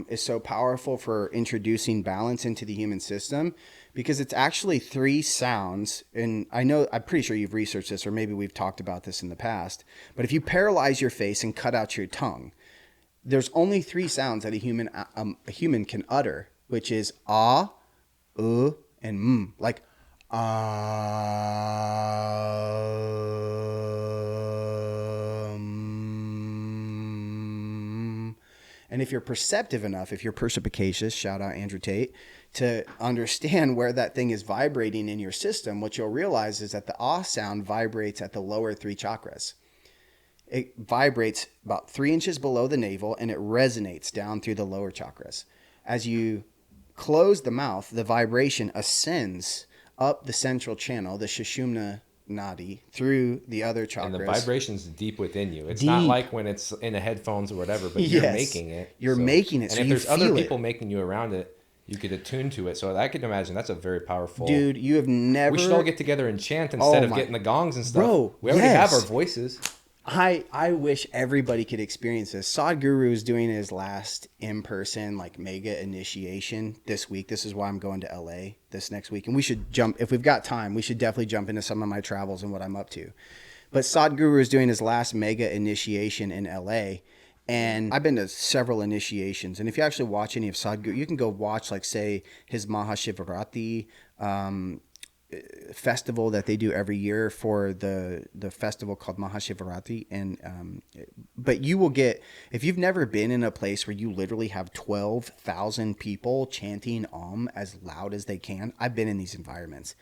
is so powerful for introducing balance into the human system, because it's actually 3 sounds. And I'm pretty sure you've researched this, or maybe we've talked about this in the past, but if you paralyze your face and cut out your tongue, there's only 3 sounds that a human can utter, which is ah, and like And if you're perceptive enough, if you're perspicacious, shout out Andrew Tate, to understand where that thing is vibrating in your system, what you'll realize is that the ah sound vibrates at the lower 3 chakras. It vibrates about 3 inches below the navel, and it resonates down through the lower chakras. As you close the mouth, the vibration ascends up the central channel, the Sushumna Nadi, through the other chakras. And the vibration's deep within you. It's not like when it's in the headphones or whatever, but you're making it. You're making it, so you feel it. And if there's other people making you around it, you could attune to it. So I could imagine that's a very powerful... Dude, you have never... We should all get together and chant instead of getting the gongs and stuff. Bro, we already have our voices. I wish everybody could experience this. Sadhguru is doing his last in-person like mega initiation this week. This is why I'm going to LA this next week. And we should if we've got time, we should definitely jump into some of my travels and what I'm up to. But Sadhguru is doing his last mega initiation in LA. And I've been to several initiations. And if you actually watch any of Sadhguru, you can go watch, like, say, his Mahashivaratri festival that they do every year for the festival called Mahashivaratri. And but you will get, if you've never been in a place where you literally have 12,000 people chanting Om as loud as they can, I've been in these environments.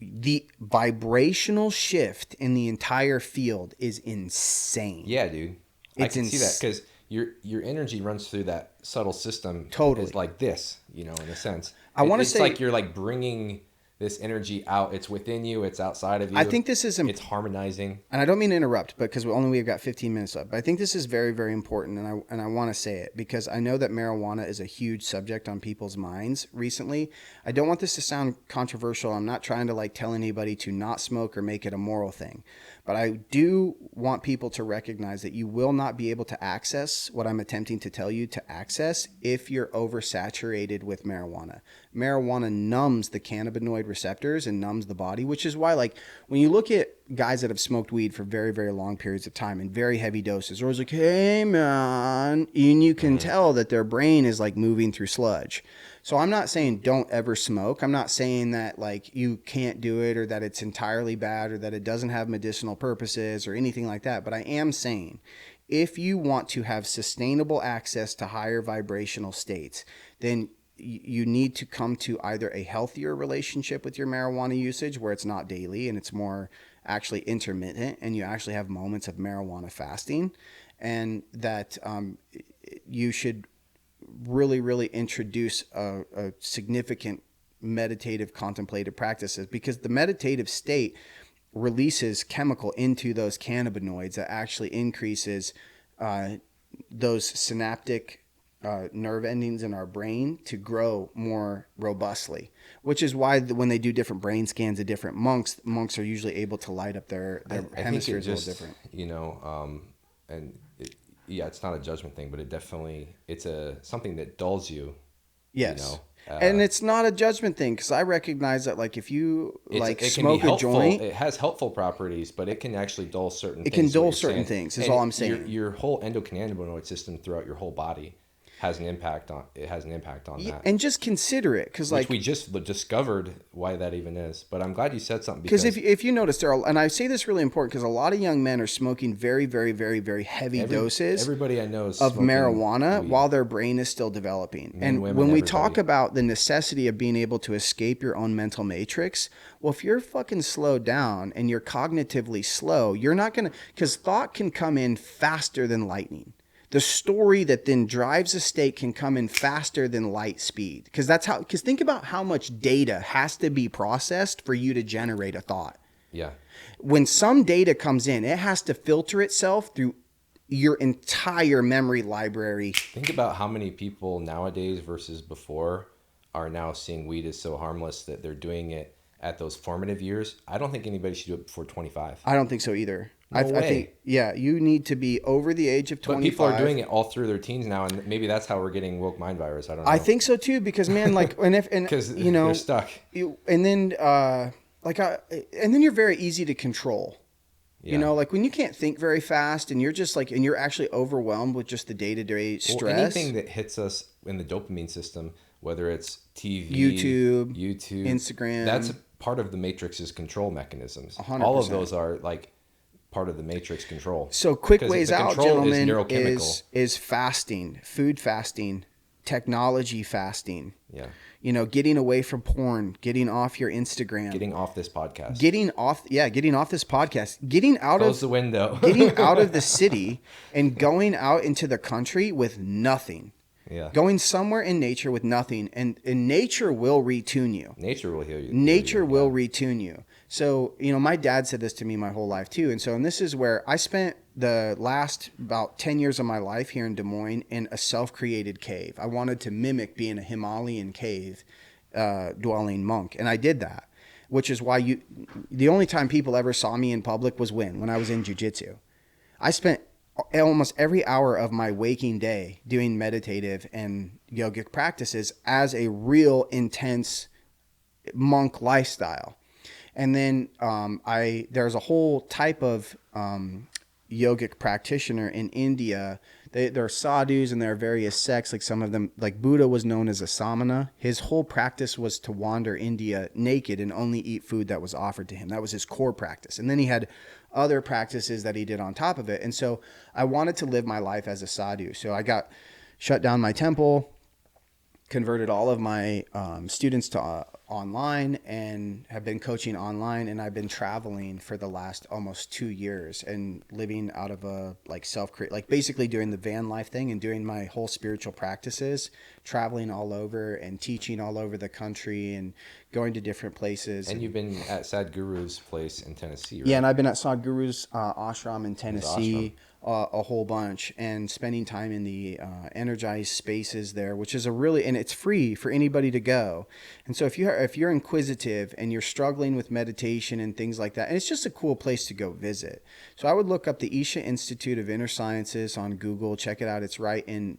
the vibrational shift in the entire field is insane. Yeah, dude. I can see that because your energy runs through that subtle system. Totally. It's like this, in a sense. It's I want to say, like you're like bringing this energy out. It's within you. It's outside of you. I think this is it's harmonizing. And I don't mean to interrupt, but because we've got 15 minutes left. But I think this is very, very important, and I want to say it because I know that marijuana is a huge subject on people's minds recently. I don't want this to sound controversial. I'm not trying to like tell anybody to not smoke or make it a moral thing, but I do want people to recognize that you will not be able to access what I'm attempting to tell you to access if you're oversaturated with marijuana. Marijuana numbs the cannabinoid receptors and numbs the body, which is why, like, when you look at guys that have smoked weed for very, very long periods of time in very heavy doses, they're always like, hey, man, and you can tell that their brain is like moving through sludge. So I'm not saying don't ever smoke. I'm not saying that like you can't do it or that it's entirely bad or that it doesn't have medicinal purposes or anything like that. But I am saying if you want to have sustainable access to higher vibrational states, then you need to come to either a healthier relationship with your marijuana usage where it's not daily and it's more actually intermittent and you actually have moments of marijuana fasting, and that you should really, really introduce a significant meditative contemplative practices, because the meditative state releases chemical into those cannabinoids that actually increases those synaptic nerve endings in our brain to grow more robustly, which is why when they do different brain scans of different monks are usually able to light up their hemispheres a little different. And it's not a judgment thing, but it's something that dulls you. Yes. And it's not a judgment thing, because I recognize that, like, if you smoke a joint, it has helpful properties, but it can actually dull certain things. It can dull certain things, is all I'm saying. Your whole endocannabinoid system throughout your whole body has an impact on that. And just consider it, because we just discovered why that even is. But I'm glad you said something, because if you notice, and I say this really important because a lot of young men are smoking very, very, very, very heavy doses. Everybody I know is of marijuana weed while their brain is still developing. Men, women, when we everybody. talk about the necessity of being able to escape your own mental matrix, well, if you're fucking slowed down and you're cognitively slow, you're not gonna, because thought can come in faster than lightning. The story that then drives a state can come in faster than light speed. Because think about how much data has to be processed for you to generate a thought. Yeah. When some data comes in, it has to filter itself through your entire memory library. Think about how many people nowadays versus before are now seeing weed as so harmless that they're doing it at those formative years. I don't think anybody should do it before 25. I don't think so either. No way. I think, you need to be over the age of 25. But people are doing it all through their teens now, and maybe that's how we're getting woke mind virus. I don't know. I think so too, because man, like, because they're stuck. And then you're very easy to control. Yeah. Like when you can't think very fast, and you're just like, and you're actually overwhelmed with just the day-to-day stress. Well, anything that hits us in the dopamine system, whether it's TV, YouTube, Instagram, that's part of the matrix's control mechanisms. 100%. All of those are like part of the matrix control. So quick ways out, gentlemen, is fasting, food fasting, technology fasting. Yeah. Getting away from porn, getting off your Instagram, getting off this podcast, getting off this podcast, getting out Close the window, getting out of the city and going out into the country with nothing. Yeah. Going somewhere in nature with nothing, and nature will retune you. Nature will heal you. Nature will retune you. So, my dad said this to me my whole life too. And this is where I spent the last about 10 years of my life here in Des Moines in a self-created cave. I wanted to mimic being a Himalayan cave dwelling monk. And I did that, which is why the only time people ever saw me in public was when I was in jiu-jitsu. I spent almost every hour of my waking day doing meditative and yogic practices as a real intense monk lifestyle. And then there's a whole type of yogic practitioner in India. There are sadhus and there are various sects, like some of them, like Buddha was known as a samana. His whole practice was to wander India naked and only eat food that was offered to him. That was his core practice. And then he had other practices that he did on top of it. And so I wanted to live my life as a sadhu. So I shut down my temple, converted all of my students to online and have been coaching online, and I've been traveling for the last almost 2 years and living out of a like like basically doing the van life thing and doing my whole spiritual practices, traveling all over and teaching all over the country and going to different places. And you've been at Sadhguru's place in Tennessee, right? Yeah, and I've been at Sadhguru's ashram in Tennessee. Ashram. A whole bunch, and spending time in the energized spaces there, which is and it's free for anybody to go. And so if you're inquisitive and you're struggling with meditation and things like that, and it's just a cool place to go visit. So I would look up the Isha Institute of Inner Sciences on Google, check it out. It's right in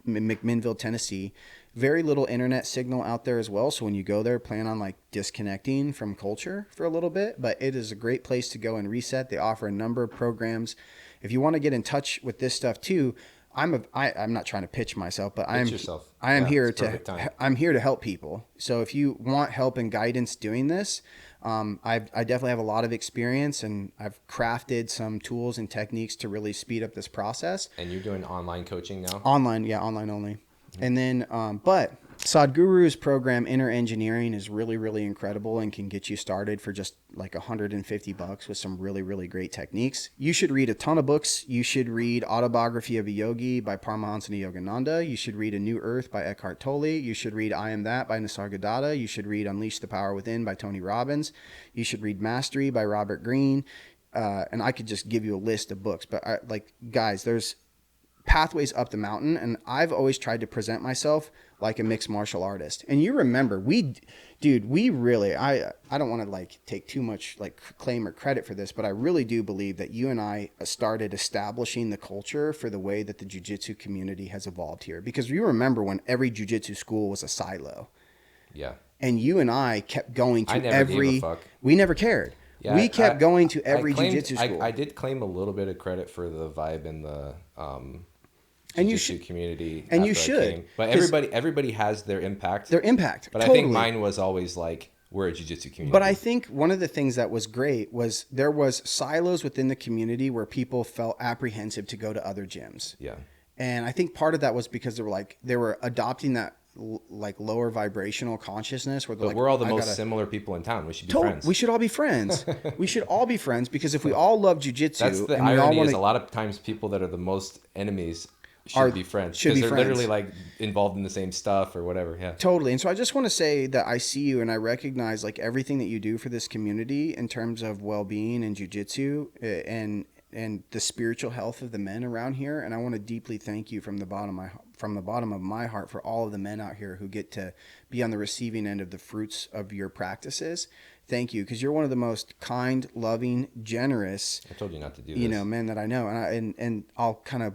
McMinnville, Tennessee. Very little internet signal out there as well. So when you go there, plan on like disconnecting from culture for a little bit, but it is a great place to go and reset. They offer a number of programs. If you want to get in touch with this stuff too, I'm not trying to pitch myself, but I'm here to help people. So if you want help and guidance doing this, I definitely have a lot of experience, and I've crafted some tools and techniques to really speed up this process. And you're doing online coaching now? Online only. And then, but Sadhguru's program, Inner Engineering, is really, really incredible and can get you started for just like $150 with some really, really great techniques. You should read a ton of books. You should read Autobiography of a Yogi by Paramahansa Yogananda. You should read A New Earth by Eckhart Tolle. You should read I Am That by Nisargadatta. You should read Unleash the Power Within by Tony Robbins. You should read Mastery by Robert Greene. And I could just give you a list of books, but guys, there's pathways up the mountain, and I've always tried to present myself like a mixed martial artist. And you remember, I don't want to like take too much like claim or credit for this, but I really do believe that you and I started establishing the culture for the way that the jiu-jitsu community has evolved here. Because you remember when every jiu-jitsu school was a silo. Yeah. And you and I kept going to we never cared. Yeah, we kept going to every jiu-jitsu school. I did claim a little bit of credit for the vibe in the jiu-jitsu community, and you should. But everybody has their impact. But totally. I think mine was always like, we're a jiu-jitsu community. But I think one of the things that was great was there was silos within the community where people felt apprehensive to go to other gyms. Yeah. And I think part of that was because they were adopting that like lower vibrational consciousness where we're all the most similar people in town. We should be friends. We should all be friends. We should all be friends, because if we all love jiu-jitsu, that's the irony, is a lot of times people that are the most enemies should be friends, because they're literally like involved in the same stuff or whatever. Yeah, totally. And so I just want to say that I see you and I recognize like everything that you do for this community in terms of well-being and jiu-jitsu and the spiritual health of the men around here. And I want to deeply thank you from the bottom of my heart for all of the men out here who get to be on the receiving end of the fruits of your practices. Thank you, because you're one of the most kind, loving, generous. I told you not to do this. Men that I know, and I'll kind of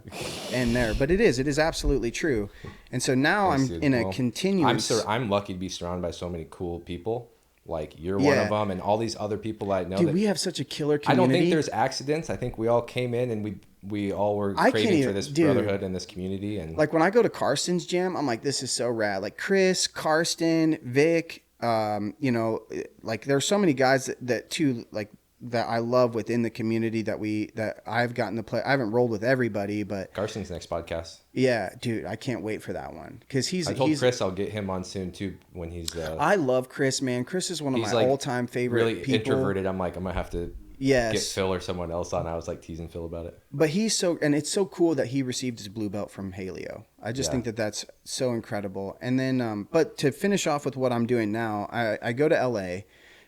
end there. But it is absolutely true. And so now I'm in a continuous. I'm lucky to be surrounded by so many cool people. Like you're one of them, and all these other people I know. Dude, we have such a killer community. I don't think there's accidents. I think we all came in and we all were craving for this brotherhood and this community. And like when I go to Karsten's gym, I'm like, this is so rad. Like Chris, Karsten, Vic. Like there's so many guys that I love within the community that I've gotten to play. I haven't rolled with everybody, but Carson's next podcast. Yeah, dude, I can't wait for that one, because I told Chris I'll get him on soon too when he's. I love Chris, man. Chris is one of my all-time favorite. Really people. Introverted. I'm like, I'm gonna have to. Get Phil or someone else on. I was like teasing Phil about it. But it's so cool that he received his blue belt from Haleo. I just think that that's so incredible. And then, but to finish off with what I'm doing now, I go to LA,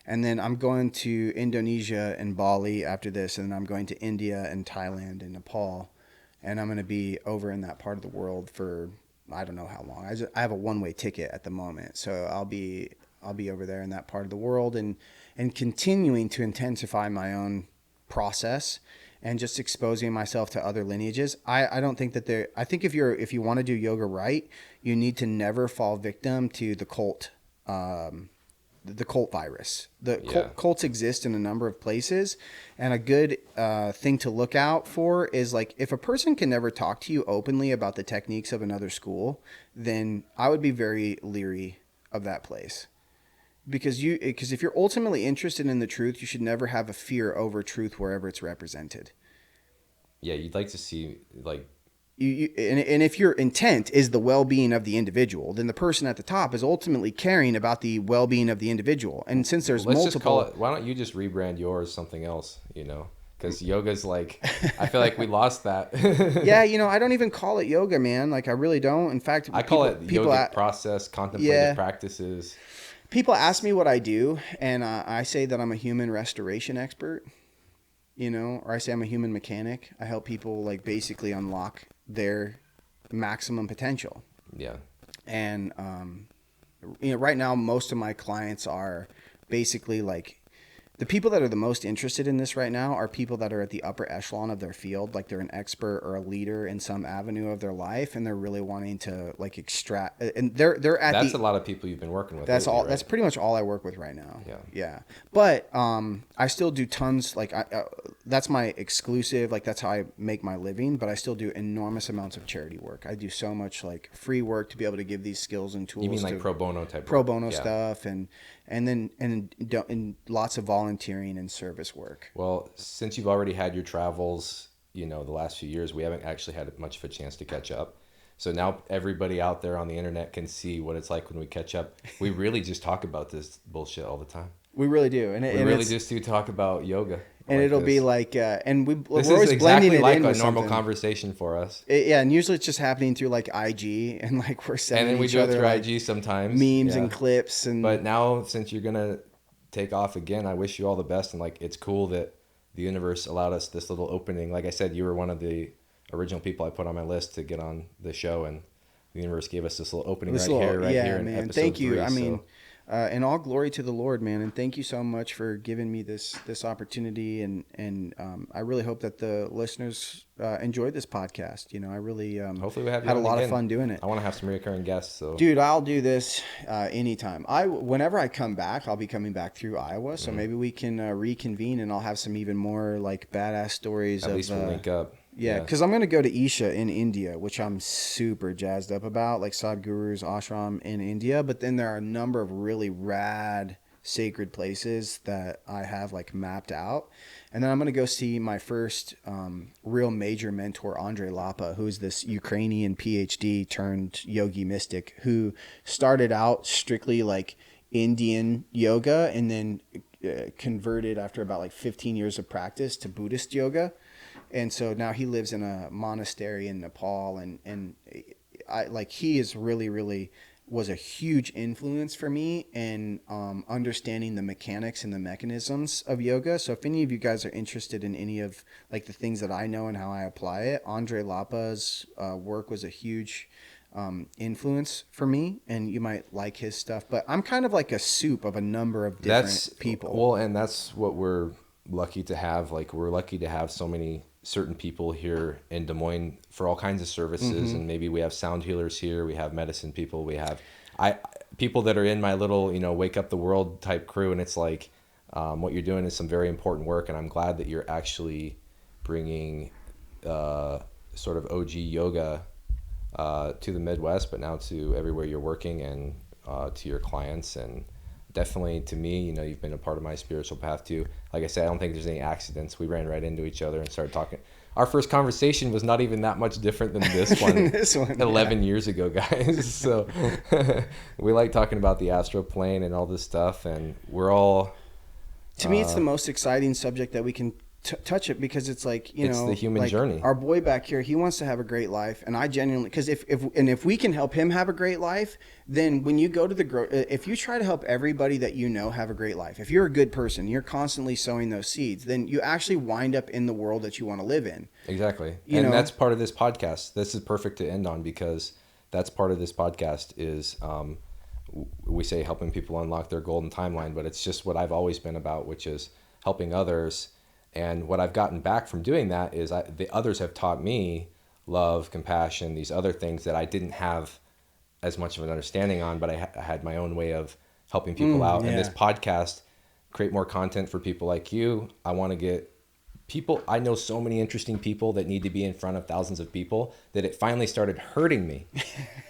and then I'm going to Indonesia and Bali after this, and then I'm going to India and Thailand and Nepal, and I'm going to be over in that part of the world for I don't know how long. I have a one-way ticket at the moment, so I'll be over there in that part of the world and continuing to intensify my own process and just exposing myself to other lineages. I don't think that I think if you want to do yoga right, you need to never fall victim to the cult virus. Cults exist in a number of places, and a good thing to look out for is like if a person can never talk to you openly about the techniques of another school, then I would be very leery of that place. Because if you're ultimately interested in the truth, you should never have a fear over truth wherever it's represented. Yeah, you'd like to see like And if your intent is the well-being of the individual, then the person at the top is ultimately caring about the well-being of the individual. And since there's Let's multiple, just call it. Why don't you just rebrand yours something else? Because yoga's like, I feel like we lost that. yeah, I don't even call it yoga, man. Like I really don't. In fact, I call it yogic process, contemplative yeah, practices. people ask me what I do, and I say that I'm a human restoration expert. Or I say I'm a human mechanic. I help people like basically unlock their maximum potential. Yeah. And right now most of my clients are basically like the people that are the most interested in this right now are people that are at the upper echelon of their field, like they're an expert or a leader in some avenue of their life, and they're really wanting to like extract. And they're at That's a lot of people you've been working with. That's lately, all. right? That's pretty much all I work with right now. Yeah. But I still do tons. Like that's my exclusive. Like that's how I make my living. But I still do enormous amounts of charity work. I do so much like free work to be able to give these skills and tools. You mean like pro bono type? Pro bono stuff and lots of volunteering and service work. Well, since you've already had your travels, the last few years, we haven't actually had much of a chance to catch up. So now everybody out there on the internet can see what it's like when we catch up. We really just talk about this bullshit all the time. We really do, and we really just do talk about yoga. And like it'll be like, and we're always exactly blending it like in a with normal something. Conversation for us. And usually it's just happening through like IG, and like we're sending and then we each do other it through like IG sometimes, memes and clips. But now since you're gonna take off again, I wish you all the best. And like, it's cool that the universe allowed us this little opening. Like I said, you were one of the original people I put on my list to get on the show, and the universe gave us this little opening here in man. episode Thank you. 3, I mean, and all glory to the Lord, man. And thank you so much for giving me this opportunity. And I really hope that the listeners enjoyed this podcast. I really hopefully we have had a lot of fun doing it. I want to have some recurring guests. So, dude, I'll do this anytime. Whenever I come back, I'll be coming back through Iowa. So maybe we can reconvene, and I'll have some even more like badass stories. At least we'll link up. Yeah, because I'm going to go to Isha in India, which I'm super jazzed up about, like Sadhguru's ashram in India. But then there are a number of really rad sacred places that I have like mapped out. And then I'm going to go see my first real major mentor, Andre Lapa, who's this Ukrainian PhD turned yogi mystic who started out strictly like Indian yoga and then converted after about like 15 years of practice to Buddhist yoga. And so now he lives in a monastery in Nepal, and I like he is really was a huge influence for me in understanding the mechanics and the mechanisms of yoga. So if any of you guys are interested in any of like the things that I know and how I apply it, Andre Lapa's work was a huge influence for me, and you might like his stuff. But I'm kind of like a soup of a number of different people. Well, and that's what we're lucky to have. Like we're lucky to have so many certain people here in Des Moines for all kinds of services. And maybe we have sound healers here, we have medicine people, we have people that are in my little wake up the world type crew, and it's like what you're doing is some very important work, and I'm glad that you're actually bringing sort of OG yoga to the Midwest, but now to everywhere you're working, and to your clients. And definitely to me, you've been a part of my spiritual path too. Like I said, I don't think there's any accidents. We ran right into each other and started talking. Our first conversation was not even that much different than this one, 11 years ago, guys. So we like talking about the astral plane and all this stuff, and we're all... To me, it's the most exciting subject that we can touch it, because it's like, it's the human journey. Our boy back here, he wants to have a great life, and I genuinely, because if we can help him have a great life, then when you go to if you try to help everybody that have a great life, if you're a good person, you're constantly sowing those seeds, then you actually wind up in the world that you want to live in. Exactly. And that's part of this podcast. This is perfect to end on, because that's part of this podcast is we say helping people unlock their golden timeline, but it's just what I've always been about, which is helping others. And what I've gotten back from doing that is the others have taught me love, compassion, these other things that I didn't have as much of an understanding on, but I had my own way of helping people out. Yeah. And this podcast, create more content for people like you. I want to get people, I know so many interesting people that need to be in front of thousands of people that it finally started hurting me.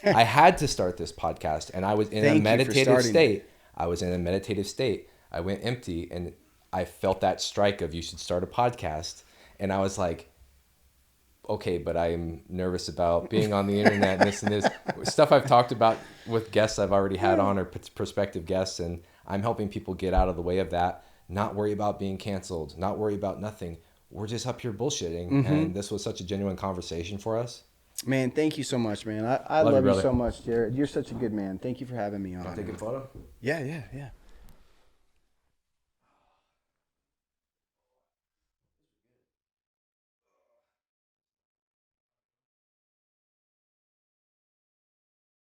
I had to start this podcast, and I was in a meditative state. I was in a meditative state. I went empty, and I felt that strike of you should start a podcast. And I was like, okay, but I'm nervous about being on the internet and this stuff I've talked about with guests I've already had on or prospective guests, and I'm helping people get out of the way of that, not worry about being canceled, not worry about nothing. We're just up here bullshitting, and this was such a genuine conversation for us. Man, thank you so much, man. I love you so much, Jared. You're such a good man. Thank you for having me on. Take a photo? Yeah.